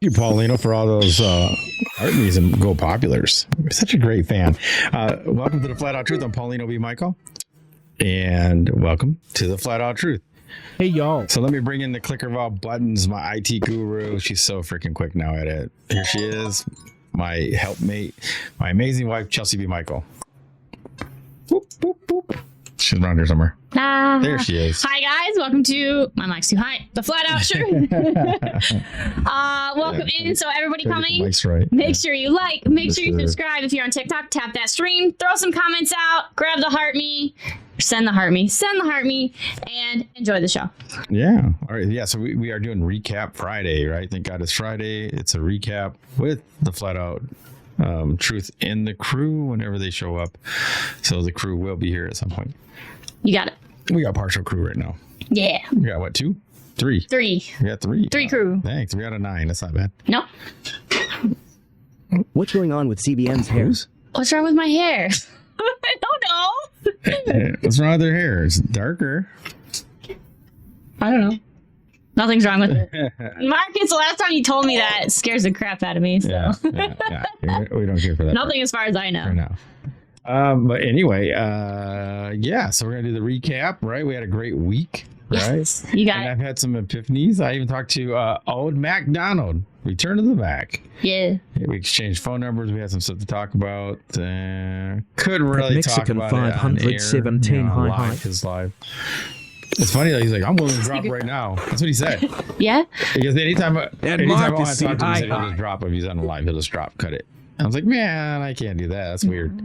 you, Paulino, for all those Artemis and Go Populars. You're such a great fan. Welcome to the Flat Out Truth. I'm Paulino B. Michael. And welcome to the Flat Out Truth. Hey, y'all. So let me bring in the clicker of all buttons, my IT guru. She's so freaking quick now at it. Here she is, my helpmate, my amazing wife, Chelsea B. Michael. Boop, boop, boop. She's around here somewhere. There she is. Hi, guys. Welcome to... My mic's too high. The Flat Out Truth. Welcome in. So everybody coming, mic's right. Make sure you like. Make sure you subscribe. If you're on TikTok, tap that stream. Throw some comments out. Grab the heart me. Send the heart me. Send the heart me. And enjoy the show. Yeah. All right. Yeah. So we are doing Recap Friday, right? Thank God it's Friday. It's a recap with the Flat Out Truth and the crew whenever they show up. So the crew will be here at some point. You got it. We got partial crew right now. Yeah. We got what, 2? 3? 3. We got 3. 3 crew. Thanks. 3 out of 9. That's not bad. No. What's going on with CBN's hair? What's wrong with my hair? I don't know. What's wrong with their hair? It's darker. I don't know. Nothing's wrong with it. Marcus, the last time you told me that, it scares the crap out of me. So. Yeah. We don't care for that. Nothing as far as I know. For now. But anyway, yeah, so we're going to do the recap, right? We had a great week, right? Yes, you got it. I've had some epiphanies. I even talked to old MacDonald, Return to the Mac. Yeah. We exchanged phone numbers. We had some stuff to talk about. Couldn't really Mexican talk about 517 it on air, high. His live. It's funny that he's like, I'm willing to drop right now. That's what he said. Yeah? Because anytime I want to talk to him, he said said he'll just drop him. If he's on the live, he'll just cut it. I was like, man, I can't do that. That's weird.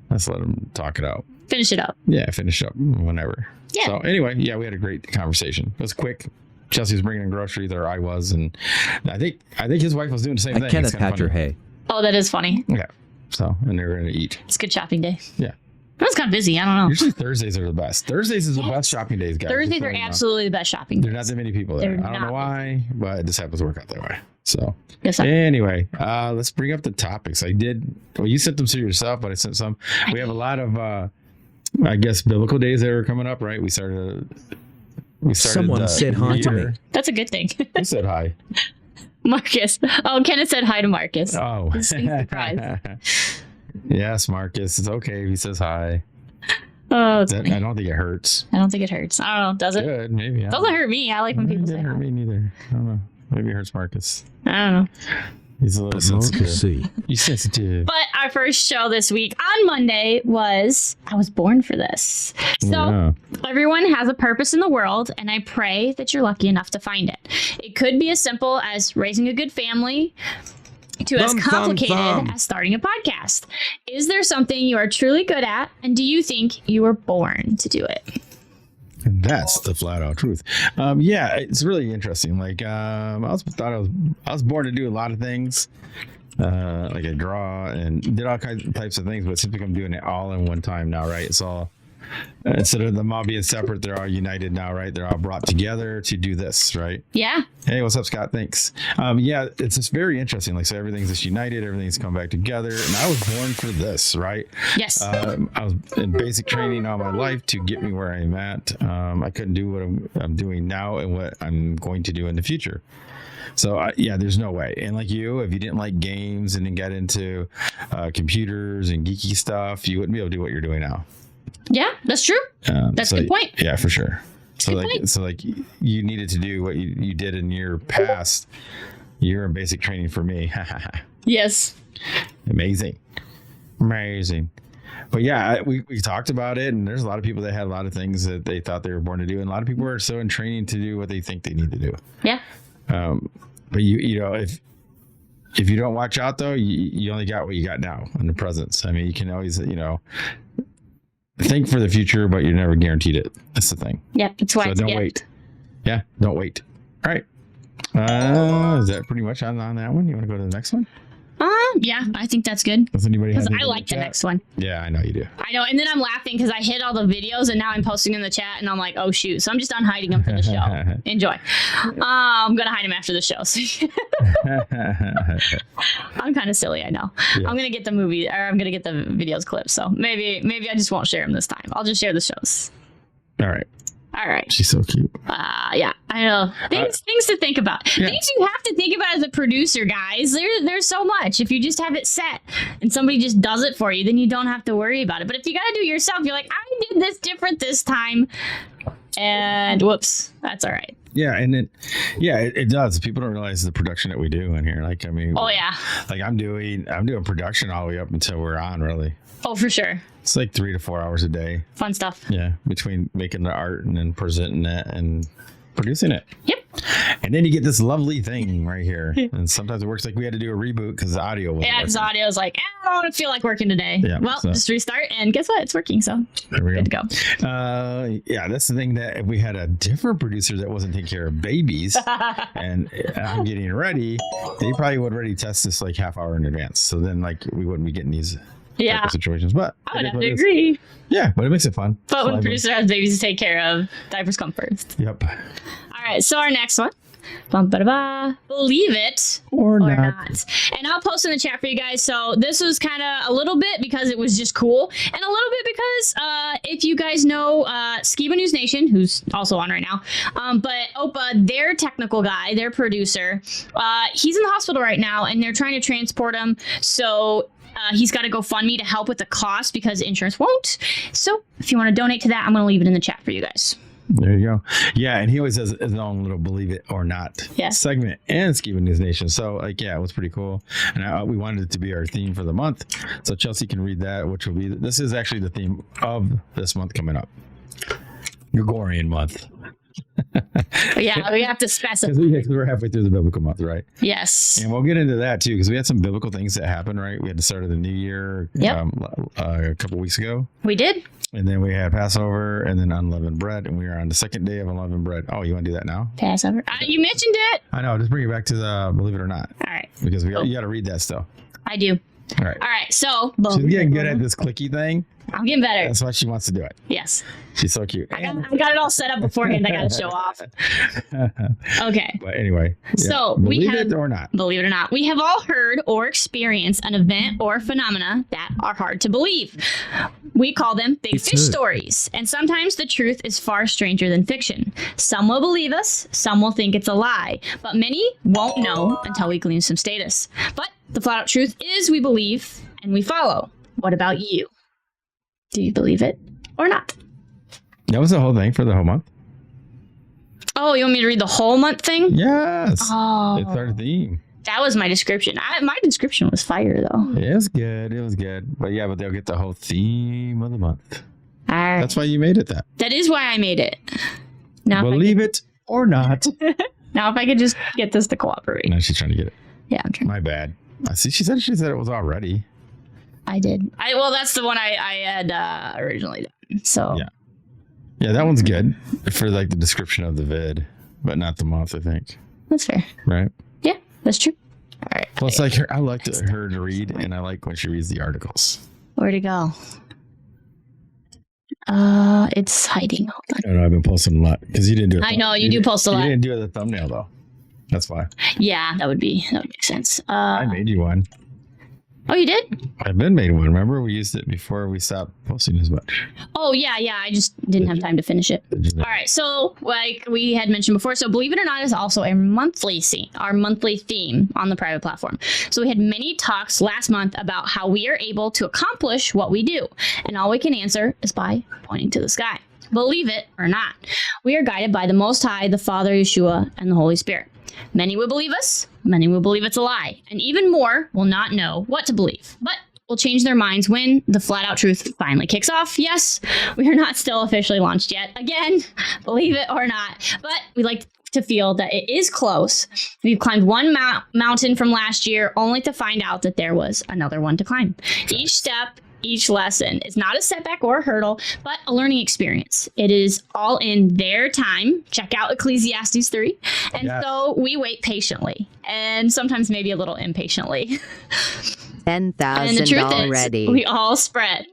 Let's let him talk it out. Finish it up. Yeah, finish up whenever. Yeah. So anyway, yeah, we had a great conversation. It was quick. Chelsea was bringing in groceries, or I was, and I think his wife was doing the same thing. Kenneth Hatcher, hey. Oh, that is funny. Yeah. So, and they were going to eat. It's a good shopping day. Yeah. It was kind of busy. I don't know. Usually Thursdays are the best. Thursdays is the best shopping days, guys. Thursdays are absolutely the best shopping days. There's not that many people there. They're I don't know not why, but it just happens to work out that way. So Yes, sir. anyway, let's bring up the topics. You sent them to yourself, but I sent some. We have a lot of, I guess, biblical days that are coming up, right? We started Someone said hi to me. That's a good thing. Who said hi? Marcus. Oh, Kenneth said hi to Marcus. Oh. He's surprised. Yes, Marcus. It's okay if he says hi. Oh, it's I don't think it hurts. I don't think it hurts. I don't know. Does it? Good, maybe. Doesn't hurt me. I like when people It say doesn't hurt hi. me neither. I don't know. Maybe it hurts Marcus. I don't know. He's a little sensitive. See. He's sensitive. But our first show this week on Monday was I Was Born for This. So Yeah. everyone has a purpose in the world, and I pray that you're lucky enough to find it. It could be as simple as raising a good family to as complicated as starting a podcast. Is there something you are truly good at, and do you think you were born to do it? And that's the flat out truth. Yeah, it's really interesting. Like, I was born to do a lot of things. Like I draw and did all types of things, but it seems like I'm doing it all in one time now, right? It's all, instead of them all being separate, they're all united now, right? They're all brought together to do this, right? Yeah. Hey, what's up, Scott? Thanks. Yeah, it's just very interesting. Like, so everything's just united, everything's come back together. And I was born for this, right? Yes. I was in basic training all my life to get me where I'm at. I couldn't do what I'm doing now and what I'm going to do in the future. So yeah, there's no way. And like you, if you didn't like games and didn't get into computers and geeky stuff, you wouldn't be able to do what you're doing now. Yeah, that's true. That's a good point. Yeah, for sure. So Good point. like you needed to do what you did in your past. You're in basic training for me. Yes. Amazing. But yeah, we talked about it, and there's a lot of people that had a lot of things that they thought they were born to do, and a lot of people are so in training to do what they think they need to do. Yeah. But you know, if you don't watch out though, you only got what you got now in the presence. I mean, you can always, think for the future, but you're never guaranteed it. That's the thing. Yeah, that's why. So don't wait. Yeah, don't wait. All right. Is that pretty much on that one? You want to go to the next one? Yeah, I think that's good. Does anybody have Because anything I in like the chat? next one. Yeah, I know you do. I know, and then I'm laughing because I hid all the videos, and now I'm posting in the chat, and I'm like, oh shoot! So I'm just unhiding them for the show. Enjoy. I'm gonna hide them after the show. So I'm kind of silly, I know. Yeah. I'm gonna get the movie, or I'm gonna get the videos clips. So maybe I just won't share them this time. I'll just share the shows. All right. All right. She's so cute. Yeah, I know. Things to think about. Yeah. Things you have to think about as a producer, guys. There's so much. If you just have it set and somebody just does it for you, then you don't have to worry about it. But if you got to do it yourself, you're like, I did this different this time. And whoops, that's all right. Yeah, and it does. People don't realize the production that we do in here. Like, I mean, Oh, yeah. like I'm doing production all the way up until we're on, really. Oh, for sure. It's like 3 to 4 hours a day. Fun stuff. Yeah, between making the art and then presenting it and producing it. Yep. And then you get this lovely thing right here. And sometimes it works like we had to do a reboot because the audio wasn't Yeah, because working. audio is like, I don't feel like working today. Yeah, well, so- just restart, and guess what? It's working, so There we good go. to go. Yeah, that's the thing, that if we had a different producer that wasn't taking care of babies and I'm getting ready, they probably would already test this like half hour in advance. So then like we wouldn't be getting these type of situations. But I would it is have what to it is. agree. Yeah, but it makes it fun. But when Live producer has babies to take care of, diapers come first. Yep. All right, so our next one. Bum-ba-da-ba. Believe it Or or not. not. And I'll post in the chat for you guys. So this was kind of a little bit because it was just cool, and a little bit because if you guys know Skiba News Nation, who's also on right now, but Opa, their technical guy, their producer, he's in the hospital right now, and they're trying to transport him. So he's got to GoFundMe to help with the cost because insurance won't. So if you want to donate to that, I'm going to leave it in the chat for you guys. There you go. Yeah, and he always has his own little believe it or not segment and Skiba News Nation. So like, yeah, it was pretty cool. And we wanted it to be our theme for the month. So Chelsea can read that, which will be, this is actually the theme of this month coming up. Gregorian month. But yeah, we have to specify. Because we're halfway through the biblical month, right? Yes. And we'll get into that too, because we had some biblical things that happened, right? We had the start of the new year a couple weeks ago. We did. And then we had Passover and then unleavened bread. And we are on the second day of unleavened bread. Oh, you want to do that now? Passover. You mentioned it. I know. Just bring it back to the believe it or not. All right. Because you got to read that still. I do. All right. All right. So She's getting good at this clicky thing. I'm getting better. That's why she wants to do it. Yes. She's so cute. I got it all set up beforehand. I got to show off. Okay. But anyway. So believe it or not. Believe it or not, we have all heard or experienced an event or phenomena that are hard to believe. We call them big fish stories. And sometimes the truth is far stranger than fiction. Some will believe us, some will think it's a lie, but many won't know until we glean some status. But the flat out truth is we believe and we follow. What about you? Do you believe it or not? That was the whole thing for the whole month. Oh, you want me to read the whole month thing? Yes. Oh, It's our theme. that was my description. My description was fire, though. It was good. It was good. But yeah, but they'll get the whole theme of the month. All right. That's why you made it that. That is why I made it. Now, Believe it or not. now, if I could just get this to cooperate. No, she's trying to get it. Yeah, I'm trying. My bad. I see. She said it was already. I did. Well, that's the one I had originally done. So Yeah. Yeah, that one's good for like the description of the vid, but not the month, I think. that's fair. Right? Yeah, that's true. All right. Plus, like I like her to read, and I like when she reads the articles. Where'd it go? It's hiding. Hold on. I don't know. I've been posting a lot because you didn't do it. I know you do post a lot. You didn't do the thumbnail though. That's why. Yeah, that would make sense. I made you one. Oh, you did? I've been made one. Remember, we used it before we stopped posting as much. Oh, yeah. I just didn't have time to finish it. Did you? All right. So, like we had mentioned before, so believe it or not is also a monthly our monthly theme on the private platform. So we had many talks last month about how we are able to accomplish what we do. And all we can answer is by pointing to the sky. Believe it or not, we are guided by the Most High, the Father, Yeshua, and the Holy Spirit. Many will believe us, many will believe it's a lie, and even more will not know what to believe, but will change their minds when the flat out truth finally kicks off. Yes, we are not still officially launched yet. Again, believe it or not, but we like to feel that it is close. We've climbed one mountain from last year only to find out that there was another one to climb. Each step, each lesson is not a setback or a hurdle, but a learning experience. It is all in their time. Check out Ecclesiastes 3. And so we wait patiently and sometimes maybe a little impatiently. 10,000 And the truth already. is, we all spread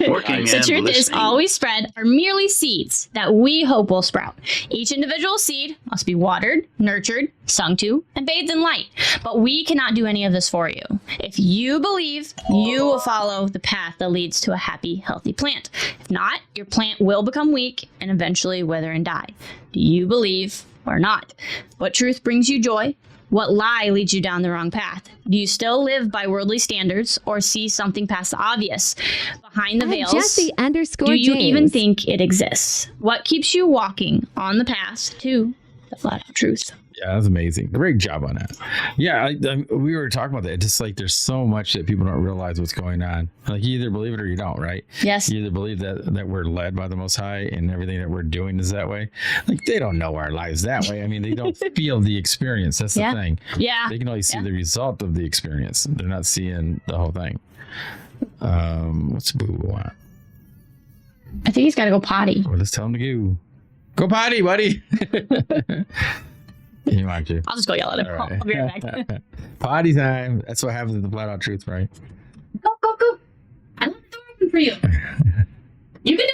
Working The and truth is, listening. all we spread are merely seeds that we hope will sprout. Each individual seed must be watered, nurtured, sung to, and bathed in light. But we cannot do any of this for you. If you believe, you will follow the path that leads to a happy, healthy plant. If not, your plant will become weak and eventually wither and die. Do you believe or not? What truth brings you joy? What lie leads you down the wrong path? Do you still live by worldly standards or see something past the obvious? Behind the veils, do you even think it exists? What keeps you walking on the path to the flat out truth? Yeah, that's amazing. Great job on that. Yeah, we were talking about that. It's just like there's so much that people don't realize what's going on. Like you either believe it or you don't, right? Yes. You either believe that we're led by the Most High and everything that we're doing is that way. Like they don't know our lives that way. I mean, they don't feel the experience. That's the thing. Yeah. They can only see the result of the experience. They're not seeing the whole thing. What's Boo Boo want? I think he's got to go potty. Well, let's tell him to go. Go potty, buddy. You want to? I'll just go yell at him. All right. I'll be right back. Potty time. That's what happens with the flat out truth, right? Go, go, go. I left the door open for you. You can do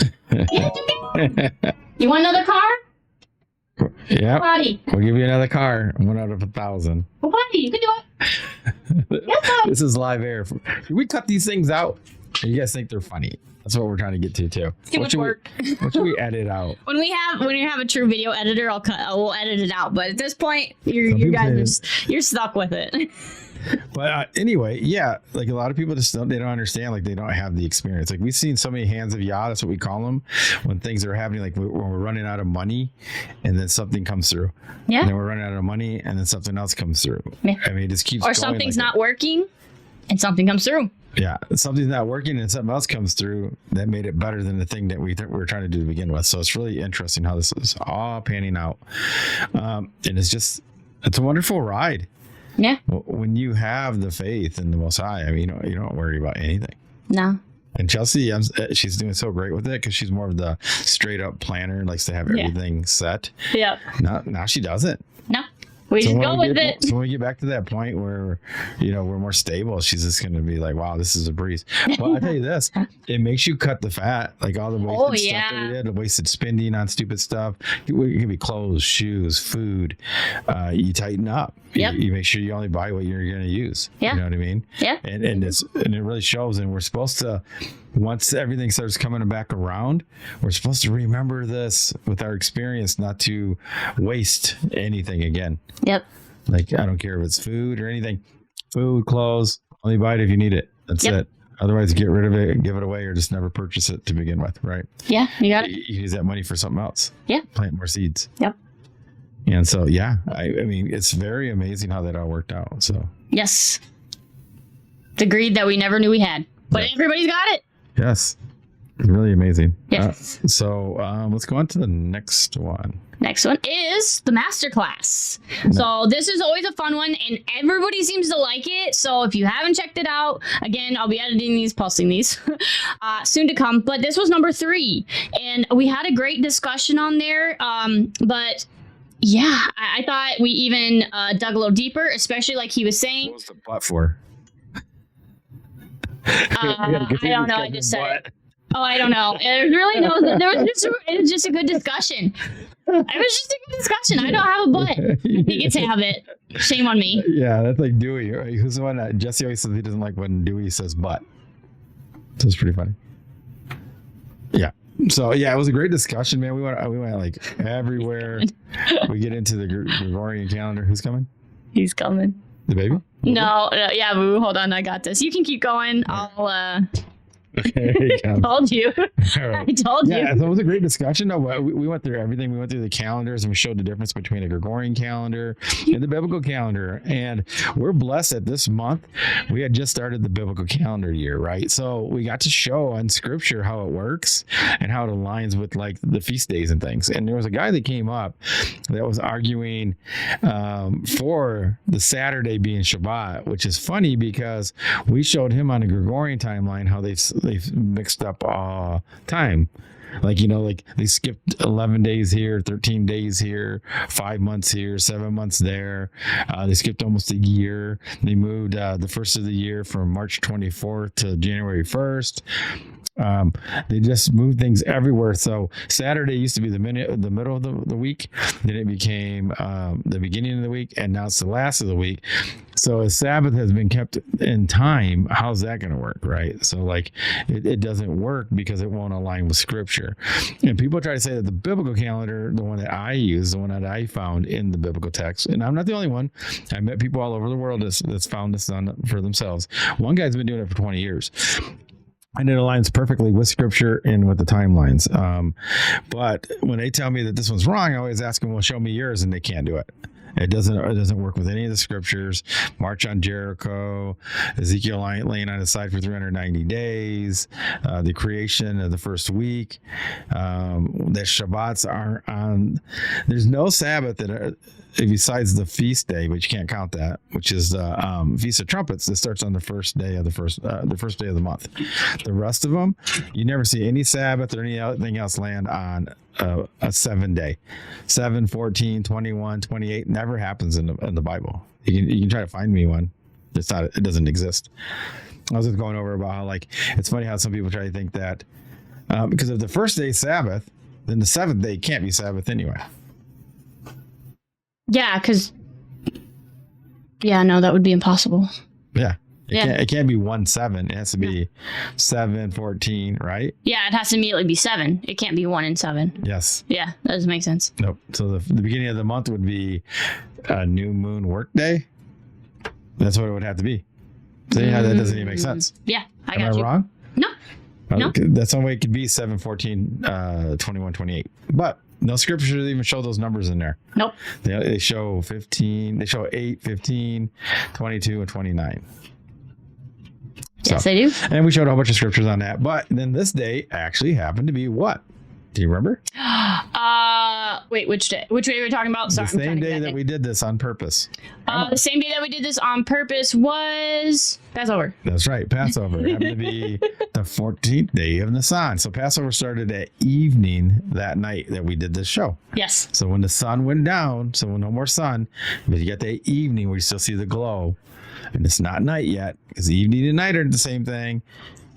it. Yeah, you can. You want another car? Yeah. Potty. We'll give you another car. 1 out of 1,000. Go potty. You can do it. Yes, sir. This is live air. We cut these things out. And you guys think they're funny. That's what we're trying to get to too. Too much work. What should we edit out? When you have a true video editor, we'll edit it out. But at this point, you guys you're stuck with it. But anyway, yeah, like a lot of people just don't understand, like they don't have the experience. Like we've seen so many hands of Yah, that's what we call them, when things are happening, like when we're running out of money and then something comes through. Yeah. And then we're running out of money and then something else comes through. Yeah. I mean, it just keeps or going something's like not working and something comes through. Yeah, something's not working and something else comes through that made it better than the thing that we were trying to do to begin with. So it's really interesting how this is all panning out. And it's a wonderful ride. Yeah. When you have the faith in the Most High, I mean, you don't worry about anything. No. And Chelsea, she's doing so great with it because she's more of the straight up planner, likes to have everything set. Yep. Now she doesn't. No. We just go with it. So when we get back to that point where, we're more stable, she's just going to be like, wow, this is a breeze. Well, I tell you this, it makes you cut the fat, like all the wasted stuff that we did, the wasted spending on stupid stuff. It can be clothes, shoes, food. You tighten up. Yep. You make sure you only buy what you're going to use. Yeah. You know what I mean? Yeah. And it really shows. And we're supposed to, once everything starts coming back around, we're supposed to remember this with our experience, not to waste anything again. Yep. Like, I don't care if it's food or anything. Food, clothes, only buy it if you need it. That's it. Otherwise, get rid of it, give it away, or just never purchase it to begin with, right? Yeah, you got it. You use that money for something else. Yeah. Plant more seeds. Yep. And so, I mean, it's very amazing how that all worked out. So, yes. The greed that we never knew we had. But everybody's got it. yes. It's really amazing. Yes. So let's go on to the next one. Next one is the Masterclass. So this is always a fun one, and everybody seems to like it. So if you haven't checked it out, again, I'll be editing these, posting these soon to come. But this was number 3, and we had a great discussion on there. But yeah, I thought we even dug a little deeper, especially like he was saying. What was the butt for? I don't know. I just said it. Oh, I don't know. It really knows. It was just a good discussion. It was just a good discussion. I don't have a butt. He gets to have it. Shame on me. Yeah, that's like Dewey. Right? Who's the one that Jesse always says he doesn't like when Dewey says butt. So it's pretty funny. Yeah. So yeah, it was a great discussion, man. We went like everywhere. We get into the Gregorian calendar. Who's coming? He's coming. The baby? No, yeah, boo. Hold on, I got this. You can keep going. I'll Okay. Told you. Right. I told you. Yeah, so it was a great discussion. No, we went through everything. We went through the calendars and we showed the difference between a Gregorian calendar and the biblical calendar. And we're blessed that this month we had just started the biblical calendar year, right? So we got to show on scripture how it works and how it aligns with like the feast days and things. And there was a guy that came up that was arguing for the Saturday being Shabbat, which is funny because we showed him on a Gregorian timeline how they've mixed up time. Like, like they skipped 11 days here, 13 days here, 5 months here, 7 months there. They skipped almost a year. They moved the first of the year from March 24th to January 1st. They just moved things everywhere. So Saturday used to be the middle of the week. Then it became the beginning of the week, and now it's the last of the week. So a Sabbath has been kept in time. How's that going to work, right? So like it doesn't work because it won't align with Scripture. And people try to say that the biblical calendar, the one that I use, the one that I found in the biblical text, and I'm not the only one. I met people all over the world that's found this for themselves. One guy's been doing it for 20 years. And it aligns perfectly with Scripture and with the timelines. But when they tell me that this one's wrong, I always ask them, well, show me yours, and they can't do it. It doesn't work with any of the scriptures. March on Jericho, Ezekiel laying on his side for 390 days, the creation of the first week, that Shabbats aren't on. There's no Sabbath that besides the feast day, but you can't count that, which is the Feast of Trumpets that starts on the first day of the first day of the month. The rest of them, you never see any Sabbath or anything else land on a 7 day. 7, 14, 21, 28 never happens in the Bible. You can try to find me one. It doesn't exist. I was just going over about how, like, it's funny how some people try to think that because if the first day is Sabbath, then the seventh day can't be Sabbath anyway. Yeah, because that would be impossible. Yeah. It can't be 1-7. It has to be 7, 14, right? Yeah, it has to immediately be 7. It can't be 1 and 7. Yes. Yeah, that doesn't make sense. Nope. So the beginning of the month would be a new moon work day. That's what it would have to be. So that doesn't even make sense. Yeah, I got you. Am I wrong? No. No. That's the only way it could be 7, 14, 21, 28. But no scripture even show those numbers in there. Nope. They show 15. They show 8, 15, 22, and 29. Yes, they do. And we showed a whole bunch of scriptures on that. But then this day actually happened to be what? Do you remember? Wait, which day? Which day are we talking about? Sorry, the same day that we did this on purpose. The same day that we did this on purpose was Passover. That's right. Passover happened to be the 14th day of Nisan. So Passover started at evening that night that we did this show. Yes. So when the sun went down, so no more sun, but you get that evening where you still see the glow. And it's not night yet because evening and night are the same thing,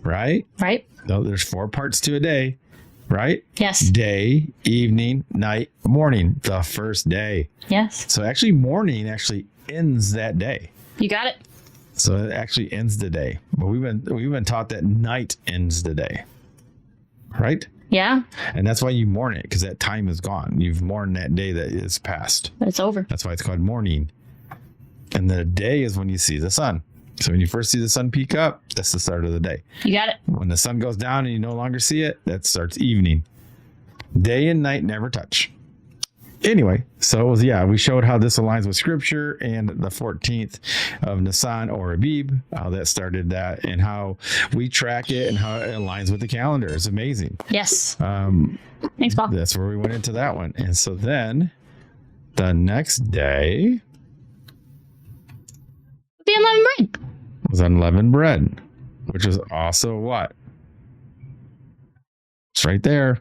right? Right. So there's 4 parts to a day, right? Yes. Day, evening, night, morning, the first day. Yes. So actually morning actually ends that day. You got it. So it actually ends the day. But we've been taught that night ends the day, right? Yeah. And that's why you mourn it, because that time is gone. You've mourned that day that is past. It's over. That's why it's called mourning. And the day is when you see the sun. So when you first see the sun peak up, that's the start of the day. You got it. When the sun goes down and you no longer see it, that starts evening. Day and night never touch. Anyway, so we showed how this aligns with Scripture and the 14th of Nisan or Abib, how that started that, and how we track it and how it aligns with the calendar. It's amazing. Yes. Thanks, Paul. That's where we went into that one. And so then the next day the unleavened bread was unleavened bread, which was also what? It's right there.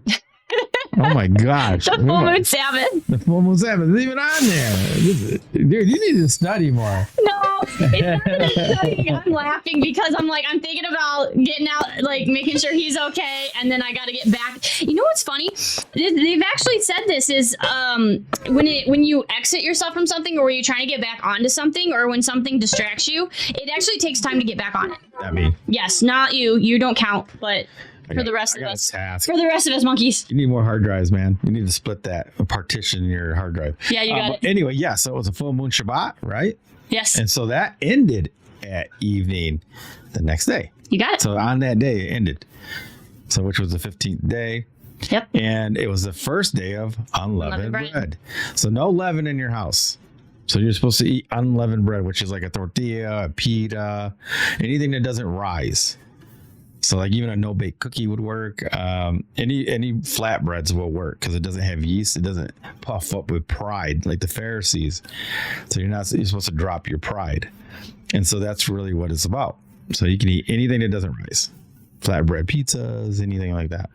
Oh my gosh. The full moon Sabbath. The full moon Sabbath is even on there. Dude, you need to study more. No, it's not even studying. I'm laughing because I'm thinking about getting out, like making sure he's okay, and then I got to get back. You know what's funny? They've actually said this is when you exit yourself from something, or when you're trying to get back onto something, or when something distracts you, it actually takes time to get back on it. I mean, yes, not you. You don't count, but for the rest of us. For the rest of us monkeys. You need more hard drives, man. You need to split that, partition your hard drive. Yeah, you got it. Anyway, so it was a full moon Shabbat, right? Yes. And so that ended at evening the next day. You got it. So on that day, it ended. So which was the 15th day. Yep. And it was the first day of unleavened bread. So no leaven in your house. So you're supposed to eat unleavened bread, which is like a tortilla, a pita, anything that doesn't rise. So like even a no-bake cookie would work. Any flatbreads will work because it doesn't have yeast. It doesn't puff up with pride like the Pharisees. So you're supposed to drop your pride. And so that's really what it's about. So you can eat anything that doesn't rise. Flatbread pizzas, anything like that.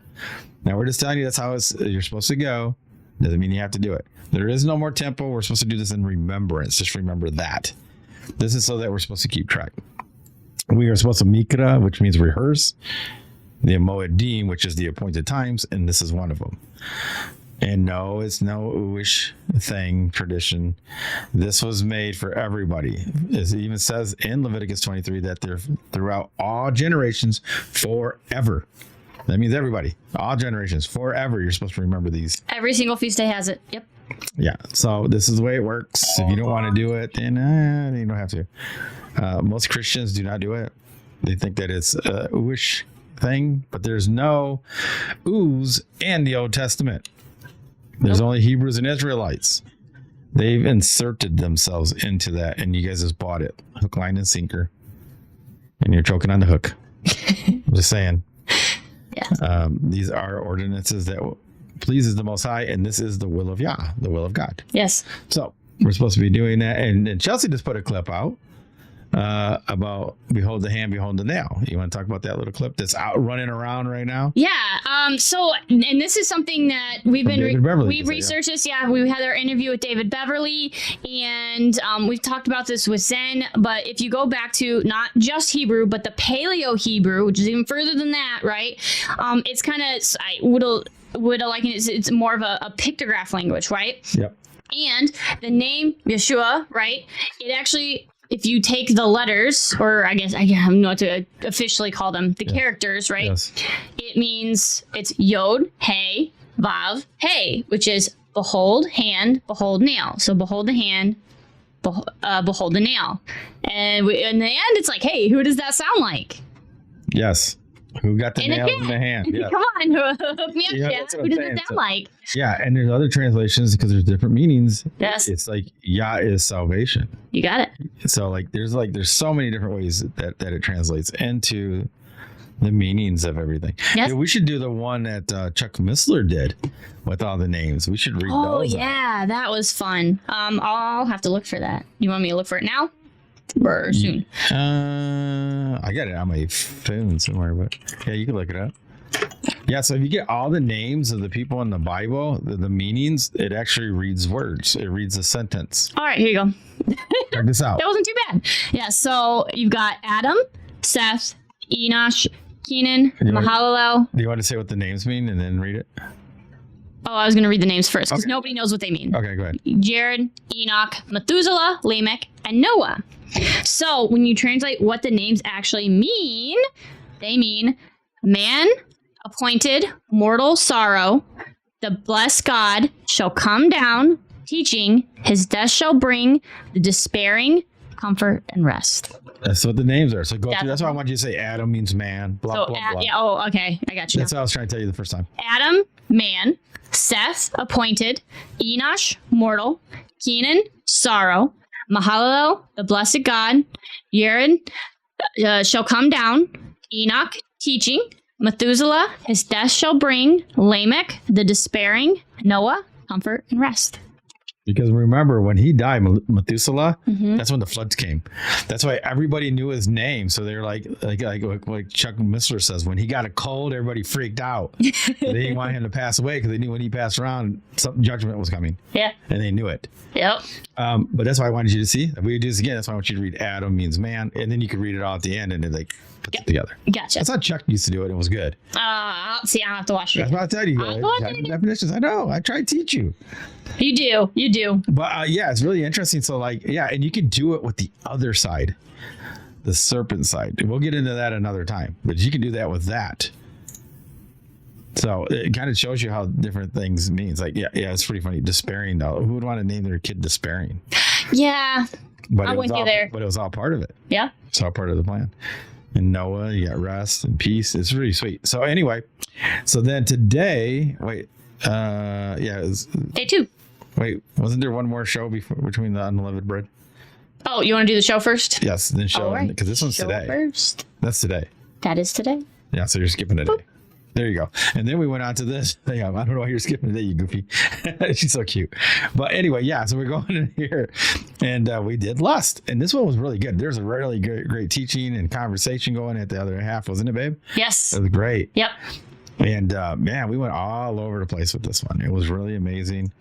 Now we're just telling you that's how you're supposed to go. Doesn't mean you have to do it. There is no more temple. We're supposed to do this in remembrance. Just remember that. This is so that we're supposed to keep track. We are supposed to mikra, which means rehearse. The moedim, which is the appointed times, and this is one of them. And no, it's no Jewish thing, tradition. This was made for everybody. As it even says in Leviticus 23 that they're throughout all generations forever. That means everybody, all generations, forever. You're supposed to remember these. Every single feast day has it. Yep. Yeah. So this is the way it works. If you don't want to do it, then you don't have to. Most Christians do not do it. They think that it's a Jewish thing, but there's no ooze in the Old Testament. There's only Hebrews and Israelites. They've inserted themselves into that, and you guys just bought it, hook, line, and sinker, and you're choking on the hook. I'm just saying. Yeah. These are ordinances that pleases the Most High, and this is the will of Yah, the will of God. Yes. So we're supposed to be doing that, and Chelsea just put a clip out about behold the hand, behold the nail. You want to talk about that little clip that's out running around right now? Yeah. So, and this is something that we've been we've researched this. Yeah, we had our interview with David Beverly, and we've talked about this with Zen. But if you go back to not just Hebrew, but the Paleo Hebrew, which is even further than that, right? It's kind of I would liken it. It's more of a pictograph language, right? Yep. And the name Yeshua, right? It actually, if you take the letters, or I don't know what to officially call them, the characters, right? Yes. It means it's Yod, Hey, Vav, Hey, which is behold hand, behold nail. So behold the hand, behold the nail. And in the end, it's like, hey, who does that sound like? Yes. Who got the nail in the hand? Yeah. Come on, hook me up, yeah. Who does it sound like? Yeah, and there's other translations because there's different meanings. Yes. It's like Yah is salvation. You got it. So there's so many different ways that it translates into the meanings of everything. Yes. Yeah, we should do the one that Chuck Missler did with all the names. We should read those. Oh yeah, that was fun. I'll have to look for that. You want me to look for it now? Or soon? I got it on my phone somewhere, but yeah, you can look it up. Yeah, so if you get all the names of the people in the Bible, the meanings, it actually reads words. It reads a sentence. All right, here you go. Check this out. That wasn't too bad. Yeah, so you've got Adam, Seth, Enosh, Kenan, Mahalalel. Do you want to say what the names mean and then read it? Oh, I was going to read the names first because nobody knows what they mean. Okay, go ahead. Jared, Enoch, Methuselah, Lamech, and Noah. So when you translate what the names actually mean, they mean man, appointed, mortal sorrow, the blessed God shall come down, teaching, his death shall bring the despairing comfort and rest. That's what the names are. So go through. That's why I want you to say Adam means man. Blah, blah, blah. Yeah. Oh, okay. I got you. That's what I was trying to tell you the first time. Adam, man. Seth, appointed. Enosh, mortal. Kenan, sorrow. Mahalalel, the blessed God. Jared shall come down. Enoch, teaching. Methuselah, his death shall bring. Lamech, the despairing. Noah, comfort and rest. Because remember, when he died, Methuselah, that's when the floods came. That's why everybody knew his name. So they're like Chuck Missler says, when he got a cold, everybody freaked out. They didn't want him to pass away because they knew when he passed around, some judgment was coming. Yeah. And they knew it. Yep. But that's why I wanted you to see. If we do this again, that's why I want you to read Adam means man. And then you could read it all at the end and it puts it together. Gotcha. That's how Chuck used to do it. It was good. See, I'll have to watch it. That's what I tell you. Definitions. I know. I try to teach you. You do. But yeah, it's really interesting. So and you can do it with the other side, the serpent side. We'll get into that another time, but you can do that with that. So it kind of shows you how different things means. It's pretty funny. Despairing though. Who would want to name their kid Despairing? Yeah. But I'm with you there. But it was all part of it. Yeah. It's all part of the plan. And Noah, you got rest and peace. It's really sweet. So anyway, then today, Day 2. Wait, wasn't there one more show between the unleavened bread? Oh, you want to do the show first? Yes, then show, because this one's show today. First. That's today. That is today. Yeah, so you're skipping a day. There you go. And then we went on to this. I don't know why you're skipping today, you goofy. She's so cute. But anyway, so we're going in here, and we did lust. And this one was really good. There's a really great teaching and conversation going at the other half, wasn't it, babe? Yes. It was great. Yep. And man, we went all over the place with this one. It was really amazing.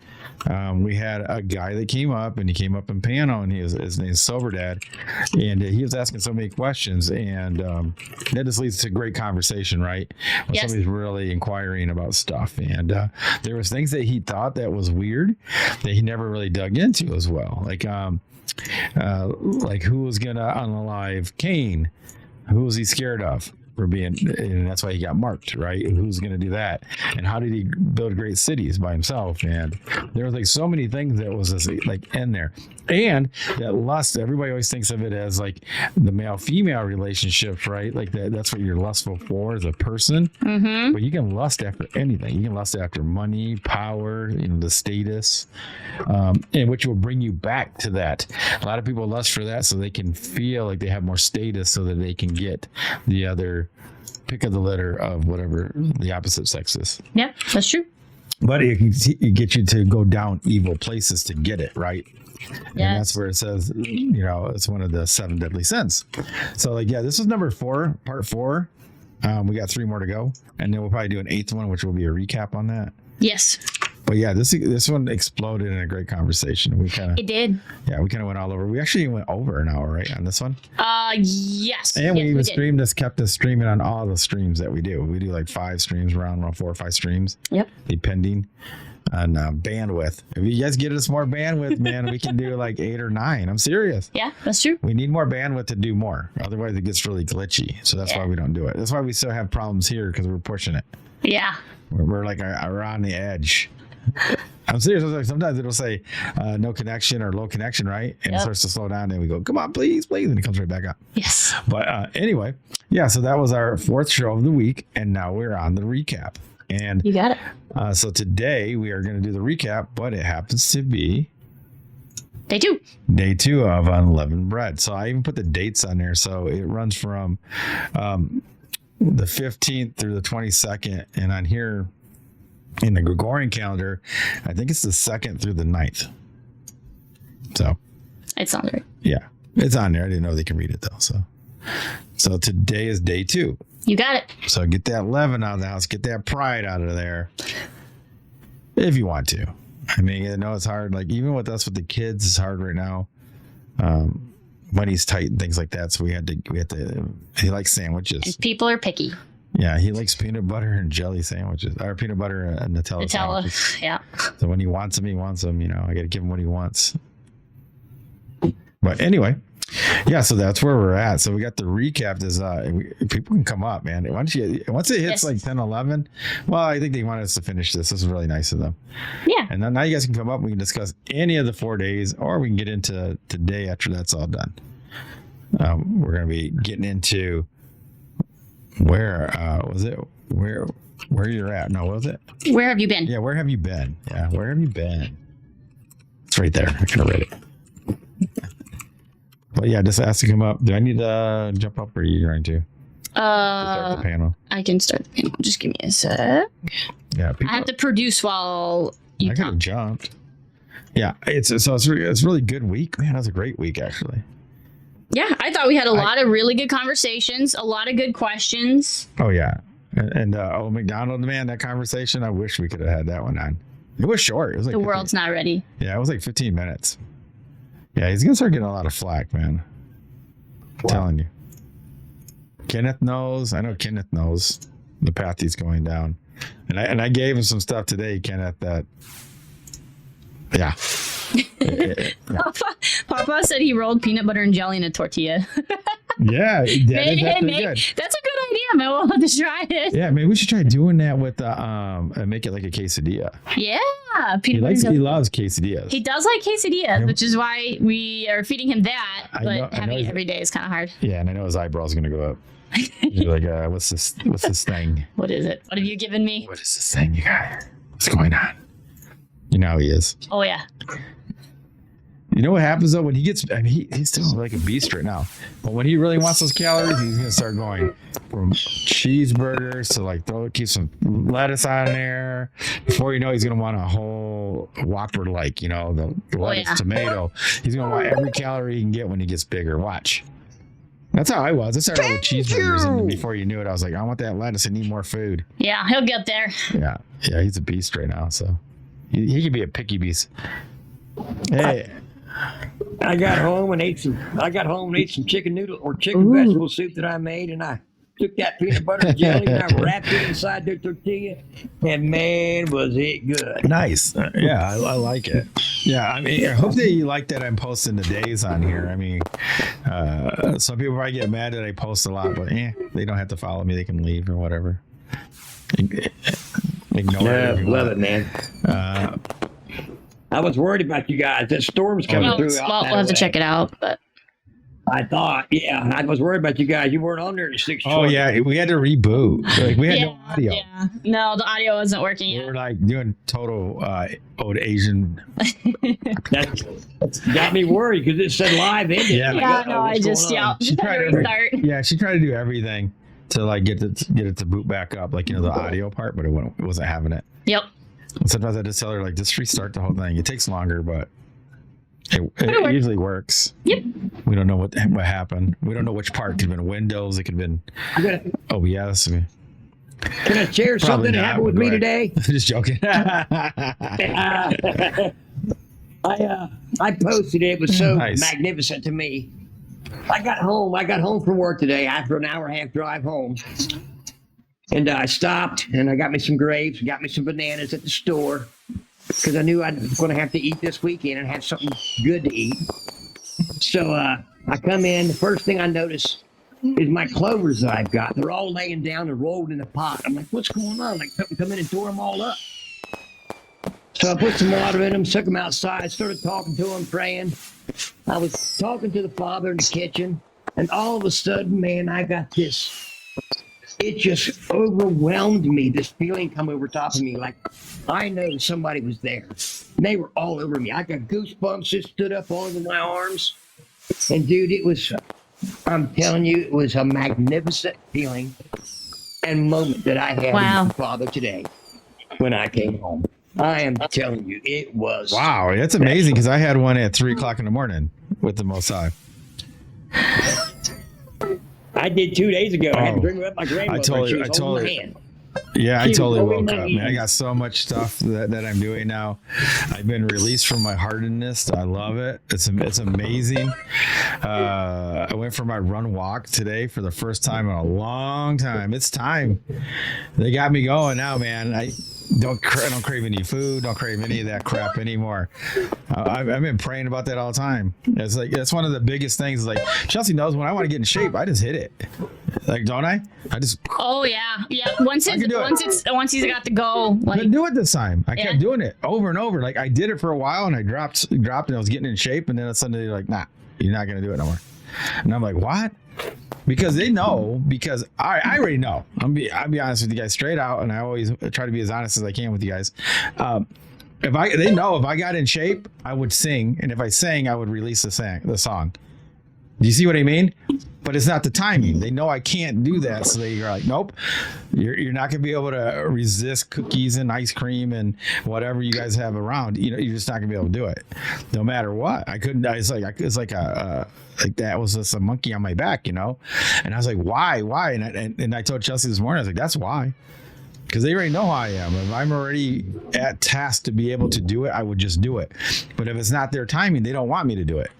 We had a guy that came up, and he came up in piano, and his name's Sober Dad, and he was asking so many questions, and that just leads to great conversation, right? When Yes. somebody's really inquiring about stuff, and there was things that he thought that was weird that he never really dug into as well, like who was gonna unalive Cain? Who was he scared of? For being, and that's why he got marked, right? Who's going to do that? And how did he build great cities by himself? And there was like so many things that was just like in there. And that lust, everybody always thinks of it as like the male-female relationships, right? Like that's what you're lustful for as a person. Mm-hmm. But you can lust after anything. You can lust after money, power, the status, and which will bring you back to that. A lot of people lust for that so they can feel like they have more status, so that they can get the other pick of the litter of whatever the opposite sex is. Yep, that's true. But it can get you to go down evil places to get it, right? Yes. And that's where it says, it's one of the 7 deadly sins. So like, yeah, this is number 4, part 4. We got 3 more to go, and then we'll probably do an 8th one, which will be a recap on that. Yes. But yeah, this one exploded in a great conversation. It did. Yeah, we kind of went all over. We actually went over an hour, right, on this one? Yes. And we Yes, even did. kept us streaming on all the streams that we do. We do like 5 streams around 4 or 5 streams. Yep. Depending on bandwidth. If you guys get us more bandwidth, man, we can do like 8 or 9. I'm serious. Yeah, that's true. We need more bandwidth to do more. Otherwise, it gets really glitchy. So that's why we don't do it. That's why we still have problems here, because we're pushing it. Yeah. We're like we're on the edge. I'm serious. Like sometimes it'll say no connection or low connection, right? And it starts to slow down, and we go, come on, please, and it comes right back up. Yes. But anyway, yeah, so that was our 4th show of the week, and now we're on the recap. And You got it. so today we are going to do the recap, but it happens to be Day 2. day 2 of Unleavened Bread. So I even put the dates on there. So it runs from the 15th through the 22nd, and on here in the Gregorian calendar, I think it's the 2nd through the 9th. So It sounds right. yeah, it's on there. I didn't know they can read it though. So today is day 2. You got it. So get that leaven out of the house, get that pride out of there, if you want to. I mean, I know it's hard. Like even with us with the kids, it's hard right now. Money's tight and things like that. So we had to. He likes sandwiches. And people are picky. Yeah, he likes peanut butter and jelly sandwiches, or peanut butter and Nutella sandwiches. Yeah. So when he wants them, he wants them. I got to give him what he wants. But anyway, yeah. So that's where we're at. So we got the recap. People can come up, man. Once it hits like 10, 11, well, I think they want us to finish this. This is really nice of them. Yeah. And then now you guys can come up. We can discuss any of the 4 days, or we can get into today after that's all done. We're going to be getting into where was it? Where you're at? No, what was it? Where have you been? Yeah, where have you been? Yeah, where have you been? It's right there. I could have read it. But yeah, just ask to come up. Do I need to jump up, or are you going to start the panel? I can start the panel. Just give me a sec. Yeah, I have to produce while you I could have talk. jumped. Yeah, it's a really good week, man. That was a great week, actually. Yeah, I thought we had a lot of really good conversations, a lot of good questions. Oh yeah, and McDonald, man, that conversation. I wish we could have had that one on. It was short. It was like The 15 world's not ready. Yeah, it was like 15 minutes. Yeah, he's gonna start getting a lot of flack, man. I'm telling you. Kenneth knows. I know Kenneth knows the path he's going down, and I gave him some stuff today, Kenneth. That yeah. Papa said he rolled peanut butter and jelly in a tortilla. Yeah, that is Hey, pretty Nate, good. that's a good idea, man. We'll have to try it. Yeah, maybe we should try doing that with and make it like a quesadilla. Yeah, He peanut butter and he jelly. loves quesadillas. He does like quesadillas, which is why we are feeding him that. I But know having it he's- every day is kind of hard. Yeah, and I know his eyebrows gonna go up. You're like, what's this thing? What is it? What have you given me? What is this thing you got here? What's going on? You know how he is. Oh, yeah. You know what happens though when he gets? I mean, he's still like a beast right now. But when he really wants those calories, he's gonna start going from cheeseburgers to like keep some lettuce on there. Before you know, he's gonna want a whole Whopper, like the lettuce, yeah. tomato. He's gonna want every calorie he can get when he gets bigger. Watch. That's how I was. I started with cheeseburgers, and then before you knew it, I was like, I want that lettuce. I need more food. Yeah, he'll get there. Yeah, he's a beast right now. So he could be a picky beast. Hey, I got home and ate some chicken noodle or chicken vegetable soup that I made, and I took that peanut butter and jelly and I wrapped it inside the tortilla, and man, was it good. Nice. Yeah, I like it. Yeah, I mean, I hope that you like that I'm posting the days on here. I mean, some people probably get mad that I post a lot, but they don't have to follow me. They can leave or whatever. Ignore it. Love it, man. I was worried about you guys. That storm's coming through. Well, we'll have to check it out, but. I thought, I was worried about you guys. You weren't on there at 6. Oh, yeah. We had to reboot. Like, we had no audio. Yeah. No, the audio wasn't working yet. We were like doing total old Asian. That's got me worried because it said live ended. Yeah, no, I just, She tried to restart. Yeah, she tried to do everything to like get it to boot back up, like, the audio part, but it wasn't having it. Yep. And sometimes I just tell her, like, just restart the whole thing. It takes longer, but it usually works. Yep. We don't know what happened. We don't know which part. It could have been Windows. It could have been OBS. Can I share something that happened with me today? Just joking. I posted it. It was so magnificent to me. I got home from work today after an hour and a half drive home. And I stopped and I got me some grapes, got me some bananas at the store because I knew I was going to have to eat this weekend and have something good to eat. So I come in. The first thing I notice is my clovers that I've got. They're all laying down and rolled in a pot. I'm like, what's going on? Like something come in and tore them all up. So I put some water in them, took them outside, started talking to them, praying. I was talking to the Father in the kitchen, and all of a sudden, man, I got this. It just overwhelmed me. This feeling come over top of me, like I know somebody was there. And they were all over me. I got goosebumps that stood up all over my arms. And dude, I'm telling you, it was a magnificent feeling and moment that I had with the Father today when I came home. I am telling you, it was. Wow, that's amazing because I had one at 3:00 in the morning with the Most High. I did 2 days ago. I had to bring up my grandmother. I totally woke up, man. I got so much stuff that I'm doing now. I've been released from my hardness. I love it. It's amazing. I went for my run walk today for the first time in a long time. It's time. They got me going now, man. I don't crave any food. Don't crave any of that crap anymore. I've been praying about that all the time. It's like that's one of the biggest things. Like Chelsea knows when I want to get in shape, I just hit it. Like, don't I? I just. Oh yeah. Once he's got to go. I couldn't do it this time. I kept doing it over and over. Like I did it for a while and I dropped and I was getting in shape, and then suddenly they're like, nah, you're not gonna do it no more. And I'm like, what? Because they know. Because I already know. I'll be honest with you guys straight out, and I always try to be as honest as I can with you guys. They know if I got in shape, I would sing, and if I sang, I would release the song. Do you see what I mean? But it's not the timing. They know I can't do that, so they're like, nope, you're not gonna be able to resist cookies and ice cream and whatever you guys have around. You're just not gonna be able to do it, no matter what. I couldn't. It's like that was just a monkey on my back, And I was like, why? And I told Chelsea this morning, I was like, that's why. Because they already know how I am. If I'm already at task to be able to do it, I would just do it. But if it's not their timing, they don't want me to do it.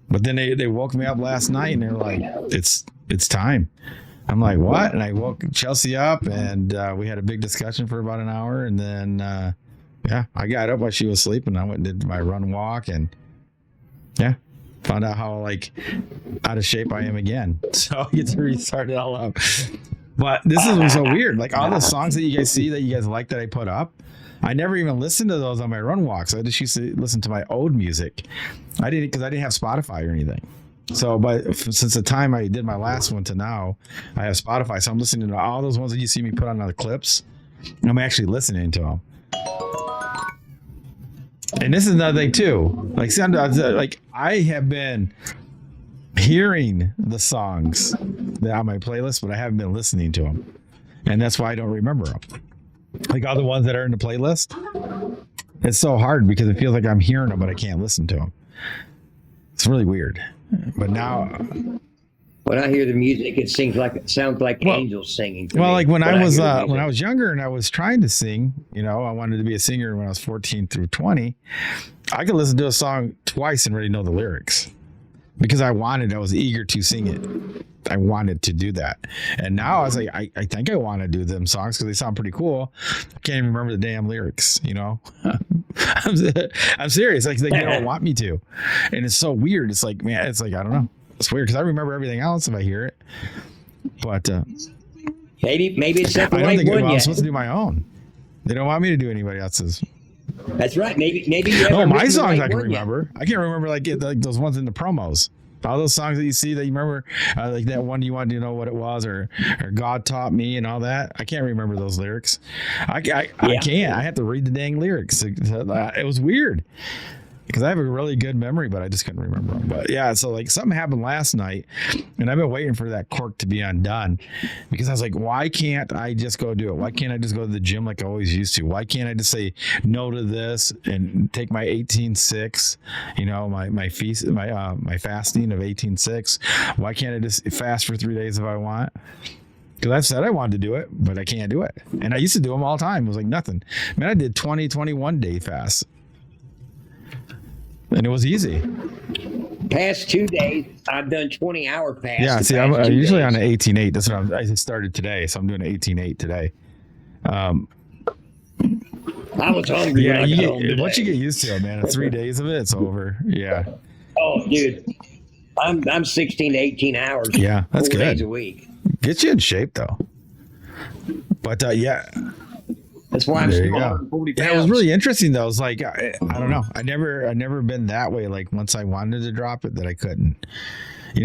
But then they woke me up last night and they're like, it's time. I'm like, what? And I woke Chelsea up and we had a big discussion for about an hour. And then, I got up while she was sleeping. I went and did my run walk and found out how out of shape I am again. So I get to restart it all up. But this is so weird. Like all the songs that you guys see that you guys like that I put up, I never even listened to those on my run walks. I just used to listen to my old music. I didn't because I didn't have Spotify or anything. So, but since the time I did my last one to now, I have Spotify. So I'm listening to all those ones that you see me put on the clips. I'm actually listening to them. And this is another thing too. Like I have been hearing the songs that are on my playlist, but I haven't been listening to them, and that's why I don't remember them. Like all the ones that are in the playlist, it's so hard because it feels like I'm hearing them, but I can't listen to them. It's really weird. But now When I hear the music, it sounds like angels singing. Well, me. like when I was younger and I was trying to sing, I wanted to be a singer when I was 14 through 20. I could listen to a song twice and already know the lyrics because I was eager to sing it. I wanted to do that. And now I was like, I think I want to do them songs because they sound pretty cool. I can't even remember the damn lyrics, I'm serious. Like they don't want me to. And it's so weird. It's like, man, I don't know. It's weird because I remember everything else if I hear it. But maybe it's not the I don't right think one I'm yet. supposed to do my own. They don't want me to do anybody else's. That's right. Maybe you haven't my written the songs right I can one yet. remember. I can't remember like those ones in the promos. All those songs that you see that you remember, like that one you wanted to know what it was, or God Taught Me and all that. I can't remember those lyrics. I can't. I have to read the dang lyrics. It was weird because I have a really good memory, but I just couldn't remember them. But yeah, so like something happened last night, and I've been waiting for that cork to be undone because I was like, why can't I just go do it? Why can't I just go to the gym like I always used to? Why can't I just say no to this and take my 18-6, my feast, my fasting of 18-6? Why can't I just fast for 3 days if I want? Because I've said I wanted to do it, but I can't do it. And I used to do them all the time. It was like nothing. Man, I did 21 day fasts. And it was easy. Past 2 days, I've done 20-hour fasts. Yeah, see, I'm usually on an 18-8. That's what I started today, so I'm doing an 18-8 today. I was hungry. Yeah, once you get used to it, man, 3 days of it, it's over. Yeah. Oh, dude, I'm 16 to 18 hours. Yeah, that's 4 good. days a week. Gets you in shape though. But yeah. That's why I'm There you still go. 140 pounds. Yeah, it was really interesting though. It was like I don't know. I never been that way. Like once I wanted to drop it, that I couldn't.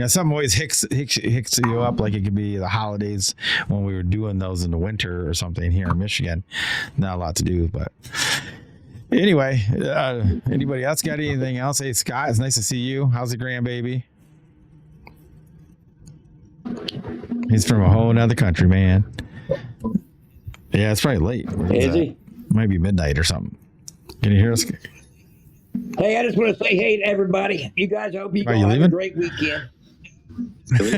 Something always hicks you up. Like it could be the holidays when we were doing those in the winter or something here in Michigan. Not a lot to do, but anyway. Anybody else got anything else? Hey Scott, it's nice to see you. How's the grandbaby? He's from a whole nother country, man. Yeah, it's probably late. Is he? Might be midnight or something. Can you hear us? Hey, I just want to say hey to everybody. You guys, I hope you you have leaving? a great weekend. No, I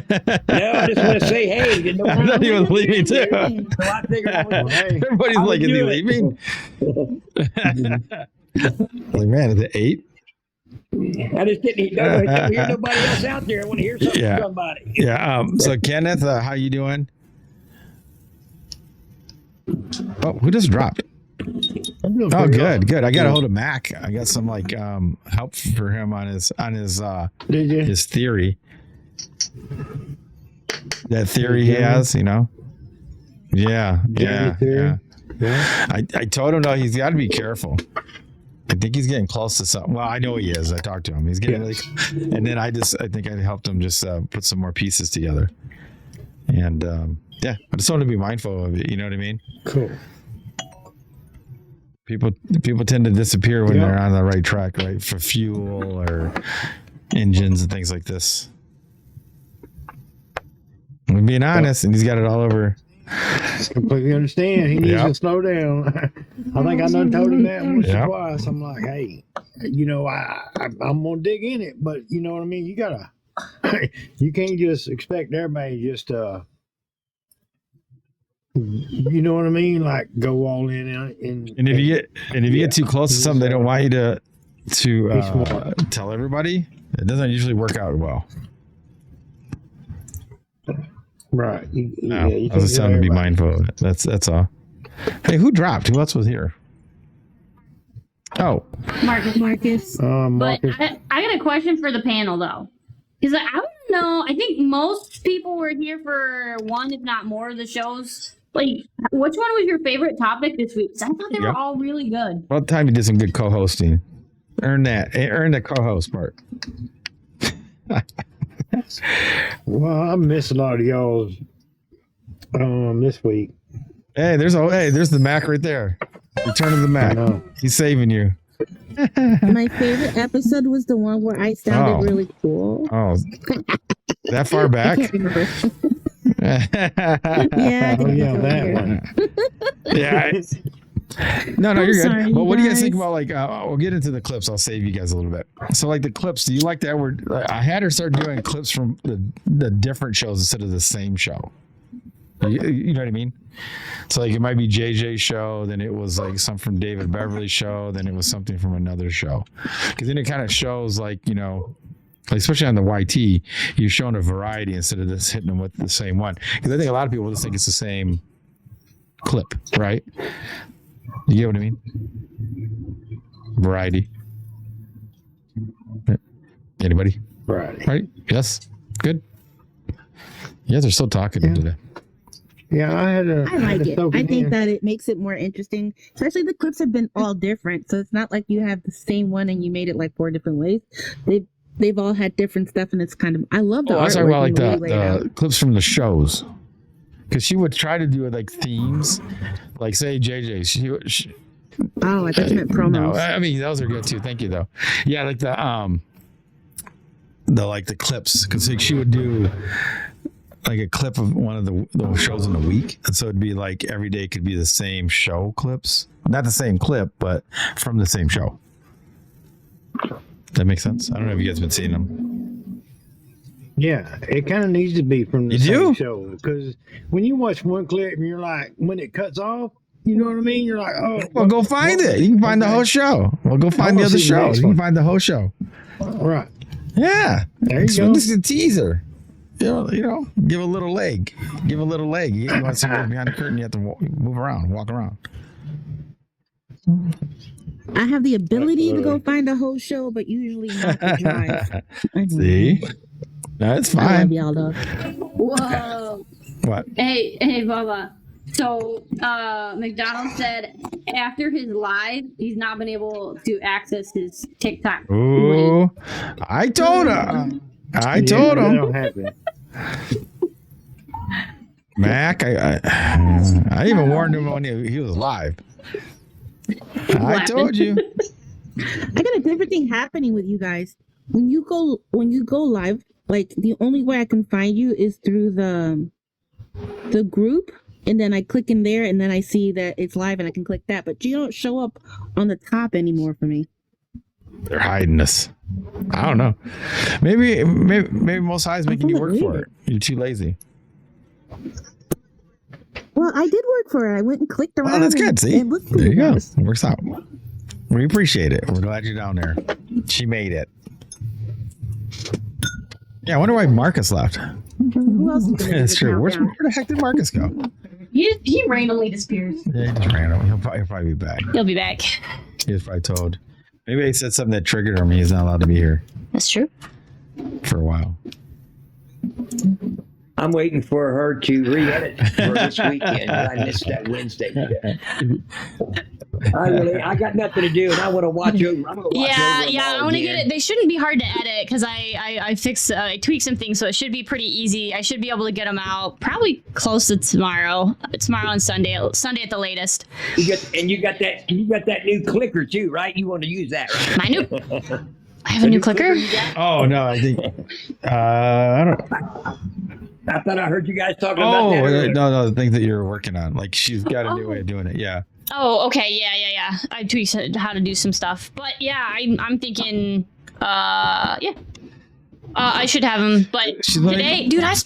just want to say hey. You know, I thought he was leaving too. So I figured, hey, Everybody's like, is he leaving? Like, man, is it 8? I just didn't hear nobody else out there. I want to hear something from somebody. Yeah. So Kenneth, how you doing? Oh, who just dropped? Oh, good. I got a hold of Mac. I got some help for him on his his theory. That theory he has, Yeah. I told him though he's got to be careful. I think he's getting close to something. Well, I know he is. I talked to him. He's getting and then I think I helped him just put some more pieces together. And I just want to be mindful of it. You know what I mean? Cool. People tend to disappear when they're on the right track, right? For fuel or engines and things like this. I'm being honest, and he's got it all over. Completely understand. He needs to slow down. I think I done told him that once or twice. I'm like, hey, I'm gonna dig in it, but you know what I mean. You gotta. You can't just expect everybody just you know what I mean, like go all in and if you get too close to something, they don't want you to tell everybody. It doesn't usually work out well. Right. I was just trying to be mindful of it. That's all. Hey, who dropped? Who else was here? Oh, Marcus. Marcus. But I got a question for the panel though, because I don't know. I think most people were here for one, if not more, of the shows. Like, which one was your favorite topic this week? Because I thought they were all really good. About time you did some good co-hosting. Earn the co-host part. Well, I missed a lot of y'all's this week. Hey, there's the Mac right there. Return of the Mac. He's saving you. My favorite episode was the one where I sounded really cool. Oh, that far back? I can't remember. Yeah. Oh, yeah, that one. Yeah. No, you're good. sorry, Well, what do you guys guys. think about like? We'll get into the clips. I'll save you guys a little bit. So, like the clips. Do you like that? Where I had her start doing clips from the different shows instead of the same show. You know what I mean? So like it might be JJ's show, then it was like some from David Beverly's show, then it was something from another show. Because then it kind of shows like, you know, like especially on the YT, you're showing a variety instead of just hitting them with the same one. Because I think a lot of people just think it's the same clip, right? You get what I mean? Variety. Anybody? Variety. Right? Yes. Good. You guys are still talking today. Yeah, I like it. I think that it makes it more interesting. Especially the clips have been all different, so it's not like you have the same one and you made it like 4 different ways. They've all had different stuff, and it's kind of I love the I was talking about like the out. clips from the shows, because she would try to do like themes, like say JJ. She Oh, I thought you meant promos. No, I mean those are good too. Thank you though. Yeah, like the clips, because like, she would do like a clip of one of the shows in the week, and so it'd be like every day could be the same show clips, not the same clip, but from the same show. That makes sense. I don't know if you guys have been seeing them. Yeah, it kind of needs to be from the You same do? show, because when you watch one clip and you're like, when it cuts off, you know what I mean? You're like, oh, Well, go find it. You can find the whole show. Well, go find the other shows. You can find the whole show. Right. Yeah. There you go. This is a teaser. You know, give a little leg. Give a little leg. You want to see what's behind the curtain, you have to move around, walk around. I have the ability to go find a whole show, but usually not the drive. See? That's I love fine. y'all though. Whoa. What? Hey, Bubba. So, McDonald said after his live, he's not been able to access his TikTok. Ooh. I told her. I told him. Mac, I even warned him when he was live. I told you. I got a different thing happening with you guys. When you go live, like the only way I can find you is through the group, and then I click in there, and then I see that it's live, and I can click that. But you don't show up on the top anymore for me. They're hiding us. I don't know. Maybe Most High is making you work for it. You're too lazy. Well, I did work for it. I went and clicked around. Oh, that's good. See, there you go. Nice. It works out. We appreciate it. We're glad you're down there. She made it. Yeah, I wonder why Marcus left. Who else? That's true. Where the heck did Marcus go? He randomly disappears. Yeah, he just ran. He'll probably be back. He'll be back. He was probably told. Maybe he said something that triggered him. He's not allowed to be here That's true. for a while. I'm waiting for her to re-edit for this weekend. I missed that Wednesday. I got nothing to do, and I want to watch over. I'm gonna watch Yeah, over them I all want to again. get it. They shouldn't be hard to edit because I tweaked some things, so it should be pretty easy. I should be able to get them out probably close to tomorrow. Tomorrow and Sunday at the latest. You got that new clicker too, right? You want to use that, right? My new. I have a new clicker. Oh no, I think I don't. I thought I heard you guys talking about that. earlier. No, the thing that you're working on. Like she's got a new way of doing it. Yeah. Oh, okay. Yeah. I tweaked how to do some stuff, but yeah, I'm thinking. I should have them, but today, dude, I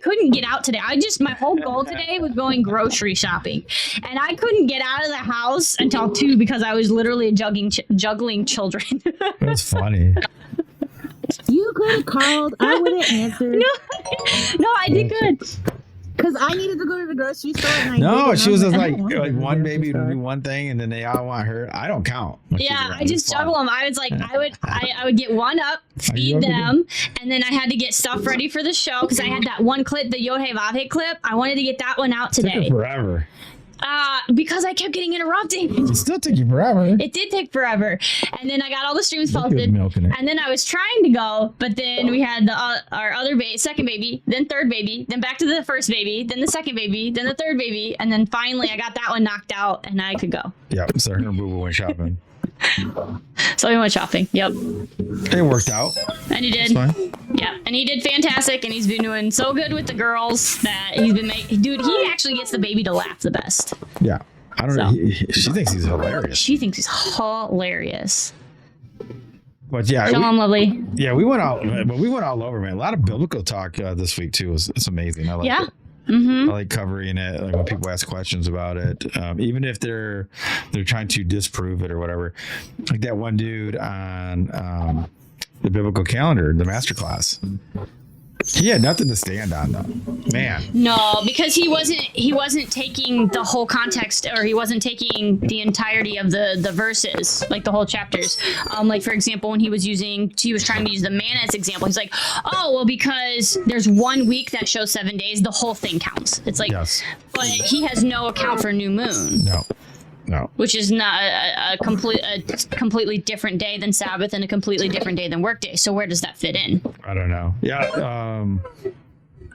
couldn't get out today. My whole goal today was going grocery shopping, and I couldn't get out of the house until 2 because I was literally juggling children. That's funny. You could have called. I would have answered. No, I did good. Because I needed to go to the grocery store. And She was just I like don't want to go to the one grocery baby would store. do one thing, and then they all want her. I don't count. Yeah, I just juggle them. I was like, I would get one up, feed them, and then I had to get stuff ready for the show because I had that one clip, the Yod-Heh-Vav-Heh clip. I wanted to get that one out Took today. her forever. Because I kept getting interrupted. It still took you forever. It did take forever, and then I got all the streams Look, he was posted, milking it. and then I was trying to go, but then we had our other second baby, then third baby, then back to the first baby, then the second baby, then the third baby, and then finally I got that one knocked out, and I could go. Yep. So her and Boo Boo went shopping. So we went shopping. Yep, It worked out. and he did. It's fine. Yeah, and he did fantastic, and he's been doing so good with the girls that he's been making. Dude, he actually gets the baby to laugh the best. Yeah. I don't know. She thinks he's hilarious. She thinks he's hilarious. But yeah, Shalom, lovely. Yeah, we went all over, man. A lot of biblical talk this week too. It's amazing. I like it. Mm-hmm. I like covering it. Like when people ask questions about it, even if they're trying to disprove it or whatever. Like that one dude on the biblical calendar, the Masterclass. He had nothing to stand on, though. Man. No, because he wasn't taking the whole context, or he wasn't taking the entirety of the verses, like the whole chapters. Like for example, when he was trying to use the manna as example. He's like, oh well, because there's 1 week that shows 7 days, the whole thing counts. It's like, yes. But he has no account for new moon. No. Which is not a completely different day than Sabbath and a completely different day than workday. So where does that fit in? I don't know. Yeah.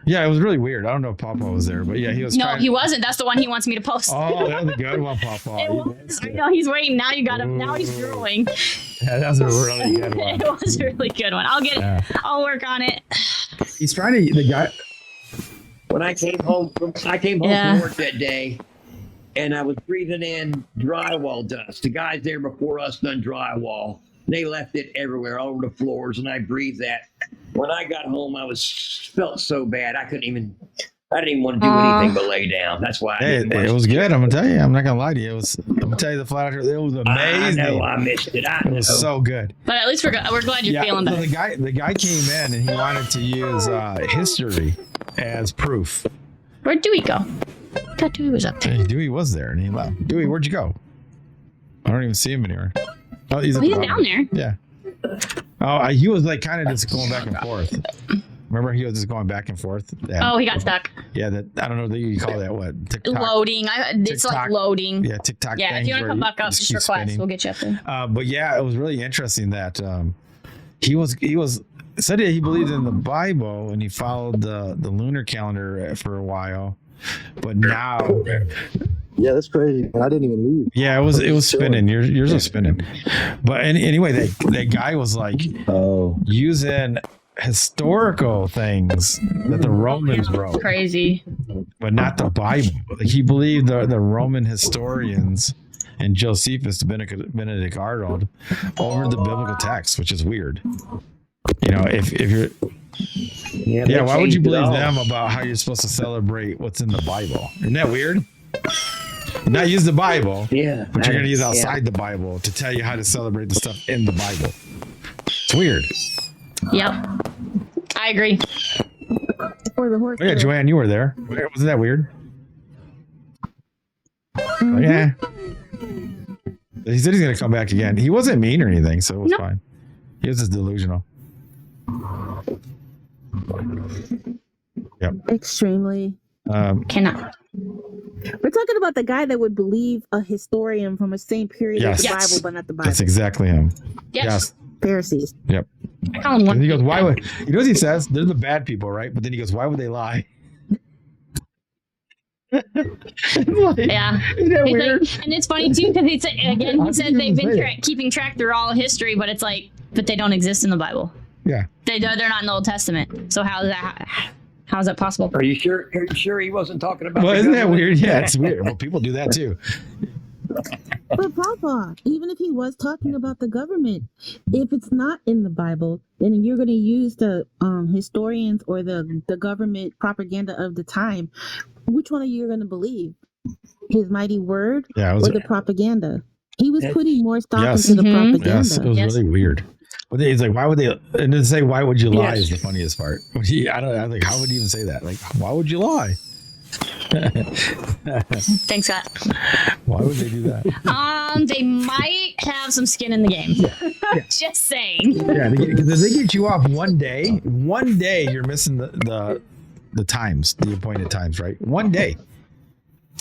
Yeah, it was really weird. I don't know if Papa was there, but yeah, he was. No, he wasn't. That's the one he wants me to post. Oh, that was a good one, Papa. I know he's waiting. Now you got him. Now he's drooling. Yeah, that was a really good one. It was a really good one. I'll get it. I'll work on it. He's trying to. The guy. When I came home from work that day. And I was breathing in drywall dust. The guys there before us done drywall. They left it everywhere, all over the floors, and I breathed that. When I got home, felt so bad. I didn't even want to do anything but lay down. That's why. It was good. I'm gonna tell you. I'm not gonna lie to you. I'm gonna tell you the flat out. It was amazing. I know. I missed it. It was so good. But at least we're glad you're feeling better. The guy came in and he wanted to use history as proof. Where'd Dewey go? I thought Dewey was up there. Hey, Dewey was there and he left. Dewey, where'd you go? I don't even see him anywhere. Oh, he's down there. Yeah. Oh, he was like kind of just going back and forth. Remember, he was just going back and forth. Oh, he got stuck. Yeah, I don't know that you call that what TikTok. Loading. It's like loading. Yeah, TikTok. Yeah, if you want to come back up, just request. Spinning. We'll get you up there. But yeah, it was really interesting that he said that he believed in the Bible and he followed the lunar calendar for a while. But now, yeah, that's crazy. I didn't even move. Yeah, it was spinning. Yours was spinning. But anyway, that guy was like using historical things that the Romans wrote. Crazy. But not the Bible. Like he believed the Roman historians and Josephus, Benedict Arnold, over the biblical text, which is weird. You know, if you're why would you believe them about how you're supposed to celebrate what's in the Bible? Isn't that weird? Not use the Bible, but you're going to use outside the Bible to tell you how to celebrate the stuff in the Bible. It's weird. Yep, I agree. Oh, yeah, Joanne, you were there. Wasn't that weird? Mm-hmm. Yeah. He said he's going to come back again. He wasn't mean or anything, so it was fine. He was just delusional. Yep. Extremely. Cannot. We're talking about the guy that would believe a historian from the same period as the Bible, but not the Bible. That's exactly him. Yes. Pharisees. Yep. I call him one. And he goes, why would, you know what he says? They're the bad people, right? But then he goes, why would they lie? Yeah. Isn't that weird? Like, and it's funny too, because he said they've been keeping track through all history, but it's like, but they don't exist in the Bible. Yeah. They're not in the Old Testament. So how's that possible? Are you sure he wasn't talking about? Well, isn't that weird? Yeah, it's weird. Well, people do that too. But Papa, even if he was talking about the government, if it's not in the Bible, then you're going to use the historians or the government propaganda of the time. Which one are you going to believe? His mighty word or the propaganda? He was putting more stock into the propaganda. Yes, it was really weird. But he's like, why would they? And then say, why would you lie is the funniest part. I was like, how would you even say that? Like, why would you lie? Thanks, Scott. Why would they do that? They might have some skin in the game. Yeah. Just saying. Yeah, because they get you off one day. One day you're missing the times, the appointed times, right? One day.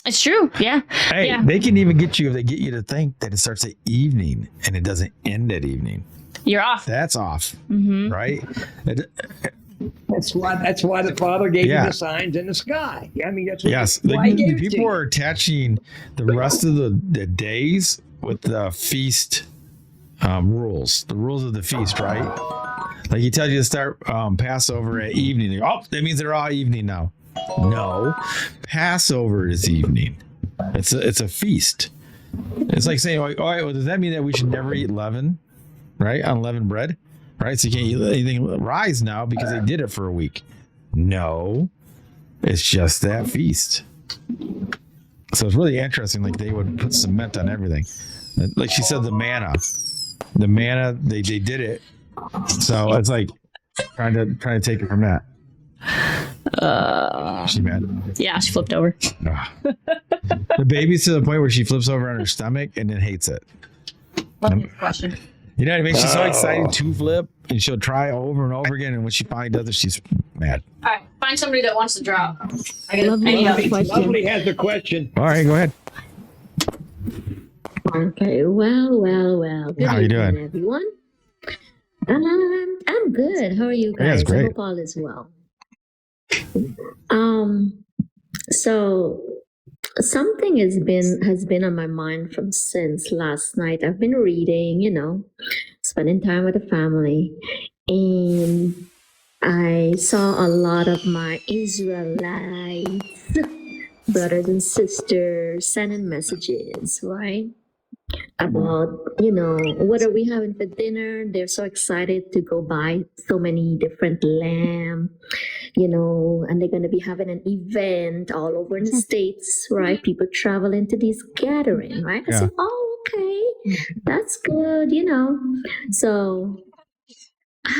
It's true. Yeah. Hey, they can even get you if they get you to think that it starts at evening and it doesn't end at evening. You're off. That's off, right? That's why the Father gave you the signs in the sky. I mean, that's what people are attaching the rest of the days with the feast rules, the rules of the feast, right? Like he tells you to start Passover at evening. Oh, that means they're all evening now. No, Passover is evening. It's a feast. It's like saying, all right, well, does that mean that we should never eat leaven, right? Unleavened bread, right? So you can't eat anything rise now because they did it for a week. No, it's just that feast. So it's really interesting. Like they would put cement on everything. Like she said, the manna, they did it. So it's like trying to take it from that. She mad? Yeah, she flipped over. The baby's to the point where she flips over on her stomach and then hates it. Love this question. You know what I mean? She's so excited to flip, and she'll try over and over again. And when she finally does it, she's mad. All right, find somebody that wants to drop. I got Somebody has the question. All right, go ahead. Okay, well. Good How are you doing, everyone? I'm good. How are you guys? Yeah, it's great. I hope all is well. So something has been on my mind from since last night. I've been reading, spending time with the family, and I saw a lot of my Israelites brothers and sisters sending messages, right? About, what are we having for dinner? They're so excited to go buy so many different lamb, and they're going to be having an event all over in the States, right? People traveling to this gathering, right? I said, oh, okay, that's good, So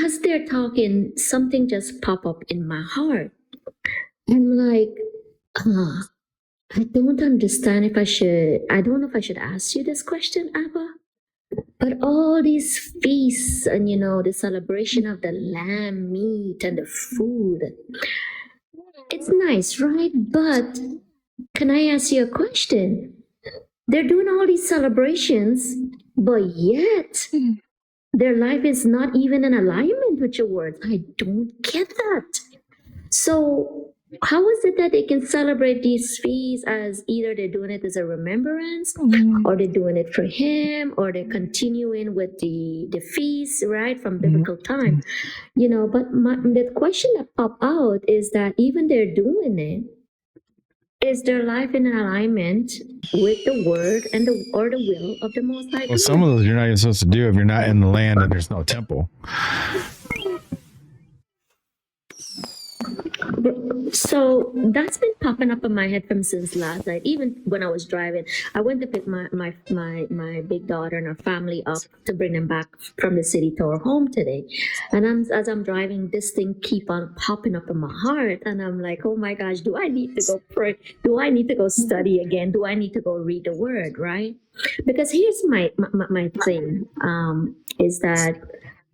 as they're talking, something just popped up in my heart. I'm like, I don't understand I don't know if I should ask you this question, Abba. But all these feasts and, the celebration of the lamb meat and the food, it's nice, right? But can I ask you a question? They're doing all these celebrations, but yet their life is not even in alignment with your words. I don't get that. So how is it that they can celebrate these feasts as either they're doing it as a remembrance, or they're doing it for him, or they're continuing with the feast, right, from biblical time? But the question that popped out is that even they're doing it, is their life in alignment with the word and the will of the Most High? Well, some of those you're not even supposed to do if you're not in the land and there's no temple. So that's been popping up in my head from since last night. Even when I was driving, I went to pick my big daughter and her family up to bring them back from the city to our home today. And as I'm driving, this thing keep on popping up in my heart, and I'm like, oh my gosh, do I need to go pray? Do I need to go study again? Do I need to go read the word, right? Because here's my thing, is that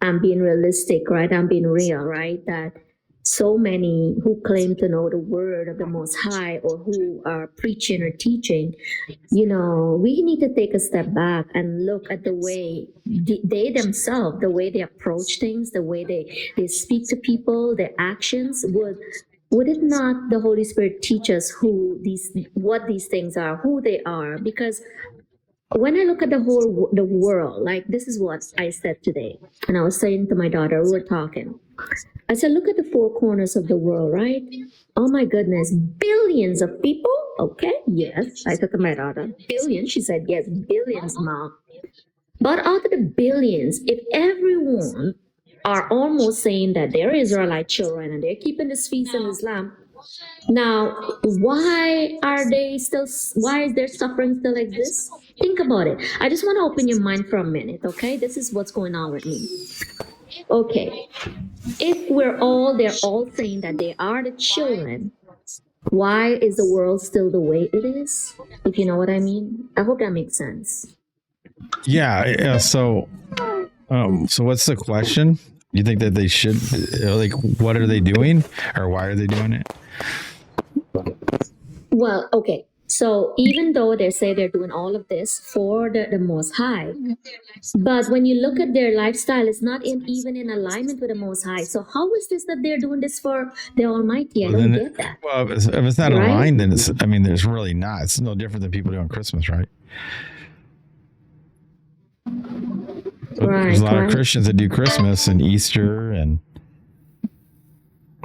I'm being realistic, right? I'm being real, right? That so many who claim to know the word of the Most High, or who are preaching or teaching, we need to take a step back and look at the way they themselves, the way they approach things, the way they speak to people, their actions. Would it not the Holy Spirit teach us what these things are, who they are? Because when I look at the world, like this is what I said today, and I was saying to my daughter, we were talking. I said, look at the four corners of the world, right? Oh my goodness, billions of people? Okay, yes. I said to my daughter, billions? She said, yes, billions, Mom. But out of the billions, if everyone are almost saying that they're Israelite children and they're keeping this feast in Islam, now, why is their suffering still exist? Think about it. I just want to open your mind for a minute, okay? This is what's going on with me. Okay, if they're all saying that they are the children, why is the world still the way it is? If you know what I mean. I hope that makes sense. Yeah. So what's the question? You think that they should, what are they doing, or why are they doing it? Well, okay. So even though they say they're doing all of this for the Most High, but when you look at their lifestyle, it's not even in alignment with the Most High. So how is this that they're doing this for the Almighty? I don't get that. Well, if it's not aligned, then there's really not. It's no different than people doing Christmas, right? There's a lot of Christians that do Christmas and Easter, and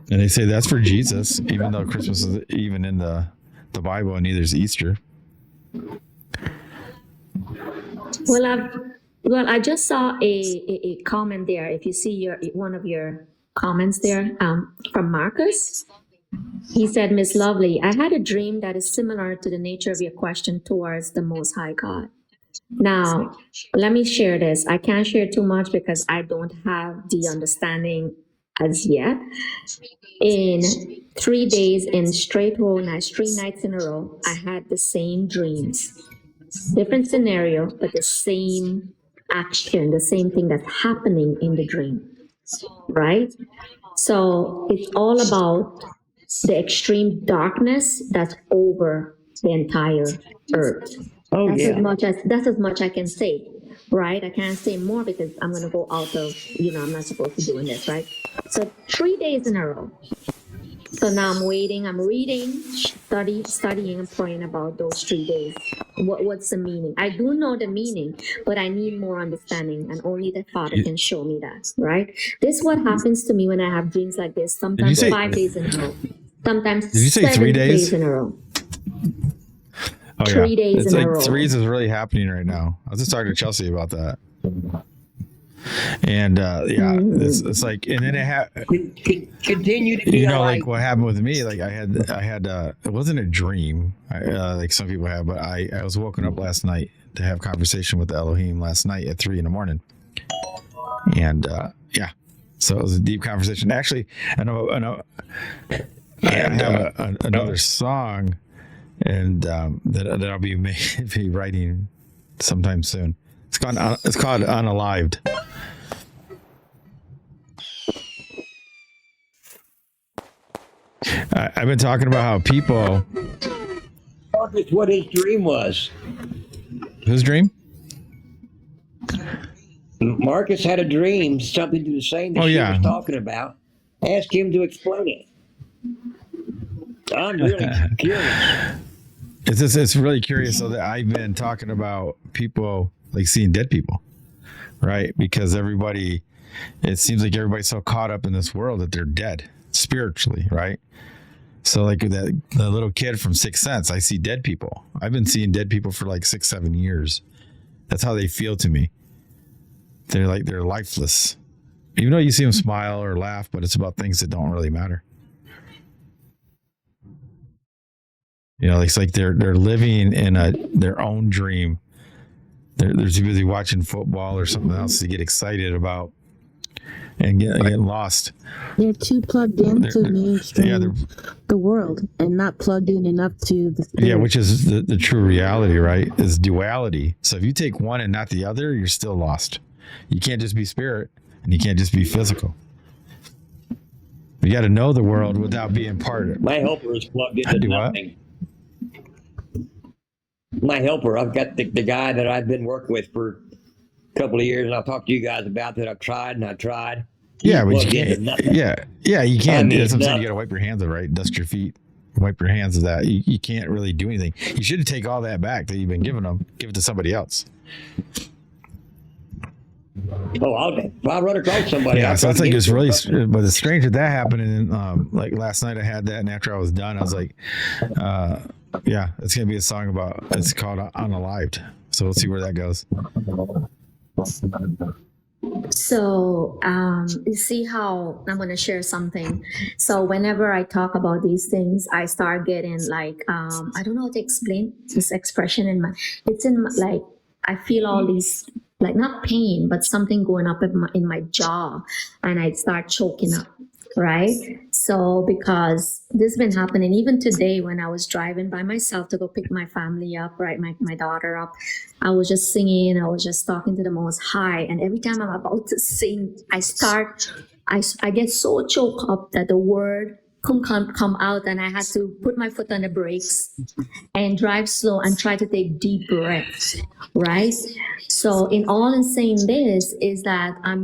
they say that's for Jesus, even though Christmas is even in the Bible, and neither is Easter. I just saw a comment there. If you see one of your comments there, from Marcus, he said, Miss Lovely, I had a dream that is similar to the nature of your question towards the Most High God. Now, let me share this. I can't share too much because I don't have the understanding as yet. In 3 days in straight row nights, 3 nights in a row, I had the same dreams. Different scenario, but the same action, the same thing that's happening in the dream, right? So it's all about the extreme darkness that's over the entire earth. Oh, That's yeah. that's as much I can say, right? I can't say more because I'm gonna go out of, I'm not supposed to be doing this, right? So 3 days in a row. So now I'm waiting, I'm reading, studying and praying about those 3 days. What's the meaning? I do know the meaning, but I need more understanding, and only the Father can show me that, right? This is what happens to me when I have dreams like this. Sometimes 5 days in a row. Sometimes Did you say 7 3 days? in a row. Oh, 3 days it's in like a row. threes is really happening right now. I was just talking to Chelsea about that. And it's like, and then continue to be like what happened with me, like I had it wasn't a dream, like some people have, but I was woken up last night to have conversation with Elohim last night at 3 a.m. And so it was a deep conversation. Actually, I have another song, and that I'll be writing sometime soon. It's called Unalived. I've been talking about how people. Marcus, what his dream was. Whose dream? Marcus had a dream, something to the same that she was talking about. Ask him to explain it. I'm really curious. It's really curious, though, that I've been talking about people like seeing dead people, right? Because it seems like everybody's so caught up in this world that they're dead spiritually, right? So like the little kid from Sixth Sense, I see dead people. I've been seeing dead people for like 6-7 years. That's how they feel to me. They're lifeless. Even though you see them smile or laugh, but it's about things that don't really matter. It's like they're living in their own dream. They're too busy watching football or something else to get excited about and get lost. They're too plugged into mainstream the world and not plugged in enough to the spirit. Yeah, which is the true reality, right? Is duality. So if you take one and not the other, you're still lost. You can't just be spirit and you can't just be physical. You got to know the world without being part of it. My helper is plugged into nothing. My helper, I've got the guy that I've been working with for a couple of years, and I'll talk to you guys about that. I've tried. Yeah, but you can't. Yeah, you can't. That's what I'm saying. You got to wipe your hands of it, right? Dust your feet. Wipe your hands of that. You can't really do anything. You should take all that back that you've been giving them. Give it to somebody else. Oh, I'll run across somebody. Yeah, so it's like it's really, but it's strange that happened. And like last night I had that, and after I was done, I was like, it's gonna be a song about. It's called Unalived. So we'll see where that goes. So you see how I'm going to share something. So whenever I talk about these things, I start getting like I don't know how to explain this expression like I feel all these, like, not pain, but something going up in my jaw, and I start choking up, right? So because this has been happening even today when I was driving by myself to go pick my family up, right, my daughter up, I was just singing, I was just talking to the Most High, and every time I'm about to sing, I get so choked up that the word come out, and I had to put my foot on the brakes and drive slow and try to take deep breaths, right? So in all in saying this is that I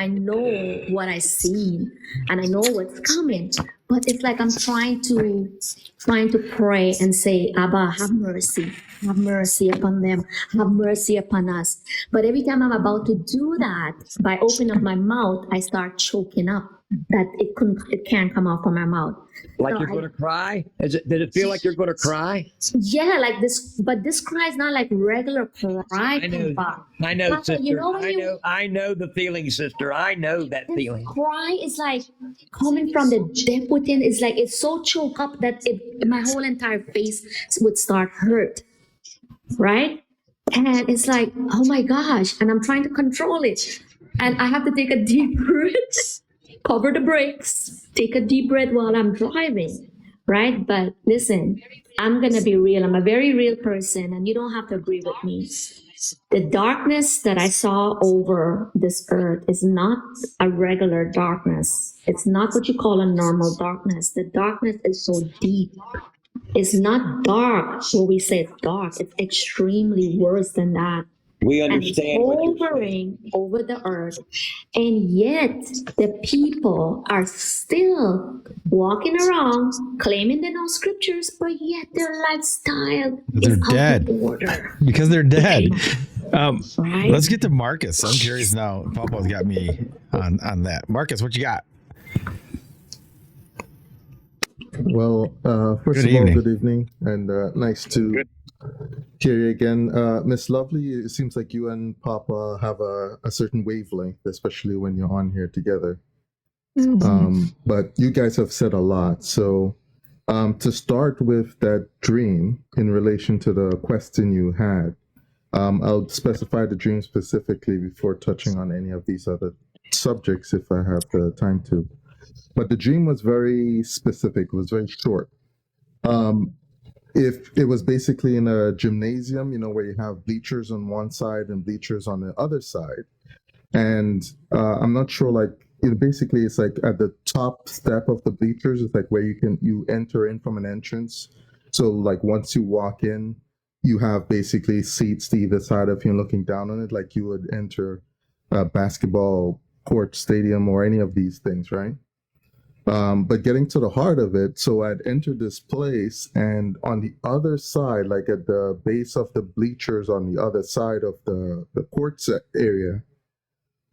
know what I see and I know what's coming, but it's like I'm trying to pray and say, Abba, have mercy upon them, have mercy upon us. But every time I'm about to do that, by opening up my mouth, I start choking up. that it can't come out from my mouth. Like you're going to cry? Did it feel like you're going to cry? Yeah, like this, but this cry is not like regular cry. I know, sister. You know I know the feeling, sister. I know that feeling. Cry is like coming from the depth within. It's like it's so choked up that my whole entire face would start hurt, right? And it's like, oh my gosh, and I'm trying to control it, and I have to take a deep breath, cover the brakes, take a deep breath while I'm driving, right? But listen, I'm gonna be real. I'm a very real person, and you don't have to agree with me. The darkness that I saw over this earth is not a regular darkness. It's not what you call a normal darkness. The darkness is so deep. It's not dark where we say it's dark. It's extremely worse than that. We understand. And it's hovering over the earth. And yet the people are still walking around claiming they know scriptures, but yet their lifestyle is dead. out of order. Because they're dead. Right? Let's get to Marcus. I'm curious now. Papa's got me on that. Marcus, what you got? Well, first of all, good evening, and nice to hear you again. Miss Lovely, it seems like you and Papa have a certain wavelength, especially when you're on here together. But you guys have said a lot. So to start with that dream in relation to the question you had, I'll specify the dream specifically before touching on any of these other subjects if I have the time to. But the dream was very specific. It was very short. If it was basically in a gymnasium, you know, where you have bleachers on one side and bleachers on the other side. And I'm not sure, like, basically it's like at the top step of the bleachers, it's like where you enter in from an entrance. So like once you walk in, you have basically seats to either side of you looking down on it, like you would enter a basketball court, stadium, or any of these things, right? But getting to the heart of it, so I'd entered this place, and on the other side, like at the base of the bleachers on the other side of the court area,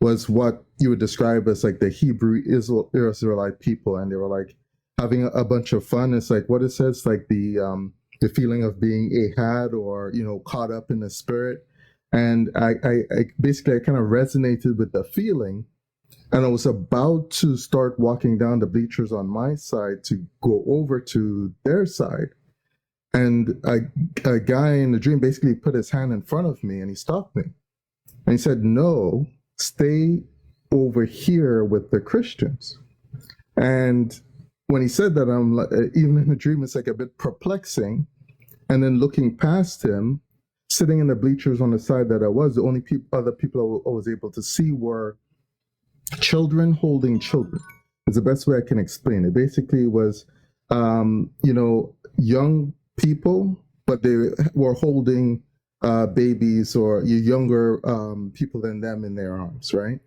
was what you would describe as like the Hebrew Israelite people, and they were like having a bunch of fun. It's like what it says, like the feeling of being ahad, or caught up in the spirit. And I basically kind of resonated with the feeling. And I was about to start walking down the bleachers on my side to go over to their side. And a guy in the dream basically put his hand in front of me and he stopped me. And he said, no, stay over here with the Christians. And when he said that, I'm like, even in the dream, it's like a bit perplexing. And then looking past him, sitting in the bleachers on the side that I was, the only other people I was able to see were children holding children. Is the best way I can explain it. Basically, it was young people, but they were holding babies or younger people than them in their arms, right?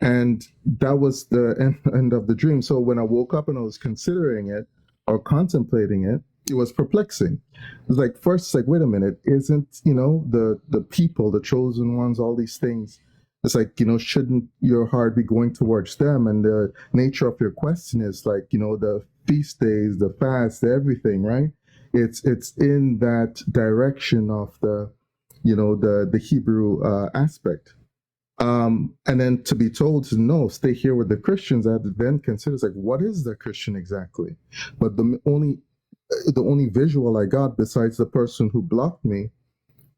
And that was the end of the dream. So when I woke up and I was considering it or contemplating it, it was perplexing. It was like, first, it's like, wait a minute, isn't the people, the chosen ones, all these things? It's like, shouldn't your heart be going towards them? And the nature of your question is like, the feast days, the fast, everything, right? It's in that direction of the Hebrew aspect. And then to be told to no, stay here with the Christians, I had to then consider, like, what is the Christian exactly? But the only visual I got besides the person who blocked me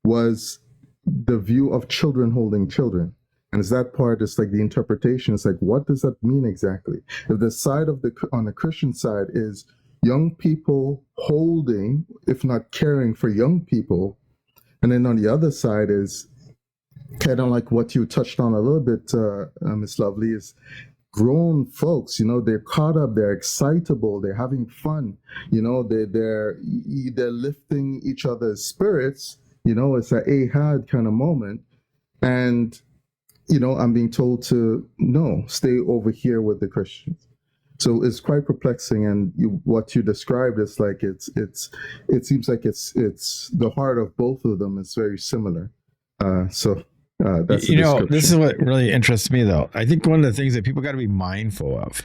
was the view of children holding children. And it's that part, it's like the interpretation. It's like, what does that mean exactly? If the side on the Christian side is young people holding, if not caring for young people, and then on the other side is kind of like what you touched on a little bit, Miss Lovely, is grown folks. They're caught up, they're excitable, they're having fun. They're lifting each other's spirits. It's an ahad kind of moment, and I'm being told to no, stay over here with the Christians. So it's quite perplexing, and what you described is like it seems like it's the heart of both of them is very similar. That's this is what really interests me, though. I think one of the things that people got to be mindful of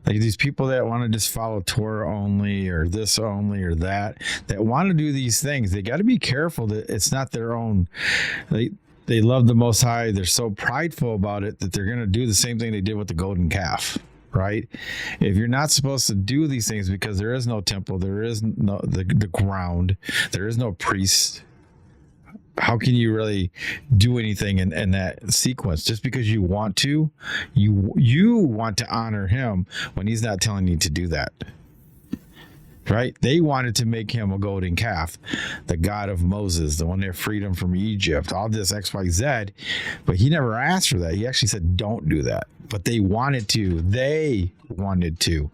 Like these people that want to just follow Torah only or this only or that want to do these things, they got to be careful that it's not their own. They love the Most High. They're so prideful about it that they're going to do the same thing they did with the golden calf, right? If you're not supposed to do these things because there is no temple, there is no the ground, there is no priest, how can you really do anything in that sequence? Just because you want to, you want to honor him when he's not telling you to do that. Right? They wanted to make him a golden calf, the God of Moses, the one that freed him from Egypt, all this XYZ. But he never asked for that. He actually said, don't do that. But they wanted to. They wanted to,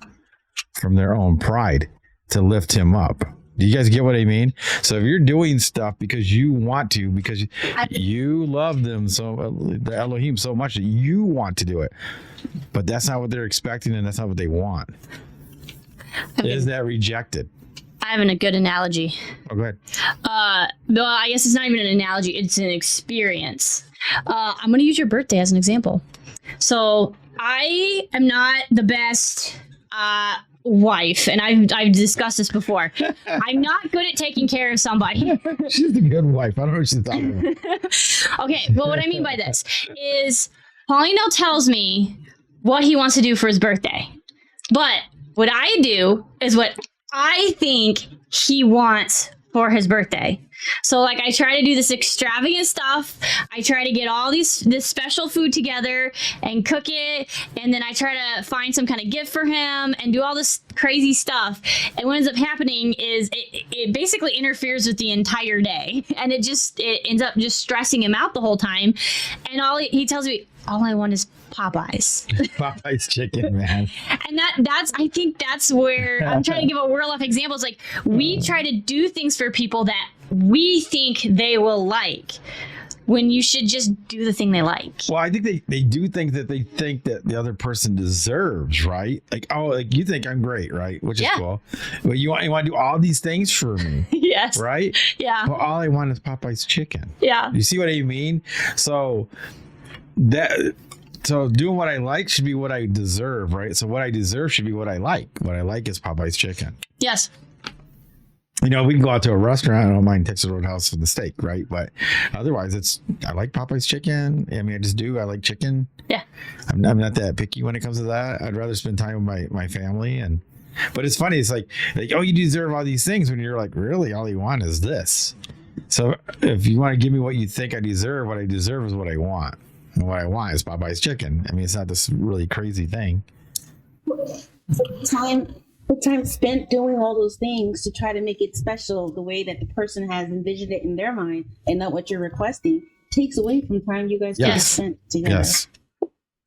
from their own pride, to lift him up. Do you guys get what I mean? So if you're doing stuff because you want to, because you love them so, the Elohim so much that you want to do it, but that's not what they're expecting and that's not what they want. Is that rejected? I have a good analogy. Oh, go ahead. Well, I guess it's not even an analogy. It's an experience. I'm going to use your birthday as an example. So I am not the best wife, and I've discussed this before. I'm not good at taking care of somebody. She's a good wife. I don't know what she's talking about. Okay, well, what I mean by this is Paulino tells me what he wants to do for his birthday. But what I do is what I think he wants for his birthday. So like I try to do this extravagant stuff. I try to get all this special food together and cook it. And then I try to find some kind of gift for him and do all this crazy stuff. And what ends up happening is it basically interferes with the entire day. And it ends up just stressing him out the whole time. And he tells me, all I want is Popeyes. Popeyes chicken, man. And I think that's where I'm trying to give a real life example. It's like we try to do things for people that we think they will like, when you should just do the thing they like. Well, I think they do things that they think that the other person deserves, right? Like, oh, like you think I'm great, right? Which is cool. Well, you want to do all these things for me. Yes. Right? Yeah. Well, all I want is Popeye's chicken. Yeah. You see what I mean? So doing what I like should be what I deserve, right? So what I deserve should be what I like. What I like is Popeye's chicken. Yes. You know, we can go out to a restaurant. I don't mind Texas Roadhouse for the steak, right? But otherwise, I like Popeye's chicken. I mean, I just do. I like chicken. Yeah. I'm not that picky when it comes to that. I'd rather spend time with my family. But it's funny. It's like, oh, you deserve all these things when you're like, really, all you want is this. So if you want to give me what you think I deserve, what I deserve is what I want. And what I want is Popeye's chicken. I mean, it's not this really crazy thing. The time spent doing all those things to try to make it special the way that the person has envisioned it in their mind and not what you're requesting takes away from time you guys could have spent together. Yes.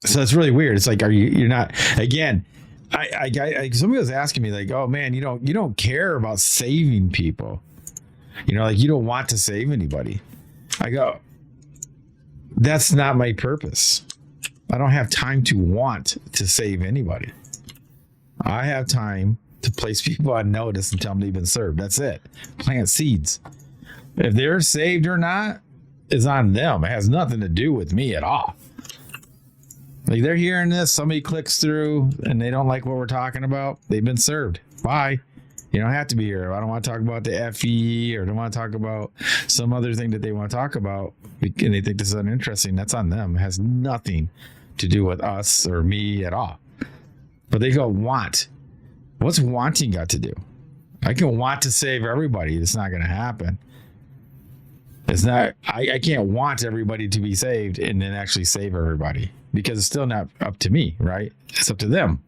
So it's really weird. It's like, you're not, again, somebody was asking me like, oh man, you don't care about saving people. You know, like you don't want to save anybody. I go, that's not my purpose. I don't have time to want to save anybody. I have time to place people on notice and tell them they've been served. That's it. Plant seeds. If they're saved or not is on them. It has nothing to do with me at all. Like they're hearing this, somebody clicks through and they don't like what we're talking about. They've been served. Bye. You don't have to be here. I don't want to talk about the FE or don't want to talk about some other thing that they want to talk about and they think this is uninteresting. That's on them. It has nothing to do with us or me at all. But they go, want. What's wanting got to do? I can want to save everybody. It's not going to happen. It's not, I can't want everybody to be saved and then actually save everybody because it's still not up to me, right? It's up to them.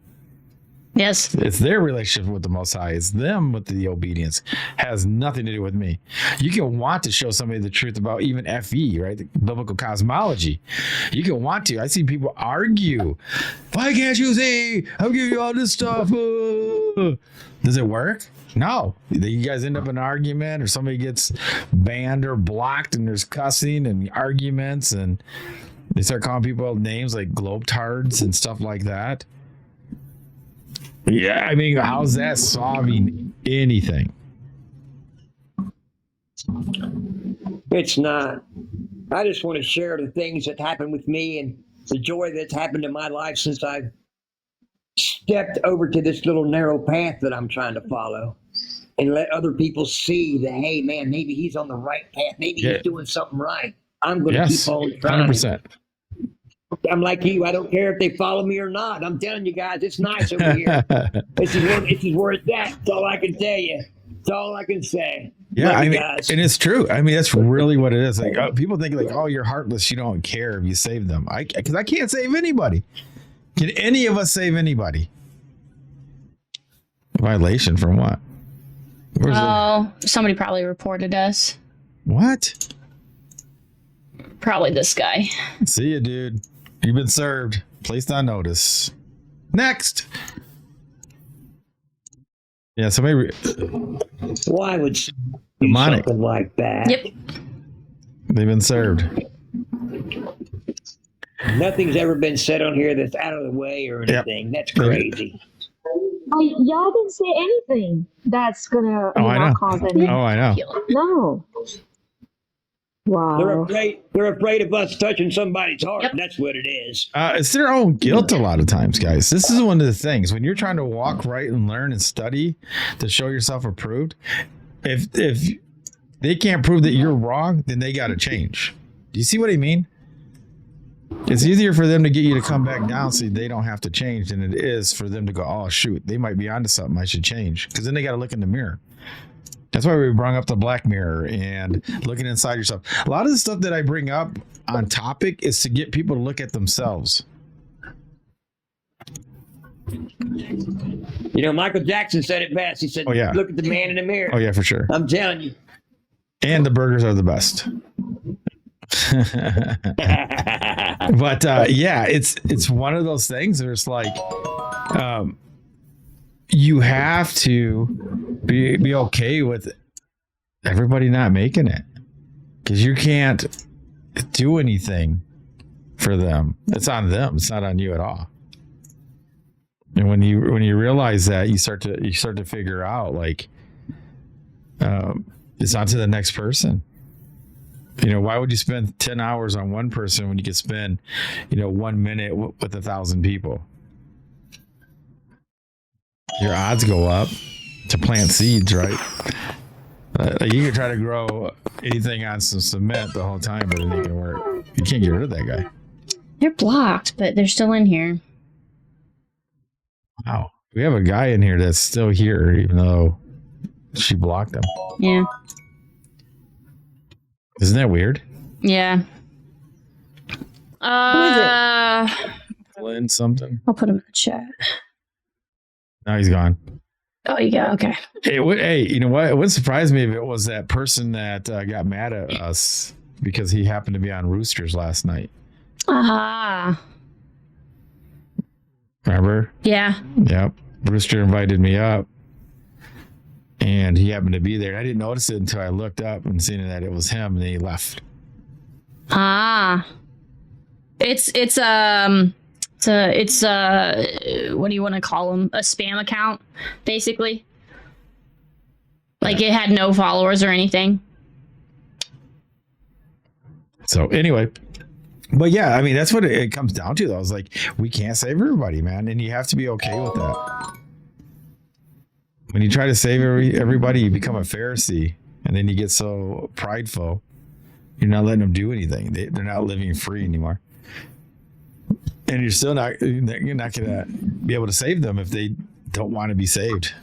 Yes. It's their relationship with the Most High. It's them with the obedience. Has nothing to do with me. You can want to show somebody the truth about even FE, right? The biblical cosmology. You can want to. I see people argue. Why can't you see? I'll give you all this stuff. Does it work? No. You guys end up in an argument or somebody gets banned or blocked and there's cussing and arguments and they start calling people names like globetards and stuff like that. Yeah, I mean, how's that solving anything? It's not. I just want to share the things that happened with me and the joy that's happened in my life since I've stepped over to this little narrow path that I'm trying to follow and let other people see that, hey, man, maybe he's on the right path. Maybe he's doing something right. I'm going to keep on trying. 100%. I'm like you. I don't care if they follow me or not. I'm telling you guys, it's nice over here. This is where it's at. That's all I can tell you. That's all I can say. Yeah, Love I you mean, guys. and it's true. I mean, that's really what it is. Like, people think like, oh, you're heartless. You don't care if you save them. Because I can't save anybody. Can any of us save anybody? Violation from what? Somebody probably reported us. What? Probably this guy. See you, dude. You've been served. Placed on notice. Next. Yeah, somebody. Why would she do something like that? Yep. They've been served. Nothing's ever been said on here that's out of the way or anything. That's crazy. Y'all didn't say anything that's gonna cause any. Oh, I know. No. Wow. They're afraid of us touching somebody's heart. Yep. That's what it is. It's their own guilt a lot of times, guys. This is one of the things when you're trying to walk right and learn and study to show yourself approved. If they can't prove that you're wrong, then they got to change. Do you see what I mean? It's easier for them to get you to come back down so they don't have to change than it is for them to go, oh, shoot, they might be onto something. I should change. Because then they got to look in the mirror. That's why we brought up the black mirror and looking inside yourself. A lot of the stuff that I bring up on topic is to get people to look at themselves. You know, Michael Jackson said it best. He said, look at the man in the mirror. Oh, yeah, for sure. I'm telling you. And the burgers are the best. But yeah, it's one of those things where it's like you have to be okay with everybody not making it, because you can't do anything for them. It's on them. It's not on you at all. And when you realize that, you start to figure out like it's on to the next person. You know, why would you spend 10 hours on one person when you could spend, 1 minute with 1,000 people? Your odds go up to plant seeds, right? You can try to grow anything on some cement the whole time, but it ain't gonna work. You can't get rid of that guy. They're blocked, but they're still in here. Wow. We have a guy in here that's still here, even though she blocked him. Yeah. Isn't that weird? Yeah. Who is it? Lynn something. I'll put him in the chat. Now he's gone. Oh, you got okay. Hey, you know what? It wouldn't surprise me if it was that person that got mad at us because he happened to be on Roosters last night. Ah. Remember? Yeah. Yep. Rooster invited me up, and he happened to be there. I didn't notice it until I looked up and seen that it was him, and then he left. Ah. It's what do you want to call them? A spam account, basically. Like it had no followers or anything. So anyway, but yeah, I mean, that's what it comes down to though. It's like, we can't save everybody, man. And you have to be okay with that. When you try to save everybody, you become a Pharisee, and then you get so prideful. You're not letting them do anything. They're not living free anymore. And you're not going to be able to save them if they don't want to be saved.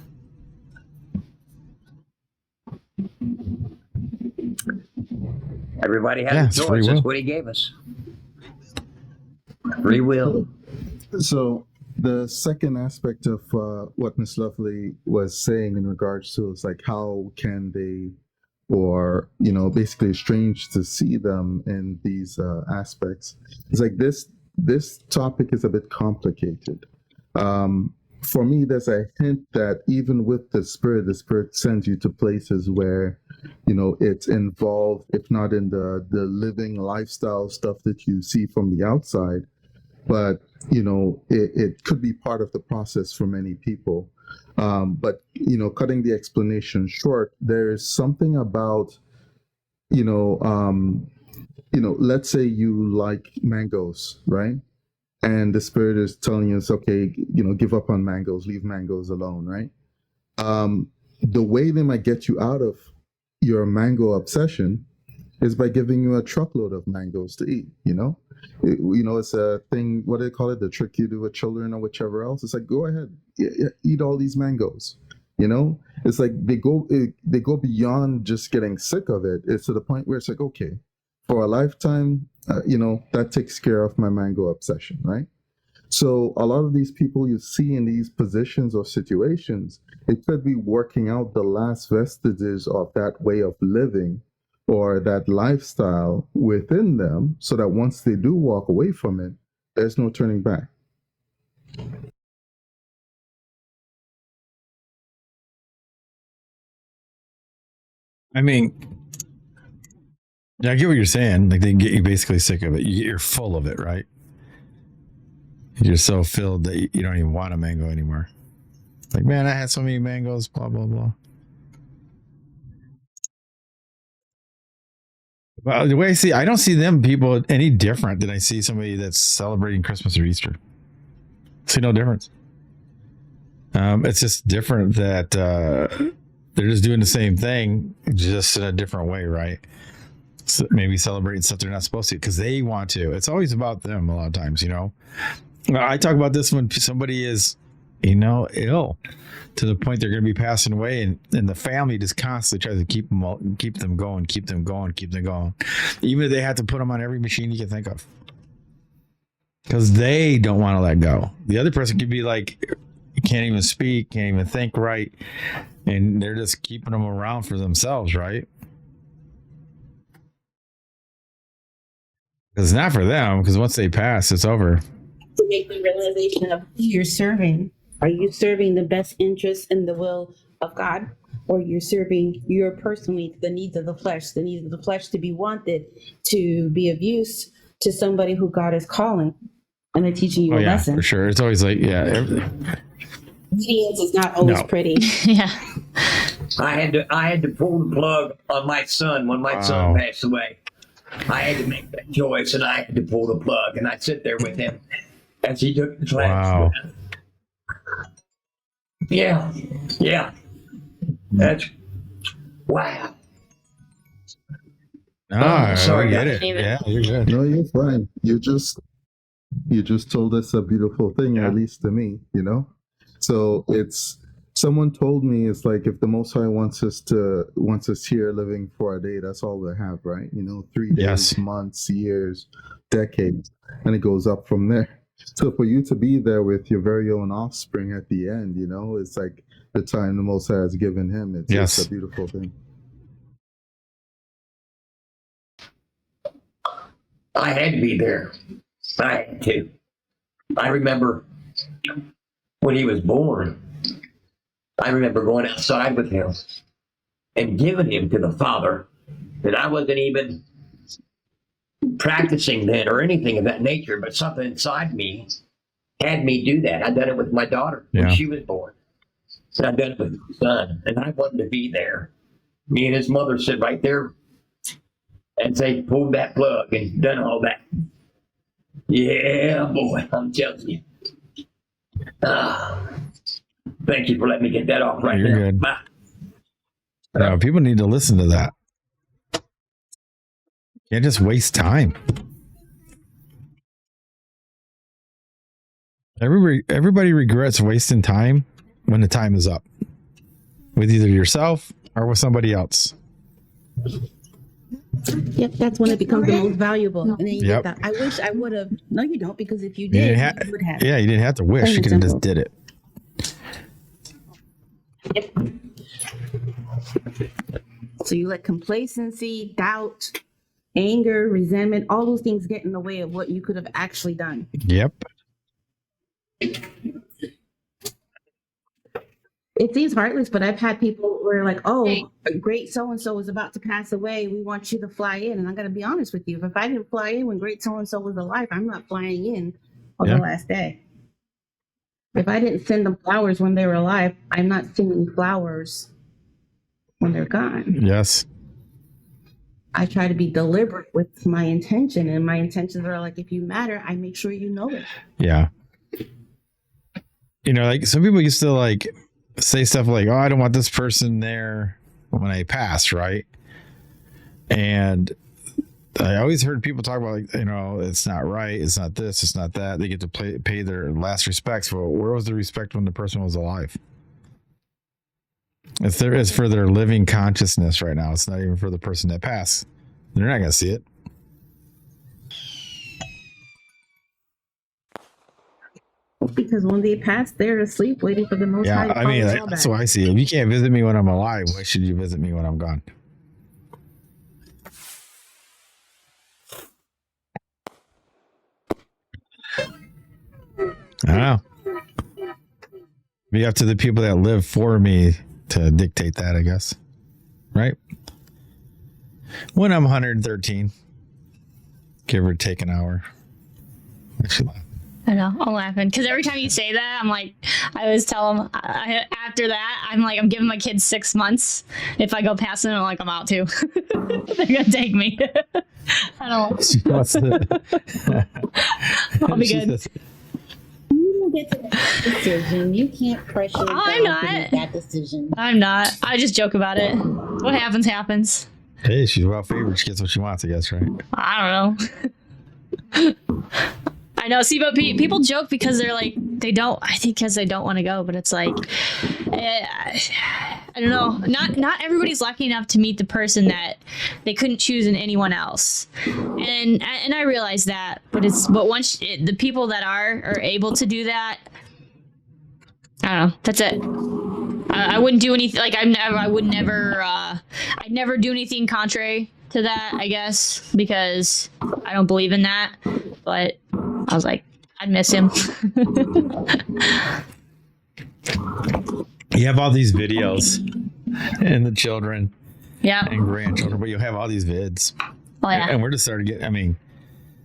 Everybody has a choice. That's what he gave us. Free will. So the second aspect of what Miss Lovely was saying in regards to is like, how can they, or basically it's strange to see them in these aspects. It's like this topic is a bit complicated. For me, there's a hint that even with the spirit sends you to places where, it's involved, if not in the living lifestyle stuff that you see from the outside, but, it could be part of the process for many people. But, cutting the explanation short, there's something about, let's say you like mangoes, right? and the spirit is telling you, it's okay, give up on mangoes, leave mangoes alone, right? The way they might get you out of your mango obsession is by giving you a truckload of mangoes to eat. It's a thing. What do they call it? The trick you do with children or whichever else. It's like, go ahead, eat all these mangoes. It's like they go beyond just getting sick of it. It's to the point where it's like, okay, for a lifetime, that takes care of my mango obsession, right? So a lot of these people you see in these positions or situations, it could be working out the last vestiges of that way of living or that lifestyle within them, so that once they do walk away from it, there's no turning back. I mean, yeah, I get what you're saying. Like, they get you basically sick of it. You're full of it, right? You're so filled that you don't even want a mango anymore. Like, man, I had so many mangoes, blah, blah, blah. Well, the way I don't see them people any different than I see somebody that's celebrating Christmas or Easter. I see no difference. It's just different that they're just doing the same thing, just in a different way, right? So maybe celebrating stuff they're not supposed to because they want to. It's always about them a lot of times, I talk about this when somebody is, ill to the point they're going to be passing away, and the family just constantly tries to keep them going, even if they have to put them on every machine you can think of, because they don't want to let go. The other person could be like, can't even speak, can't even think right, and they're just keeping them around for themselves, right? It's not for them, because once they pass, it's over. To make the realization of who you're serving. Are you serving the best interest and the will of God, or you're serving your personally the needs of the flesh to be wanted, to be of use to somebody who God is calling, and they're teaching you a lesson. For sure. It's always like, everything. Obedience is not always pretty. Yeah. I had to pull the plug on my son when my son passed away. I had to make that choice, and I had to pull the plug, and I'd sit there with him as he took the last breath. Yeah. That's wow. Sorry, I get it. Yeah, you're good. No, you're fine. You just told us a beautiful thing, at least to me, So someone told me, it's like, if the Most High wants us here living for a day, that's all we have, right? 3 days, months, years, decades, and it goes up from there. So for you to be there with your very own offspring at the end, it's like the time the Most High has given him. It's just a beautiful thing. I had to be there. I had to. I remember when he was born, I remember going outside with him and giving him to the Father, and I wasn't even practicing then or anything of that nature, but something inside me had me do that. I'd done it with my daughter when she was born. And I'd done it with my son, and I wanted to be there. Me and his mother sit right there and say, pulled that plug and done all that. Yeah, boy, I'm telling you. Thank you for letting me get that off right You're there. Good. People need to listen to that. Can't just waste time. Everybody regrets wasting time when the time is up, with either yourself or with somebody else. Yep, that's when it becomes the most valuable. And then you get that. I wish I would have. No, you don't, because if you did, you would have. Yeah, you didn't have to wish. You could have just did it. Yep. So you let complacency, doubt, anger, resentment, all those things get in the way of what you could have actually done. Yep. It seems heartless, but I've had people where like, oh, a great so-and-so is about to pass away. We want you to fly in. And I'm going to be honest with you. If I didn't fly in when great so-and-so was alive, I'm not flying in on the last day. If I didn't send them flowers when they were alive, I'm not sending flowers when they're gone. Yes. I try to be deliberate with my intention, and my intentions are like, if you matter, I make sure you know it. Yeah. You know, like some people used to like say stuff like, oh, I don't want this person there when I pass, right? And I always heard people talk about, like, you know, it's not right, it's not this, it's not that. They get to pay their last respects. Well, where was the respect when the person was alive? If there is for their living consciousness right now, it's not even for the person that passed. They're not going to see it. Because when they pass, they're asleep waiting for the Most High. Yeah, I mean, that's what I see. If you can't visit me when I'm alive, why should you visit me when I'm gone? I don't know. Be up to the people that live for me to dictate that, I guess. Right? When I'm 113, give or take an hour. I know, I'm laughing because every time you say that, I'm like, I always tell them after that, I'm like, I'm giving my kids 6 months. If I go past them, I'm like, I'm out too. They're gonna take me. I don't know. I'll be good. You get to that decision. You can't pressure I'm not. to make that decision. I'm not. I just joke about it. What happens, happens. Hey, she's well favored. She gets what she wants, I guess, right? I don't know. I know. See, but people joke because they're like, they don't. I think because they don't want to go, but it's like, I don't know. Not everybody's lucky enough to meet the person that they couldn't choose in anyone else, and I realize that. But once the people that are able to do that, I don't know. That's it. I wouldn't do anything. Like I'd never do anything contrary to that, I guess, because I don't believe in that. But I was like, I'd miss him. You have all these videos and the children, yeah, and grandchildren, but you have all these vids. Oh yeah. And we're just starting to get. I mean,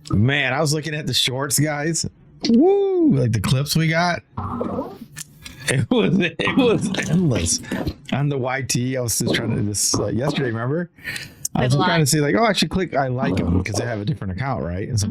man, I was looking at the shorts, guys. Woo! Like the clips we got. It was endless. On the YT, I was just trying to do this yesterday. Remember? I was just trying to see, like, oh, I should click I like them because I have a different account, right? And so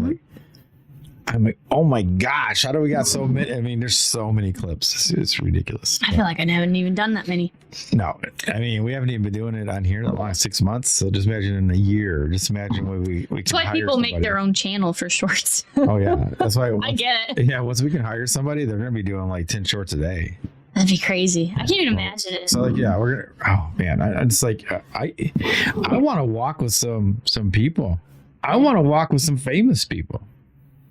I'm like, oh my gosh, how do we got so many? I mean, there's so many clips. It's ridiculous. I feel like I haven't even done that many. No, I mean, we haven't even been doing it on here the last 6 months. So just imagine in a year. Just imagine when we That's why people make their own channel for shorts. Oh yeah, that's why. I get it. Yeah, once we can hire somebody, they're gonna be doing like 10 shorts a day. That'd be crazy. I can't even imagine it. So like, yeah, we're gonna. Oh man, I just like I want to walk with some people. I want to walk with some famous people.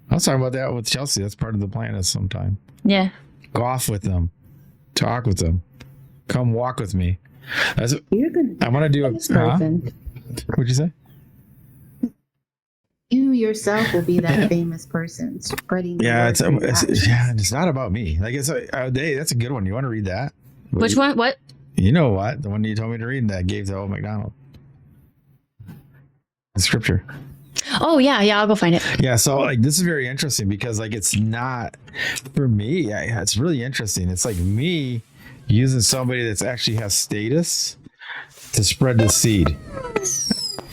I was talking about that with Chelsea. That's part of the plan is sometime. Yeah. Golf with them, talk with them, come walk with me. You're good. I want to do a. What'd you say? You yourself will be that famous person spreading. Yeah, it's not about me. Like it's that's a good one. You want to read that? Which one? What? You know what? The one you told me to read that gave to old McDonald. The scripture. Oh yeah, I'll go find it. Yeah, so like this is very interesting because like it's not for me. It's really interesting. It's like me using somebody that's actually has status to spread the seed.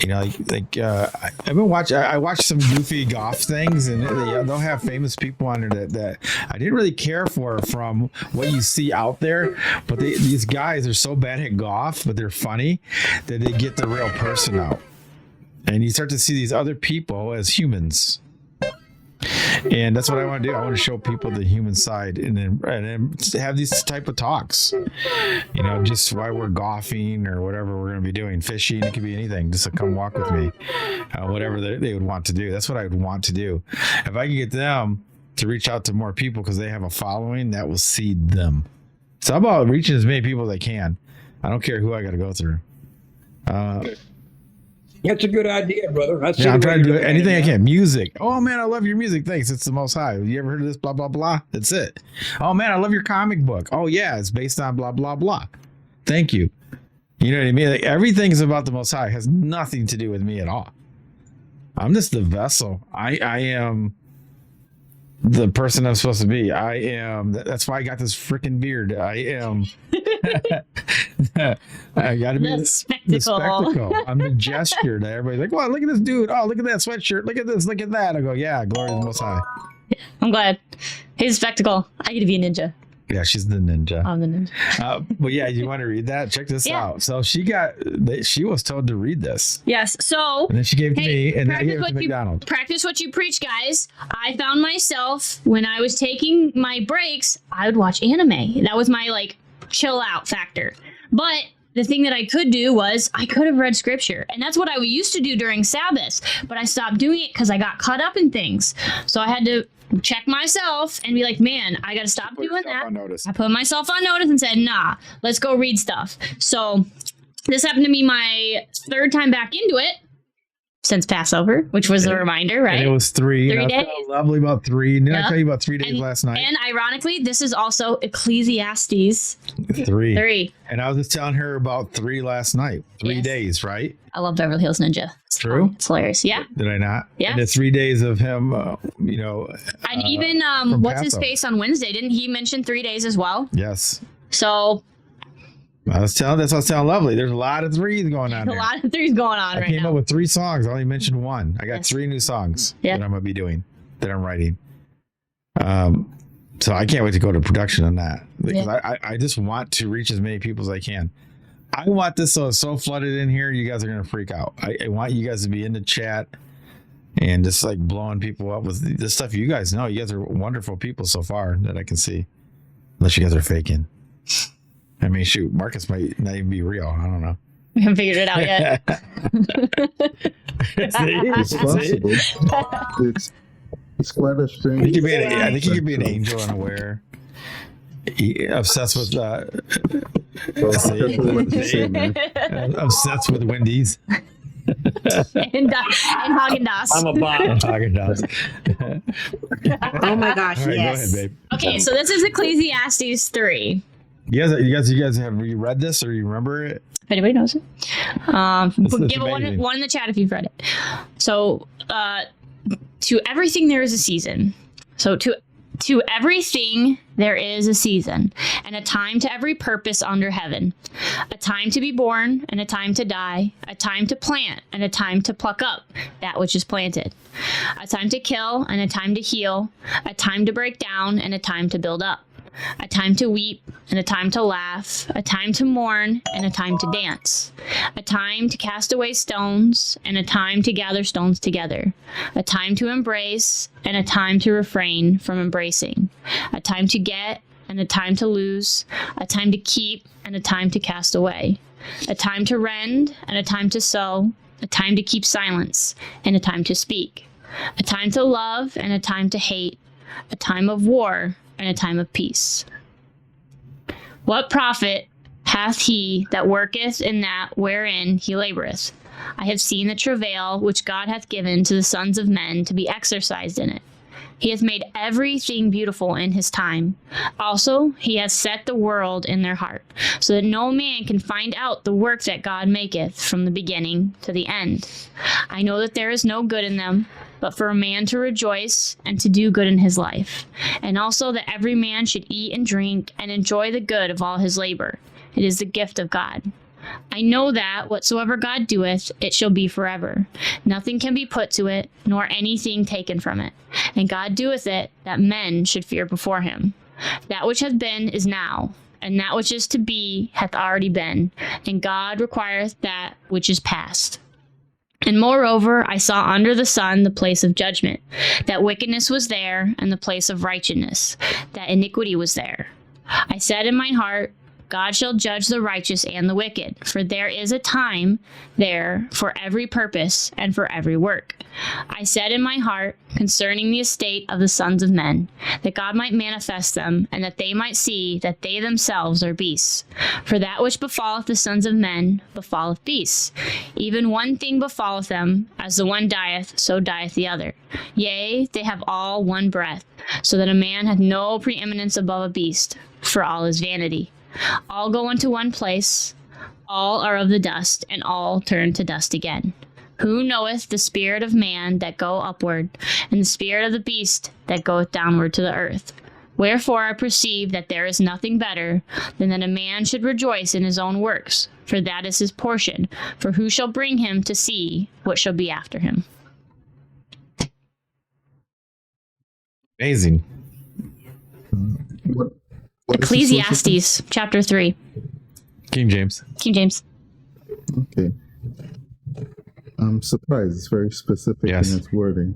You know, I've been watching. I watched some goofy golf things, and they'll have famous people on there that I didn't really care for from what you see out there. But these guys are so bad at golf, but they're funny that they get the real person out. And you start to see these other people as humans. And that's what I want to do. I want to show people the human side and then have these type of talks, you know, just while we're golfing or whatever we're going to be doing, fishing. It could be anything. Just to come walk with me, whatever they would want to do. That's what I would want to do. If I can get them to reach out to more people because they have a following, that will seed them. So I'm about reaching as many people as I can. I don't care who I got to go through. That's a good idea, brother. I'm trying to do anything I can. Music. Oh man, I love your music. Thanks. It's the Most High. You ever heard of this? Blah blah blah. That's it. Oh man, I love your comic book. Oh yeah, it's based on blah blah blah. Thank you. You know what I mean? Like, everything's about the Most High. It has nothing to do with me at all. I'm just the vessel. I am the person I'm supposed to be. I am. That's why I got this freaking beard. I am. I got to be the spectacle. I'm the gesture that everybody's like, "Wow, look at this dude! Oh, look at that sweatshirt! Look at this! Look at that!" I go, "Yeah, glory to the Most High." I'm glad. He's a spectacle. I get to be a ninja. Yeah, she's the ninja. I'm the ninja. But yeah, you want to read that? Check this out. So she was told to read this. Yes. So and then she gave it to me, and then I gave it to McDonald. Practice what you preach, guys. I found myself when I was taking my breaks, I would watch anime. That was my like chill out factor. But the thing that I could do was I could have read scripture, and that's what I used to do during Sabbath. But I stopped doing it because I got caught up in things. So I had to check myself and be like, man, I got to stop doing that. I put myself on notice and said, nah, let's go read stuff. So this happened to me my third time back into it since Passover, which was a reminder, right? And it was 3 days. Lovely about 3. Didn't I tell you about 3 days last night? And ironically, this is also Ecclesiastes 3. And I was just telling her about 3 last night. 3 days, right? I love Beverly Hills Ninja. It's true. It's hilarious. Yeah. Did I not? Yeah. And the 3 days of him, and even what's his face on Wednesday? Didn't he mention 3 days as well? Yes. So that's what I was telling Lovely. There's a lot of 3s going on. A lot of 3s going on right now. I came up with 3 songs. I only mentioned 1. I got 3 new songs that I'm gonna be doing, that I'm writing. So I can't wait to go to production on that, because I just want to reach as many people as I can. I want this so flooded in here, you guys are gonna freak out. I want you guys to be in the chat and just like blowing people up with this stuff. You guys know, you guys are wonderful people so far that I can see, unless you guys are faking. I mean, shoot, Marcus might not even be real. I don't know. We haven't figured it out yet. It's possible. It's quite a strange. I think he could be an angel unaware. Obsessed with obsessed with Wendy's. and Haagen-Dazs. I'm a bot. Haagen-Dazs. Oh my gosh, All right, yes. go ahead, babe. Okay, so this is Ecclesiastes 3. You guys have you read this, or you remember it? If anybody knows it. Give amazing. one in the chat if you've read it. So to everything there is a season. So to everything there is a season, and a time to every purpose under heaven. A time to be born and a time to die, a time to plant and a time to pluck up that which is planted. A time to kill and a time to heal, a time to break down and a time to build up. A time to weep and a time to laugh, a time to mourn and a time to dance, a time to cast away stones and a time to gather stones together, a time to embrace and a time to refrain from embracing, a time to get and a time to lose, a time to keep and a time to cast away, a time to rend and a time to sow, a time to keep silence and a time to speak, a time to love and a time to hate, a time of war and a time of peace. What profit hath he that worketh in that wherein he laboureth? I have seen the travail which God hath given to the sons of men to be exercised in it. He hath made everything beautiful in his time. Also, he hath set the world in their heart, so that no man can find out the work that God maketh from the beginning to the end. I know that there is no good in them, but for a man to rejoice and to do good in his life, and also that every man should eat and drink and enjoy the good of all his labor. It is the gift of God. I know that whatsoever God doeth, it shall be forever. Nothing can be put to it, nor anything taken from it. And God doeth it, that men should fear before him. That which hath been is now, and that which is to be hath already been, and God requireth that which is past. And moreover, I saw under the sun the place of judgment, that wickedness was there, and the place of righteousness, that iniquity was there. I said in mine heart, God shall judge the righteous and the wicked, for there is a time there for every purpose and for every work. I said in my heart concerning the estate of the sons of men, that God might manifest them, and that they might see that they themselves are beasts. For that which befalleth the sons of men befalleth beasts. Even one thing befalleth them, as the one dieth, so dieth the other. Yea, they have all one breath, so that a man hath no preeminence above a beast, for all is vanity. All go unto one place, all are of the dust, and all turn to dust again. Who knoweth the spirit of man that go upward, and the spirit of the beast that goeth downward to the earth? Wherefore I perceive that there is nothing better than that a man should rejoice in his own works, for that is his portion. For who shall bring him to see what shall be after him? Amazing. What Ecclesiastes chapter 3. King James. King James. Okay. I'm surprised. It's very specific in its wording.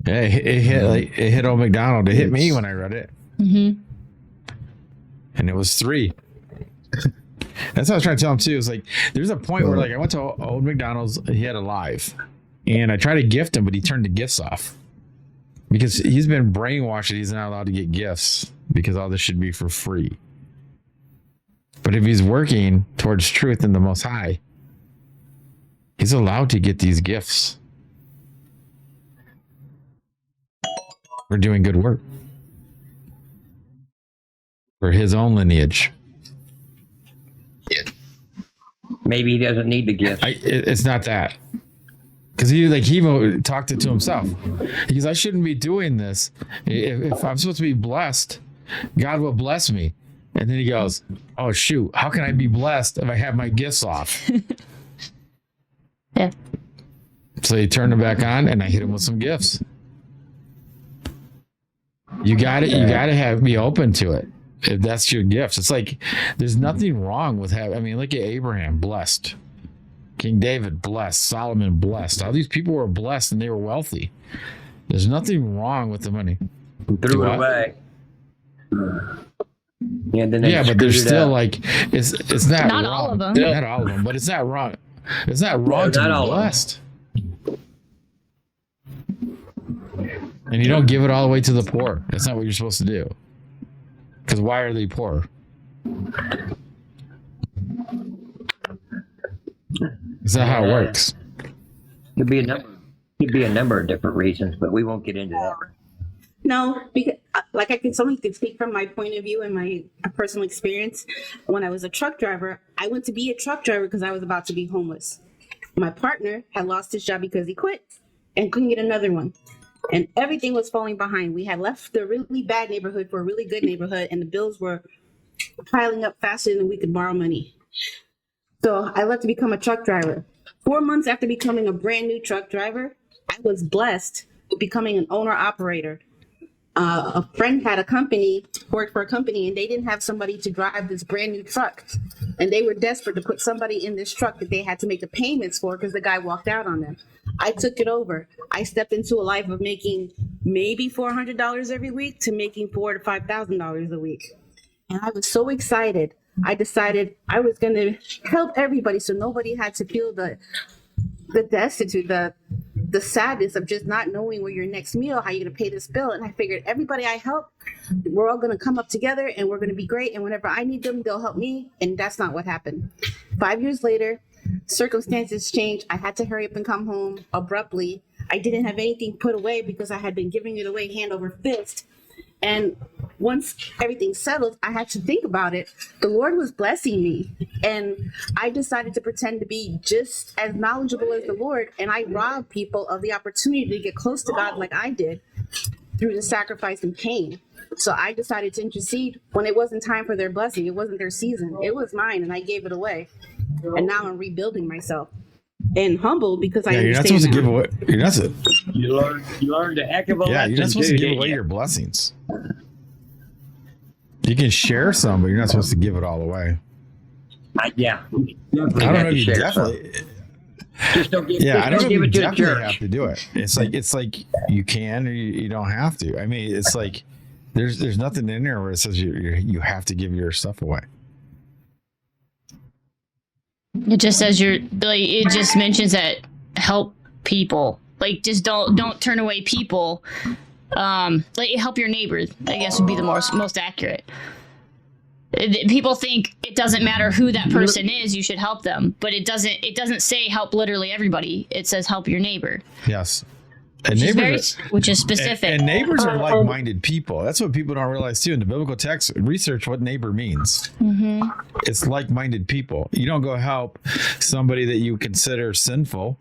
Yeah, it hit old McDonald. It hit me when I read it. Mm-hmm. And it was 3. That's what I was trying to tell him too. It's like there's a point where like I went to old McDonald's. He had a live, and I tried to gift him, but he turned the gifts off because he's been brainwashed that he's not allowed to get gifts because all this should be for free. But if he's working towards truth in the Most High, he's allowed to get these gifts. We're doing good work for his own lineage. Maybe he doesn't need the gift. It's not that. Because he even talked it to himself. He goes, I shouldn't be doing this. If I'm supposed to be blessed, God will bless me. And then he goes, oh, shoot, how can I be blessed if I have my gifts off? Yeah. So he turned them back on, and I hit him with some gifts. You got to be open to it. If that's your gifts. It's like there's nothing wrong with having. I mean, look at Abraham, blessed. King David, blessed. Solomon, blessed. All these people were blessed and they were wealthy. There's nothing wrong with the money. Threw it away. Yeah, but there's still like it's not Not wrong. all of them. Not all of them, but it's not wrong. It's not wrong to be blessed. And you don't give it all away to the poor. That's not what you're supposed to do. Because why are they poor? Is that how it works? Could be a number of different reasons, but we won't get into that. No, because like I can only speak from my point of view and my personal experience. When I was a truck driver, I went to be a truck driver because I was about to be homeless. My partner had lost his job because he quit and couldn't get another one. And everything was falling behind. We had left the really bad neighborhood for a really good neighborhood, and the bills were piling up faster than we could borrow money. So I left to become a truck driver. 4 months after becoming a brand new truck driver, I was blessed with becoming an owner operator. A friend had worked for a company, and they didn't have somebody to drive this brand new truck. And they were desperate to put somebody in this truck that they had to make the payments for because the guy walked out on them. I took it over. I stepped into a life of making maybe $400 every week to making $4,000 to $5,000 a week. And I was so excited. I decided I was going to help everybody so nobody had to feel the destitute, the sadness of just not knowing where your next meal, how you're going to pay this bill. And I figured everybody I help, we're all going to come up together and we're going to be great. And whenever I need them, they'll help me. And that's not what happened. 5 years later, circumstances changed. I had to hurry up and come home abruptly. I didn't have anything put away because I had been giving it away hand over fist. And once everything settled, I had to think about it. The Lord was blessing me. And I decided to pretend to be just as knowledgeable as the Lord. And I robbed people of the opportunity to get close to God like I did through the sacrifice and pain. So I decided to intercede when it wasn't time for their blessing. It wasn't their season. It was mine, and I gave it away. And now I'm rebuilding myself. And humbled because I you're not understand supposed to now. give away. You're not. You learned a heck of a lesson. Yeah, you're not supposed to give away your blessings. You can share some, but you're not supposed to give it all away. Yeah. I don't know if you definitely. Just don't give, I don't know if you give it to the definitely church. have to do it. It's like you can or you don't have to. I mean, it's like there's nothing in there where it says you have to give your stuff away. It just says it just mentions that help people. Like just don't turn away people. Help your neighbor, I guess would be the most accurate. People think it doesn't matter who that person is, you should help them, but it doesn't say help literally everybody. It says help your neighbor. Yes. which is specific. And neighbors are like-minded people. That's what people don't realize too. In the biblical text, research what neighbor means. Mm-hmm. It's like-minded people. You don't go help somebody that you consider sinful.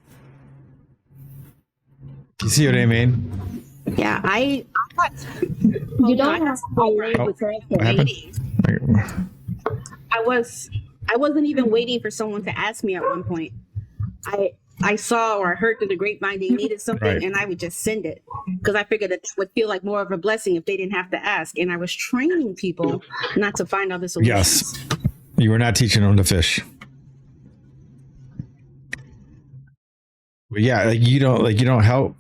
You see what I mean? Yeah, I You don't have I wasn't even waiting for someone to ask me at one point. I saw or heard through the grapevine they needed something, Right. and I would just send it because I figured that would feel like more of a blessing if they didn't have to ask. And I was training people not to find other solutions. Yes. You were not teaching them to fish. But yeah, you don't help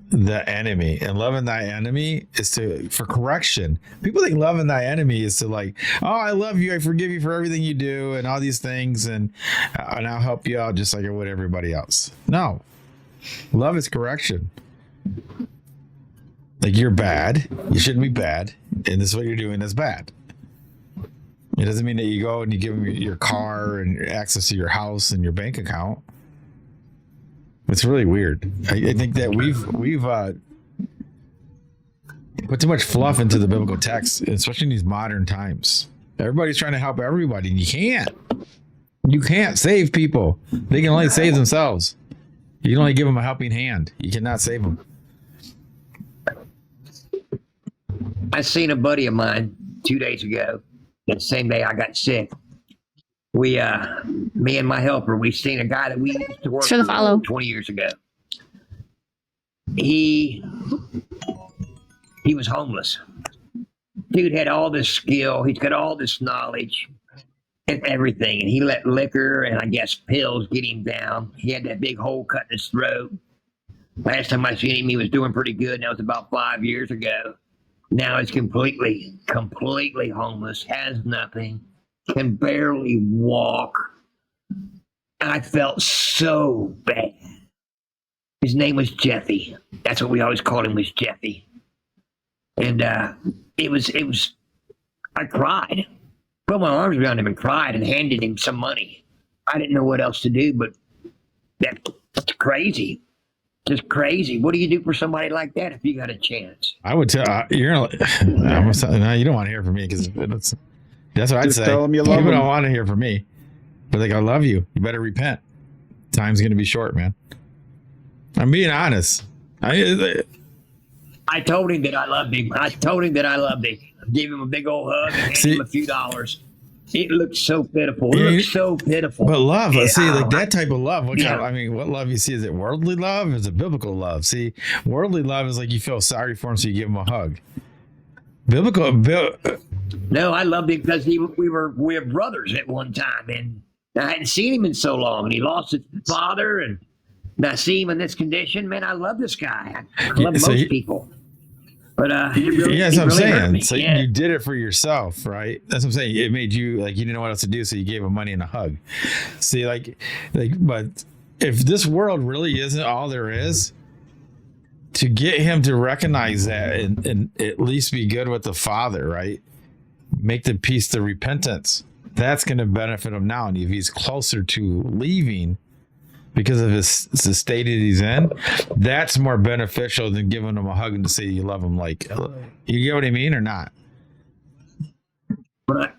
the enemy, and loving thy enemy is for correction. People think loving thy enemy is to like, oh, I love you, I forgive you for everything you do and all these things, and I'll help you out just like I would everybody else. No, love is correction. Like, you're bad, you shouldn't be bad, and this is what you're doing is bad. It doesn't mean that you go and you give them your car and access to your house and your bank account. It's really weird. I think that we've put too much fluff into the biblical text, especially in these modern times. Everybody's trying to help everybody, and you can't. You can't save people. They can only save themselves. You can only give them a helping hand. You cannot save them. I seen a buddy of mine 2 days ago. The same day I got sick. Me and my helper, we seen a guy that we used to work For the follow. 20 years ago. He was homeless. Dude had all this skill. He's got all this knowledge and everything. And he let liquor and I guess pills get him down. He had that big hole cut in his throat. Last time I seen him, he was doing pretty good. And that was about 5 years ago. Now he's completely homeless, has nothing. Can barely walk. I felt so bad. His name was Jeffy. That's what we always called him, was Jeffy. And it was. I cried. Put my arms around him and cried and handed him some money. I didn't know what else to do, but that's crazy. Just crazy. What do you do for somebody like that if you got a chance? I would tell you're no, you don't want to hear from me because that's what I'd say. Tell them you love People them. don't want to hear from me. But like, I love you. You better repent. Time's going to be short, man. I'm being honest. I told him that I loved him. I gave him a big old hug and handed him a few dollars. It looked so pitiful. It looked so pitiful. But love, Yeah. see, like that type of love. What Yeah. what love you see? Is it worldly love? Or is it biblical love? See, worldly love is like you feel sorry for him, so you give him a hug. No, I loved him because we were brothers at one time, and I hadn't seen him in so long, and he lost his father, and I see him in this condition. Man, I love this guy. I love most people. But it really, yeah, that's what I'm really hurt saying. me. So Yeah. you did it for yourself, right? That's what I'm saying. It made you like you didn't know what else to do, so you gave him money and a hug. See, like, but if this world really isn't all there is, to get him to recognize that and at least be good with the Father, right? Make the peace to repentance. That's going to benefit him now, and if he's closer to leaving because of the state that he's in, that's more beneficial than giving him a hug and to say you love him. Like, you get what I mean or not?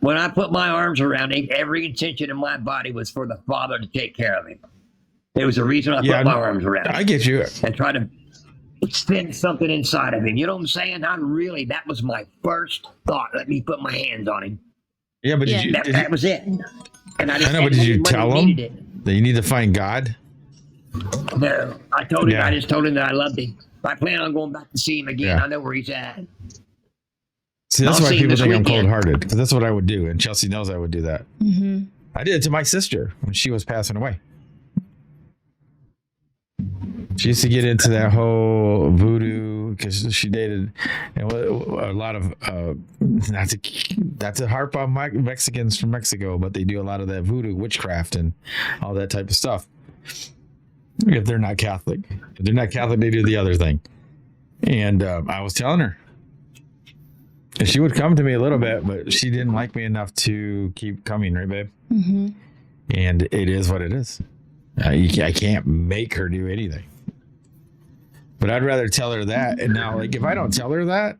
When I put my arms around him, every intention in my body was for the Father to take care of him. There was a reason I put my arms around him. I get you. And try to extend something inside of him. You know what I'm saying? That was my first thought. Let me put my hands on him. Yeah, but that was it. And I know, but did you tell him that you need to find God? No, I told him. I just told him that I loved him. I plan on going back to see him again. I know where he's at. See, that's why people think I'm cold-hearted, because that's what I would do, and Chelsea knows I would do that. Mm-hmm. I did it to my sister when she was passing away. She used to get into that whole voodoo because she dated a lot of not to harp on Mexicans from Mexico, but they do a lot of that voodoo witchcraft and all that type of stuff. If they're not Catholic, they do the other thing. And I was telling her, and she would come to me a little bit, but she didn't like me enough to keep coming, right, babe? Mm-hmm. And it is what it is. I can't make her do anything. But I'd rather tell her that. And now, like, if I don't tell her that,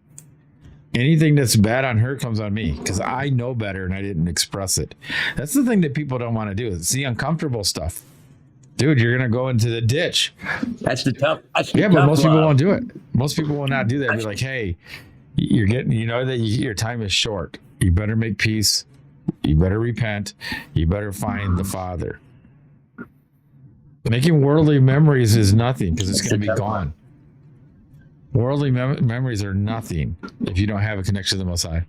anything that's bad on her comes on me because I know better and I didn't express it. That's the thing that people don't want to do. It's the uncomfortable stuff. Dude, you're going to go into the ditch. That's the tough. But most people won't do it. Most people will not do that. Be like, hey, you're getting, you know that your time is short. You better make peace. You better repent. You better find the Father. Making worldly memories is nothing because it's going to be gone. Worldly memories are nothing if you don't have a connection to the Most High.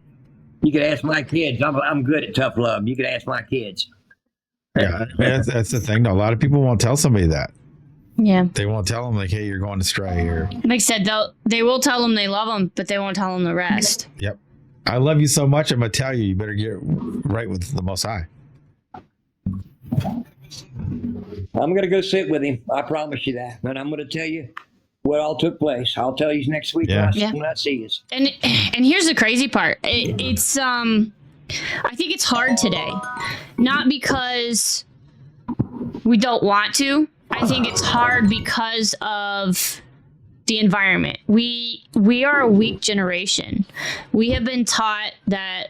You can ask my kids. I'm good at tough love. You can ask my kids. Yeah, that's the thing. Though. A lot of people won't tell somebody that. Yeah. They won't tell them like, hey, you're going astray here. Like I said, they will tell them they love them, but they won't tell them the rest. Yep. I love you so much, I'm going to tell you better get right with the Most High. I'm going to go sit with him. I promise you that. And I'm going to tell you what all took place. I'll tell you next week when I see you. And here's the crazy part. It's I think it's hard today. Not because we don't want to. I think it's hard because of the environment. We are a weak generation. We have been taught that,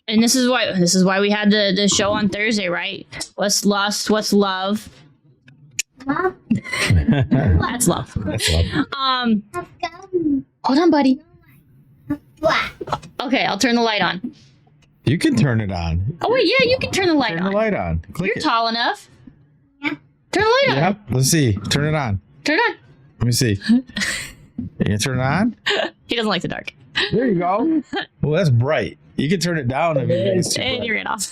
and this is why we had the show on Thursday, right? What's lust? What's love? That's love. That's love. Hold on, buddy. Okay, I'll turn the light on. You can turn it on. Oh wait, yeah, you can turn the light on. Turn the light on. Click You're tall enough. Yeah. Turn the light on. Yep. Let's see. Turn it on. Turn it on. Let me see. You can turn it on? He doesn't like the dark. There you go. Well, that's bright. You can turn it down if it's too And bright. you ran off.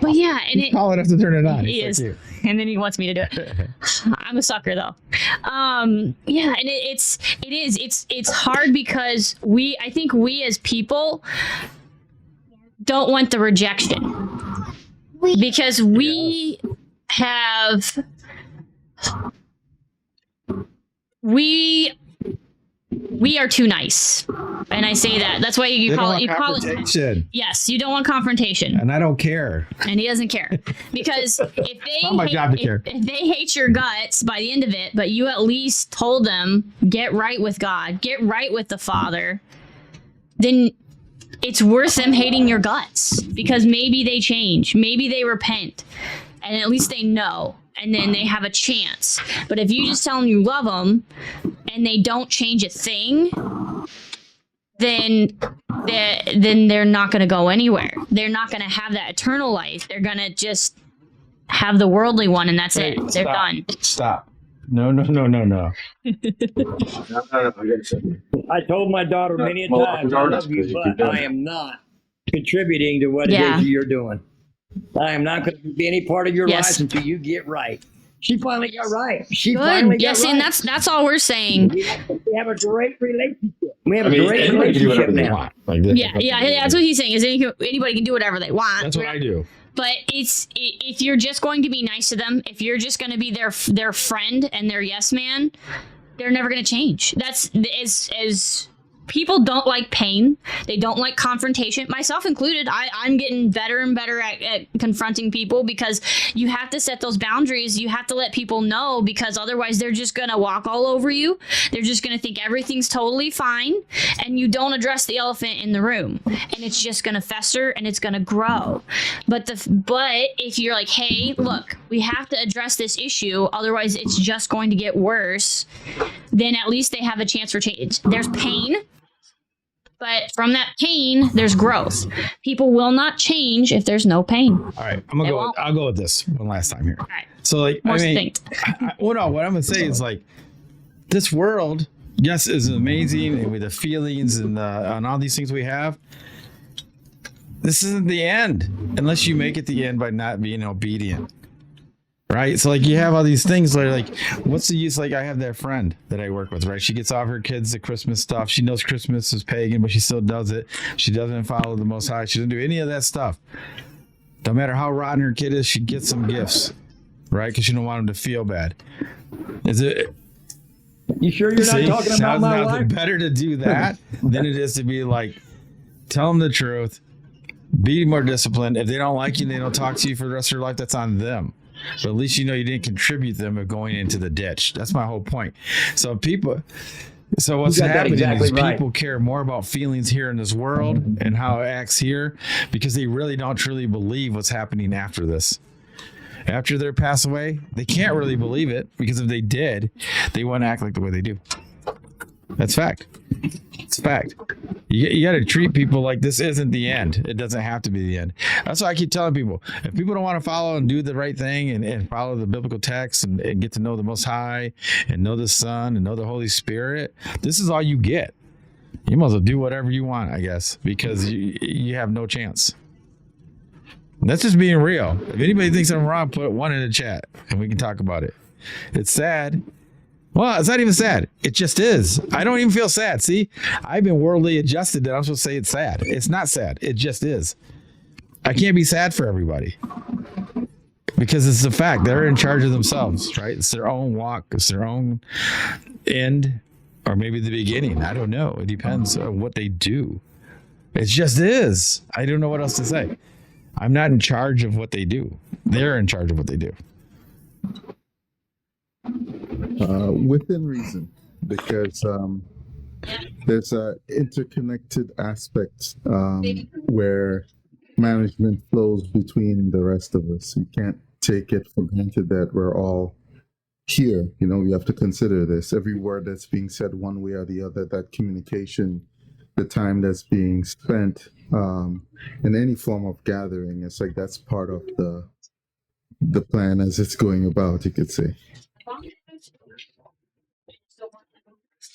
But yeah, and He's tall enough to turn it on. He is. So cute. And then he wants me to do it. I'm a sucker though. Yeah, and it's hard because I think we as people don't want the rejection. Because we have we are too nice. And I say that. That's why you call it. Yes, you don't want confrontation. And I don't care. And he doesn't care. Because if they hate your guts by the end of it, but you at least told them, get right with God, get right with the Father, then it's worth them hating your guts. Because maybe they change. Maybe they repent. And at least they know. And then they have a chance. But if you just tell them you love them and they don't change a thing, then they're not going to go anywhere. They're not going to have that eternal life. They're going to just have the worldly one, and that's it. They're done. Stop. No. I told my daughter many times, I love you, but I am not contributing to what it is you're doing. I am not going to be any part of your life until you get right. She finally got right. Finally got right. And that's all we're saying. We have a great relationship. We have a great relationship now. That's what he's saying. Is anybody can do whatever they want. That's what I do. But if you're just going to be nice to them, if you're just going to be their friend and their yes man, they're never going to change. That's as people don't like pain. They don't like confrontation, myself included. I'm getting better and better at confronting people because you have to set those boundaries. You have to let people know because otherwise they're just going to walk all over you. They're just going to think everything's totally fine and you don't address the elephant in the room and it's just going to fester and it's going to grow. But if you're like, hey, look, we have to address this issue. Otherwise it's just going to get worse. Then at least they have a chance for change. There's pain. But from that pain, there's growth. People will not change if there's no pain. All right, I'll go with this one last time here. All right. So like, what I'm gonna say is like, this world, yes, is amazing, and with the feelings and all these things we have. This isn't the end unless you make it the end by not being obedient. Right. So like you have all these things that are like, what's the use? Like I have that friend that I work with, right? She gets off her kids the Christmas stuff. She knows Christmas is pagan, but she still does it. She doesn't follow the Most High. She doesn't do any of that stuff. No matter how rotten her kid is, she gets some gifts, right? Because she don't want them to feel bad. Is it? You sure you're not talking about my wife? Better to do that than it is to be like, tell them the truth, be more disciplined. If they don't like you, they don't talk to you for the rest of your life. That's on them. but at least you know you didn't contribute them of going into the ditch. That's my whole point. So what's happening exactly is people care more about feelings here in this world and how it acts here because they really don't truly believe what's happening after this. After they pass away, they can't really believe it because if they did, they wouldn't act like the way they do. That's fact. It's fact. You got to treat people like this isn't the end. It doesn't have to be the end. That's why I keep telling people, if people don't want to follow and do the right thing and follow the biblical text and get to know the Most High and know the Son and know the Holy Spirit, this is all you get. You might as well do whatever you want, I guess, because you have no chance. That's just being real. If anybody thinks I'm wrong, put one in the chat and we can talk about it. It's sad. Well, it's not even sad. It just is. I don't even feel sad. See, I've been worldly adjusted that I'm supposed to say it's sad. It's not sad. It just is. I can't be sad for everybody because it's a fact. They're in charge of themselves, right? It's their own walk. It's their own end or maybe the beginning. I don't know. It depends on what they do. It just is. I don't know what else to say. I'm not in charge of what they do. They're in charge of what they do. Within reason, because there's interconnected aspects where management flows between the rest of us. You can't take it for granted that we're all here. You know, you have to consider this. Every word that's being said one way or the other, that communication, the time that's being spent in any form of gathering, it's like that's part of the plan as it's going about, you could say.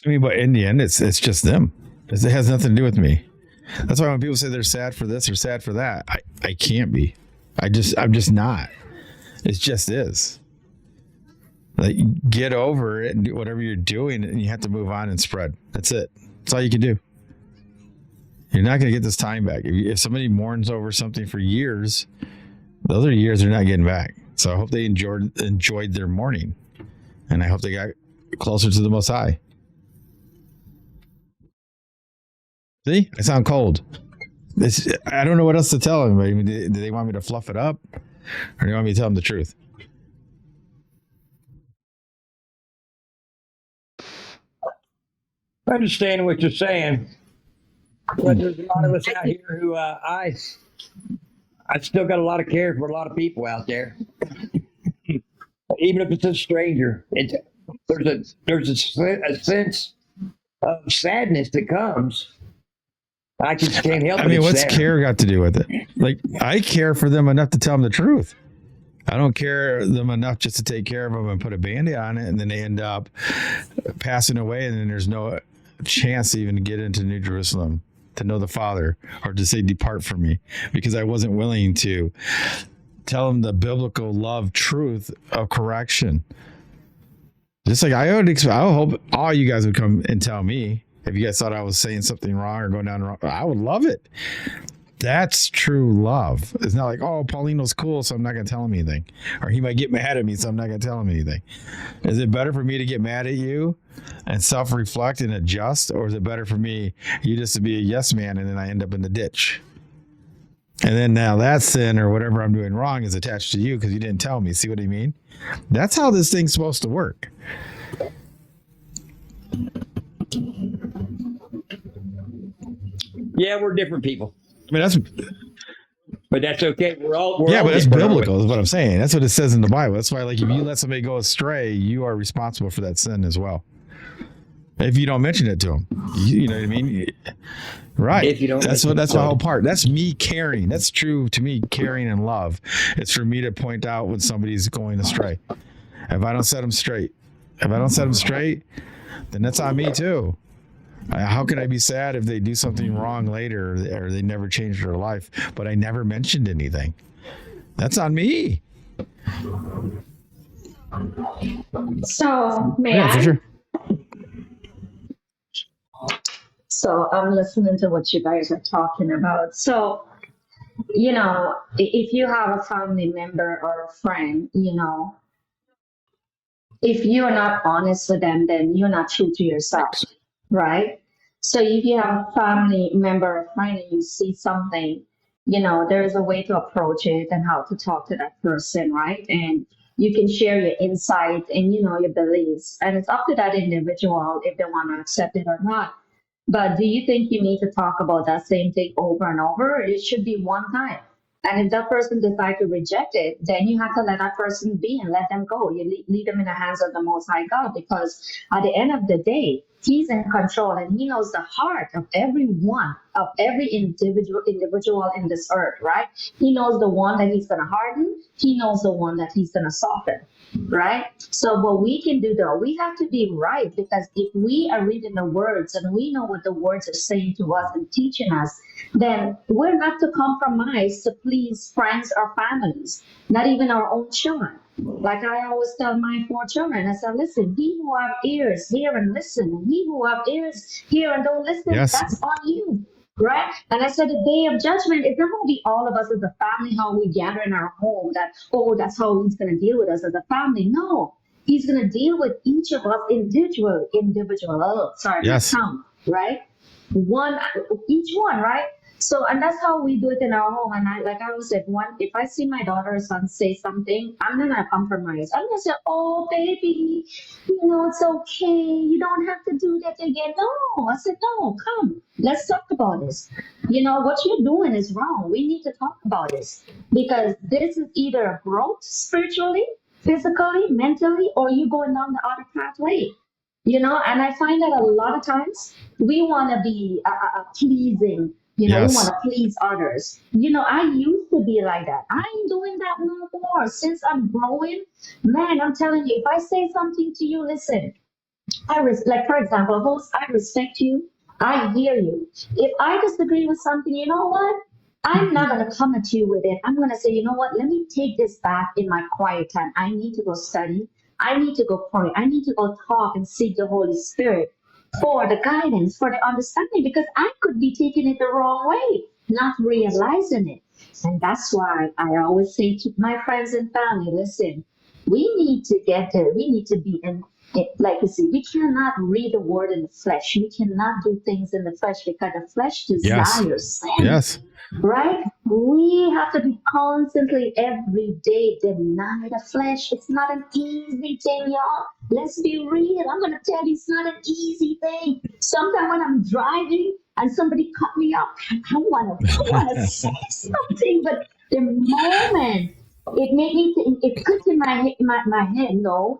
I mean, but in the end, it's just them. It has nothing to do with me. That's why when people say they're sad for this or sad for that, I can't be. I'm just not. It just is. Like, get over it and do whatever you're doing, and you have to move on and spread. That's it. That's all you can do. You're not going to get this time back. If somebody mourns over something for years, those are years they're not getting back. So I hope they enjoyed their mourning, and I hope they got closer to the Most High. See, I sound cold. I don't know what else to tell them. I mean, do they want me to fluff it up, or do they want me to tell them the truth? I understand what you're saying, but there's a lot of us out here who I still got a lot of care for a lot of people out there, even if it's a stranger. There's a sense of sadness that comes. I just can't help it. I mean, what's care got to do with it? Like, I care for them enough to tell them the truth. I don't care them enough just to take care of them and put a Band-Aid on it, and then they end up passing away, and then there's no chance to even get into New Jerusalem, to know the Father, or to say, depart from me, because I wasn't willing to tell them the biblical love truth of correction. Just like I would hope all you guys would come and tell me if you guys thought I was saying something wrong or going down the wrong. I would love it. That's true love. It's not like, oh, Paulino's cool, so I'm not going to tell him anything. Or he might get mad at me, so I'm not going to tell him anything. Is it better for me to get mad at you and self-reflect and adjust? Or is it better for me, you just to be a yes man, and then I end up in the ditch? And then now that sin or whatever I'm doing wrong is attached to you because you didn't tell me. See what I mean? That's how this thing's supposed to work. Yeah, we're different people. I mean, but that's okay. We're all but that's biblical is what I'm saying. That's what it says in the Bible. That's why, like, if you let somebody go astray, you are responsible for that sin as well. If you don't mention it to them, you know what I mean? Right. If you don't, that's my whole part. That's me caring. That's true to me. Caring and love. It's for me to point out when somebody's going astray. If I don't set them straight, then that's on me too. How can I be sad if they do something wrong later or they never changed their life, but I never mentioned anything? That's on me. So, may I? For sure. So I'm listening to what you guys are talking about. So, you know, if you have a family member or a friend, you know, if you're not honest with them, then you're not true to yourself, right? So if you have a family member or friend and you see something there's a way to approach it and how to talk to that person, right? And you can share your insight and, your beliefs. And it's up to that individual if they want to accept it or not. But do you think you need to talk about that same thing over and over? It should be one time. And if that person decides to reject it, then you have to let that person be and let them go. You leave them in the hands of the Most High God, because at the end of the day, He's in control and He knows the heart of everyone, of every individual in this earth, right? He knows the one that He's going to harden. He knows the one that He's going to soften, right? So what we can do though, we have to be right, because if we are reading the words and we know what the words are saying to us and teaching us, then we're not to compromise to please friends or families, not even our own children. Like I always tell my 4 children, I said, listen, he who have ears, hear and listen. And he who have ears, hear and don't listen, that's on you. Right? And I said, the day of judgment is not going to be all of us as a family, how we gather in our home, that's how He's going to deal with us as a family. No, He's going to deal with each of us individually. Yes. Right? Each one, right? So, and that's how we do it in our home. And I always said, if I see my daughter or son say something, I'm not going to compromise. I'm going to say, oh, baby, it's okay. You don't have to do that again. No, I said, no, come, let's talk about this. What you're doing is wrong. We need to talk about this, because this is either a growth spiritually, physically, mentally, or you going down the other pathway. And I find that a lot of times we want to be pleasing. We want to please others. I used to be like that. I ain't doing that no more. Since I'm growing, man, I'm telling you, if I say something to you, listen, like for example, host, I respect you. I hear you. If I disagree with something, you know what? I'm not going to come at you with it. I'm going to say, you know what? Let me take this back in my quiet time. I need to go study. I need to go pray. I need to go talk and seek the Holy Spirit for the guidance, for the understanding, because I could be taking it the wrong way, not realizing it. And that's why I always say to my friends and family, listen, we need to get there. We need to be in it. Like you see, we cannot read the word in the flesh. We cannot do things in the flesh, because the flesh desires sin. Yes. Right? We have to be constantly, every day, deny the flesh. It's not an easy thing, y'all. Let's be real. I'm going to tell you, it's not an easy thing. Sometimes when I'm driving and somebody cut me off, I want to say something, but the moment it made me think, it clicked in my head, no,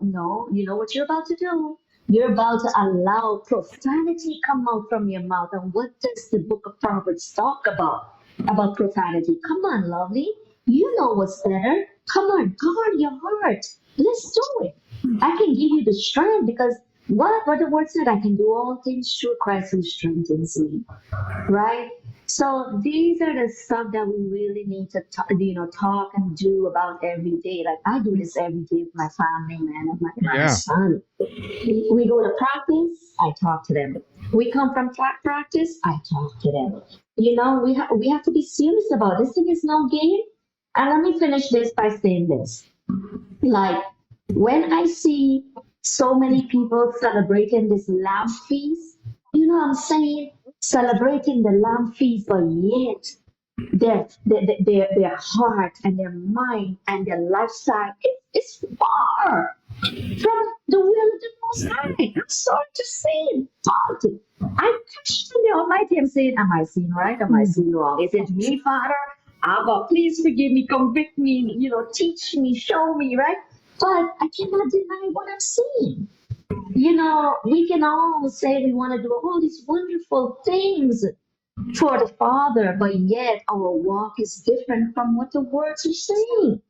you know what you're about to do? You're about to allow profanity come out from your mouth. And what does the book of Proverbs talk about profanity? Come on, lovely. You know what's better. Come on, guard your heart. Let's do it. I can give you the strength, because what the word said, I can do all things through Christ who strengthens me. Right? So these are the stuff that we really need to talk and do about every day. Like I do this every day with my family, man, and my son. We go to practice, I talk to them. We come from practice, I talk to them. We have to be serious about it. This thing is no game. And let me finish this by saying this. Like, when I see so many people celebrating this Lamb Feast, what I'm saying? Celebrating the Lamb Feast, but yet their heart and their mind and their lifestyle is far from the will of the Most High. I'm sorry to say it, but I question the Almighty. I'm saying, am I seeing right? Am I seeing wrong? Is it me, Father? Abba, please forgive me, convict me, teach me, show me, right? But I cannot deny what I'm seeing. We can all say we want to do all these wonderful things for the Father, but yet our walk is different from what the words are saying.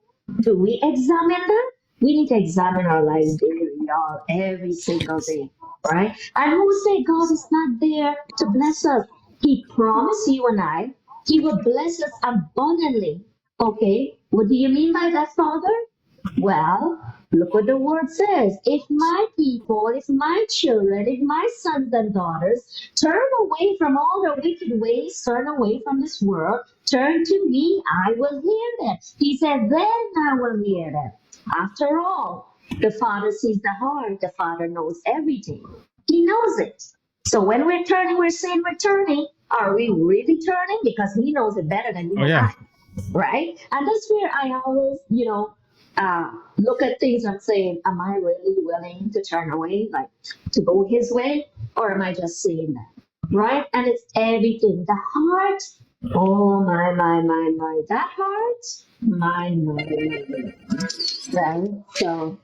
Do we examine that? We need to examine our lives daily, y'all, every single day, right? And who say God is not there to bless us? He promised you and I, He will bless us abundantly. Okay, what do you mean by that, Father? Well, look what the word says. If my people, if my children, if my sons and daughters turn away from all their wicked ways, turn away from this world, turn to me, I will hear them. He said, then I will hear them. After all, the Father sees the heart. The Father knows everything. He knows it. So when we're turning, we're saying we're turning. Are we really turning? Because he knows it better than you and I, right? And that's where I always, look at things and say, am I really willing to turn away, like to go his way, or am I just saying that, right? And it's everything. The heart, oh my, that heart, my. Right? So,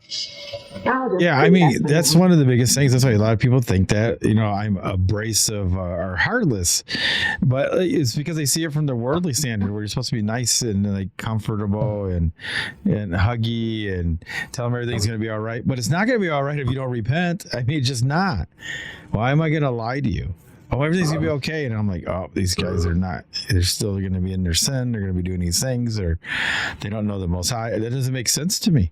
yeah, I mean, that's one of the biggest things. That's why a lot of people think that, I'm abrasive or heartless, but it's because they see it from the worldly standard where you're supposed to be nice and like comfortable and huggy and tell them everything's going to be all right. But it's not going to be all right if you don't repent. I mean, it's just not. Why am I going to lie to you? Oh, everything's going to be okay. And I'm like, oh, these guys are not. They're still going to be in their sin. They're going to be doing these things, or they don't know the Most High. That doesn't make sense to me.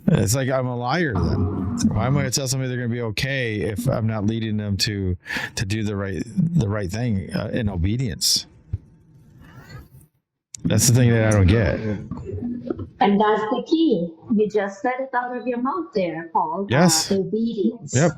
It's like I'm a liar then. Why am I going to tell somebody they're going to be okay if I'm not leading them to do the right thing in obedience? That's the thing that I don't get. And that's the key. You just said it out of your mouth there, Paul. Yes. Obedience. Yep.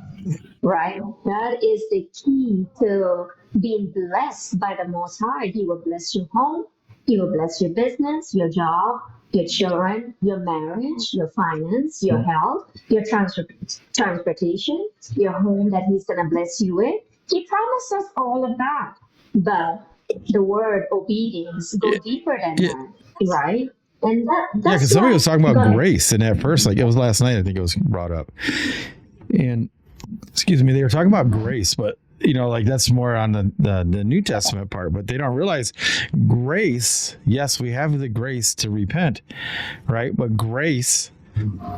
Right? That is the key to being blessed by the Most High. He will bless your home. He will bless your business, your job, your children, your marriage, your finance, your health, your transportation, your home that He's going to bless you with. He promised us all of that. But the word obedience goes deeper than that, right? And that's because somebody was talking about grace, and at first, like it was last night, I think it was brought up. And excuse me, they were talking about grace, but like that's more on the New Testament part, but they don't realize grace. Yes, we have the grace to repent, right? But grace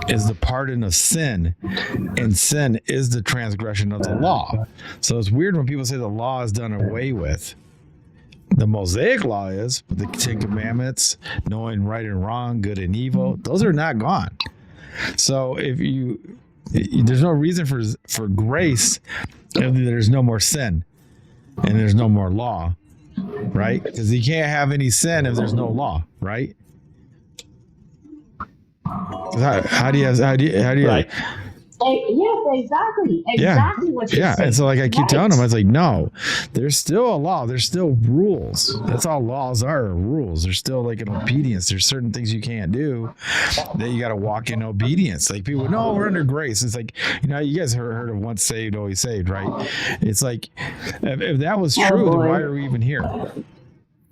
is the pardon of sin, and sin is the transgression of the law. So it's weird when people say the law is done away with. The Mosaic law is, but the Ten Commandments, knowing right and wrong, good and evil, those are not gone. So there's no reason for grace if there's no more sin and there's no more law, right? Because you can't have any sin if there's no law, right? How do you right. Yes, exactly what you said. And so like I keep telling them, I was like, no, there's still a law, there's still rules. That's all laws are, rules. There's still like an obedience. There's certain things you can't do that you got to walk in obedience. Like people, no, we're under grace. It's like, you guys heard of once saved, always saved, right? It's like, if that was true, then why are we even here?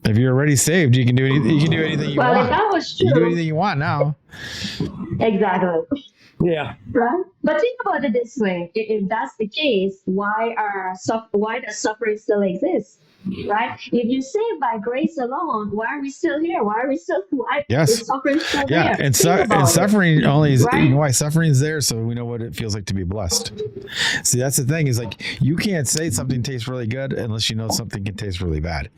If you're already saved, you can do anything. You can do anything you want. If that was true, you can do anything you want now. Exactly. Yeah. Right. But think about it this way: if that's the case, why does suffering still exist? Right? If you save by grace alone, why are we still here? Why are we still? Is suffering still there? And suffering only is, right? You know why suffering is there? So we know what it feels like to be blessed. See, that's the thing, is like you can't say something tastes really good unless you know something can taste really bad.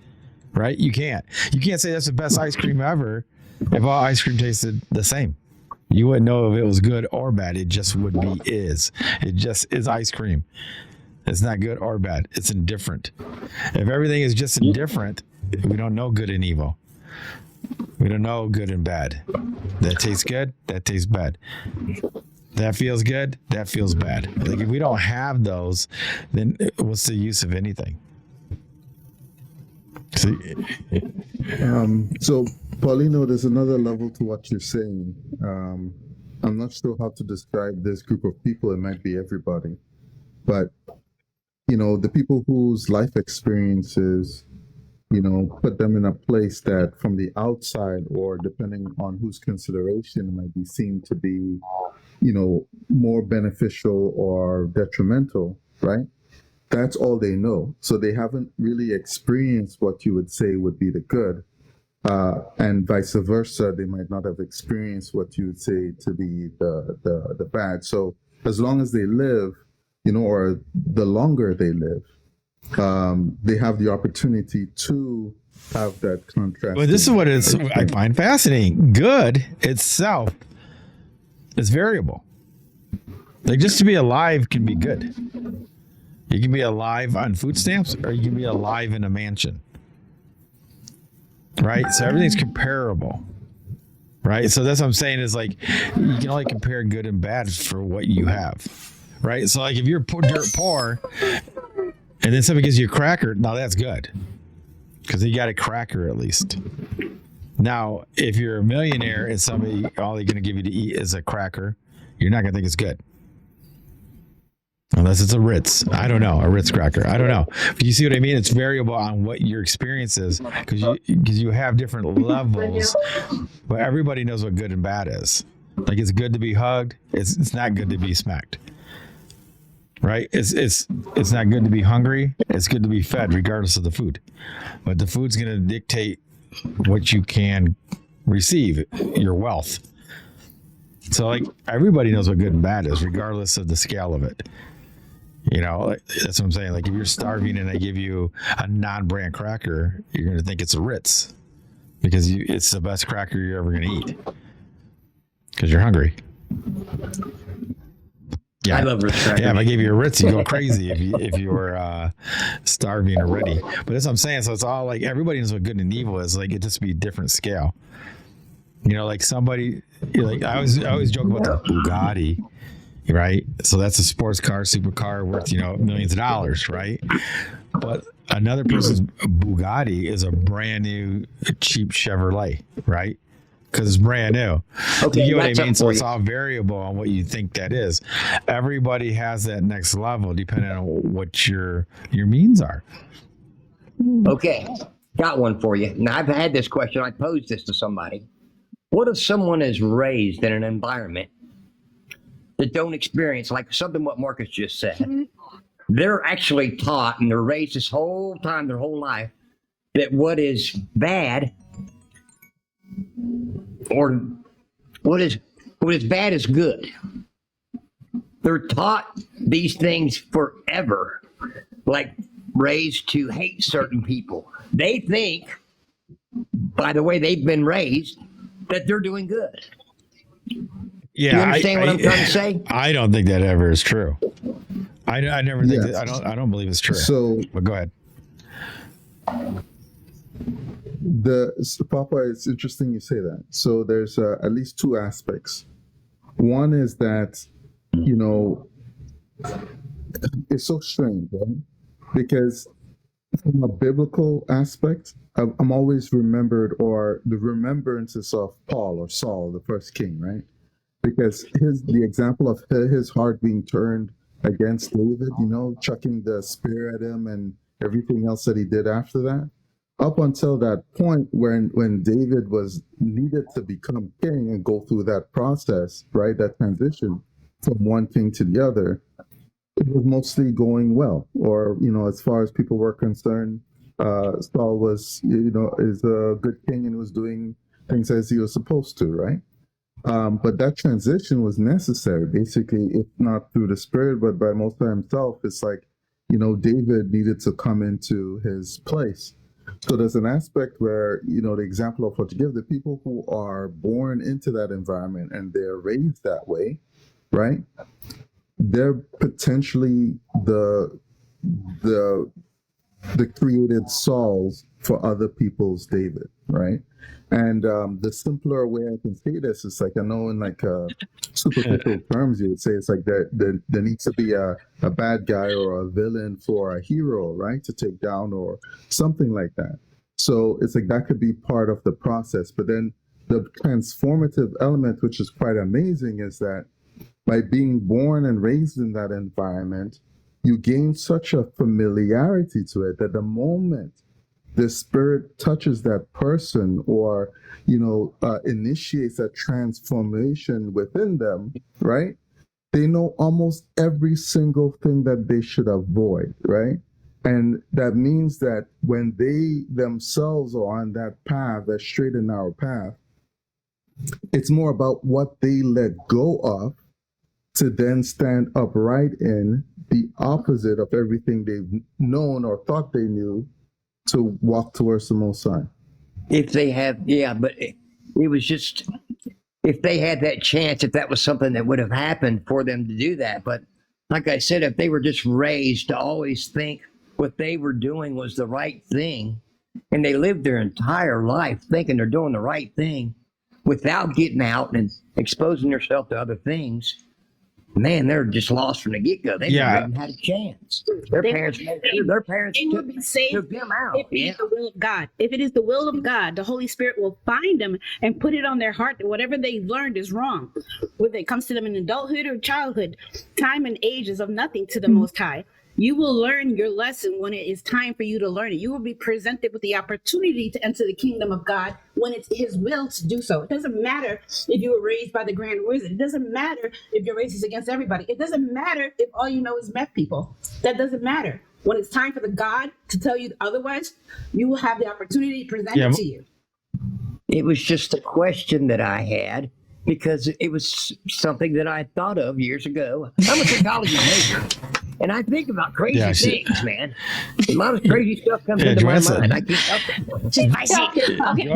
Right? You can't say that's the best ice cream ever if all ice cream tasted the same. You wouldn't know if it was good or bad. It just would be It just is ice cream. It's not good or bad. It's indifferent. If everything is just indifferent, we don't know good and evil. We don't know good and bad. That tastes good, that tastes bad. That feels good, that feels bad. Like if we don't have those, then what's the use of anything? So Paulino, there's another level to what you're saying. I'm not sure how to describe this group of people. It might be everybody, but the people whose life experiences, put them in a place that from the outside, or depending on whose consideration, might be seen to be, more beneficial or detrimental, right? That's all they know. So they haven't really experienced what you would say would be the good. And vice versa, they might not have experienced what you would say to be the bad. So as long as they live, or the longer they live, they have the opportunity to have that contrast. Well, this is what I find fascinating. Good itself is variable. Like just to be alive can be good. You can be alive on food stamps, or you can be alive in a mansion. Right? So everything's comparable. Right? So that's what I'm saying, is like you can only compare good and bad for what you have. Right? So like if you're dirt poor, And then somebody gives you a cracker. Now that's good because you got a cracker at least. Now, if you're a millionaire and somebody all they're going to give you to eat is a cracker, you're not going to think it's good. Unless it's a Ritz. I don't know. A Ritz cracker. I don't know. But you see what I mean? It's variable on what your experience is because you have different levels. But everybody knows what good and bad is. Like it's good to be hugged. It's not good to be smacked. Right? It's not good to be hungry. It's good to be fed regardless of the food. But the food's going to dictate what you can receive, your wealth. So like everybody knows what good and bad is regardless of the scale of it. You know, that's what I'm saying. Like if you're starving and they give you a non-brand cracker, you're going to think it's a Ritz because it's the best cracker you're ever going to eat because you're hungry. Yeah, I love Ritz crackers. Yeah, if I gave you a Ritz, you go crazy if you were starving already. But that's what I'm saying. So it's all like everybody knows what good and evil is. Like it just be a different scale. You know, like somebody, like I always joke about the Bugatti, right? So that's a sports car, supercar worth, millions of dollars, right? But another person's Bugatti is a brand new cheap Chevrolet, right? Because it's brand new. Okay, you get what I mean? So it's all variable on what you think that is. Everybody has that next level depending on what your means are. Okay, got one for you. Now, I've had this question. I posed this to somebody. What if someone is raised in an environment that don't experience, like something what Marcus just said? They're actually taught and they're raised this whole time, their whole life, that what is bad or what is bad is good. They're taught these things forever, like raised to hate certain people. They think, by the way they've been raised, that they're doing good. Yeah, do you understand what I'm trying to say? I don't think that ever is true. I never think that. I don't believe it's true. So, but go ahead. Papa, it's interesting you say that. So there's at least two aspects. One is that, it's so strange, right? Because from a biblical aspect, I'm always remembered, or the remembrances of Paul or Saul, the first king, right? Because the example of his heart being turned against David, chucking the spear at him and everything else that he did after that. Up until that point when David was needed to become king and go through that process, right, that transition from one king to the other, it was mostly going well. Or, as far as people were concerned, Saul was, is a good king and was doing things as he was supposed to, right? But that transition was necessary, basically, if not through the Spirit, but by most by himself. It's like, David needed to come into his place. So there's an aspect where, the example of what to give the people who are born into that environment and they're raised that way, right? They're potentially the created Sauls for other people's David, right? And the simpler way I can say this is like, I know in like superficial terms, you would say it's like there needs to be a bad guy or a villain for a hero, right? To take down or something like that. So it's like that could be part of the process. But then the transformative element, which is quite amazing, is that by being born and raised in that environment, you gain such a familiarity to it that the moment the Spirit touches that person or, initiates a transformation within them, right? They know almost every single thing that they should avoid, right? And that means that when they themselves are on that path, that straight and narrow path, it's more about what they let go of to then stand upright in the opposite of everything they've known or thought they knew to walk towards the Most High. If they have, but it was just, if they had that chance, if that was something that would have happened for them to do that. But like I said, if they were just raised to always think what they were doing was the right thing, and they lived their entire life thinking they're doing the right thing without getting out and exposing themselves to other things, man, they're just lost from the get-go. They never even had a chance. Their parents will be saved took them out. if it is the will of God. If it is the will of God, the Holy Spirit will find them and put it on their heart that whatever they learned is wrong. Whether it comes to them in adulthood or childhood, time and age is of nothing to the Most High. You will learn your lesson when it is time for you to learn it. You will be presented with the opportunity to enter the kingdom of God when it's his will to do so. It doesn't matter if you were raised by the Grand Wizard. It doesn't matter if your race is against everybody. It doesn't matter if all you know is meth people. That doesn't matter. When it's time for the God to tell you otherwise, you will have the opportunity presented to you. It was just a question that I had because it was something that I thought of years ago. I'm a psychology major. And I think about crazy things, man. A lot of crazy stuff comes into my mind. I can't help it. Just I see. Okay.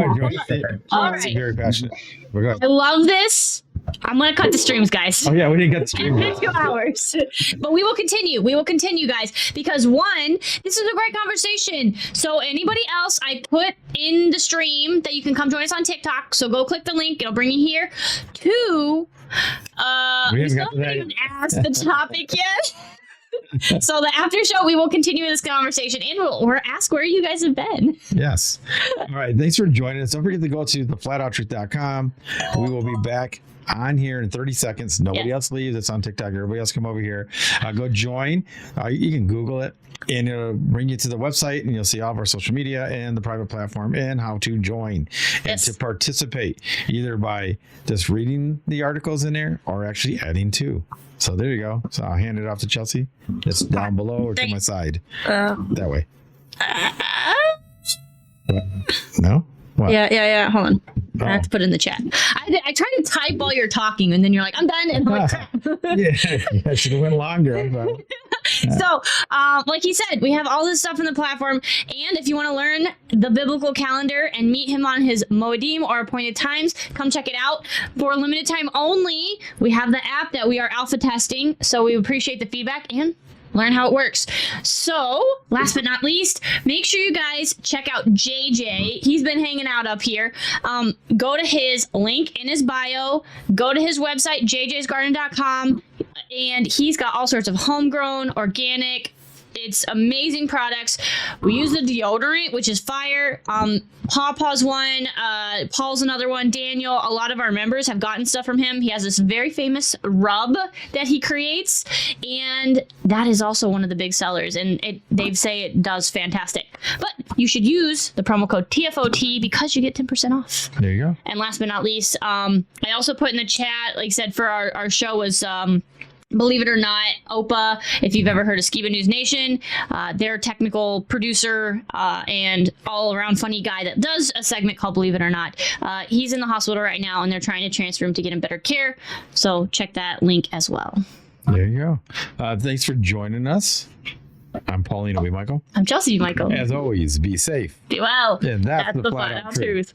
All right. Very passionate. I love this. I'm going to cut the streams, guys. Oh, yeah, we didn't get the streams. In 2 hours. But we will continue. We will continue, guys, because one, this is a great conversation. So anybody else, I put in the stream that you can come join us on TikTok. So go click the link. It'll bring you here. 2, we still haven't even asked the topic yet. So the after show, we will continue this conversation and we'll ask where you guys have been. Yes. All right. Thanks for joining us. Don't forget to go to theflatouttruth.com. We will be back on here in 30 seconds. Nobody else leaves. It's on TikTok. Everybody else come over here. Go join. You can Google it and it'll bring you to the website and you'll see all of our social media and the private platform and how to join and to participate either by just reading the articles in there or actually adding to. So there you go. So I'll hand it off to Chelsea. It's down below or to my side. That way. No? What? Yeah. Hold on. I have to put it in the chat. I try to type while you're talking, and then you're like, I'm done. And I'm like, crap. Yeah, should have went longer. So, like he said, we have all this stuff in the platform. And if you want to learn the biblical calendar and meet him on his Moedim or appointed times, come check it out. For a limited time only, we have the app that we are alpha testing. So we appreciate the feedback and learn how it works. So, last but not least, make sure you guys check out JJ. He's been hanging out up here. Go to his link in his bio. Go to his website, jjsgarden.com. And he's got all sorts of homegrown, organic, it's amazing products. We use the deodorant, which is fire. Pawpaw's one, Paul's another one. Daniel, a lot of our members have gotten stuff from him. He has this very famous rub that he creates, and that is also one of the big sellers. And they say it does fantastic. But you should use the promo code TFOT because you get 10% off. There you go. And last but not least, I also put in the chat, like I said, for our show was believe it or not, Opa, if you've ever heard of Skiba News Nation, their technical producer and all-around funny guy that does a segment called Believe It or Not. He's in the hospital right now, and they're trying to transfer him to get him better care. So check that link as well. There you go. Thanks for joining us. I'm Paulina B. Michael. I'm Chelsea B. Michael. As always, be safe. Be well. And that's the flat out truth.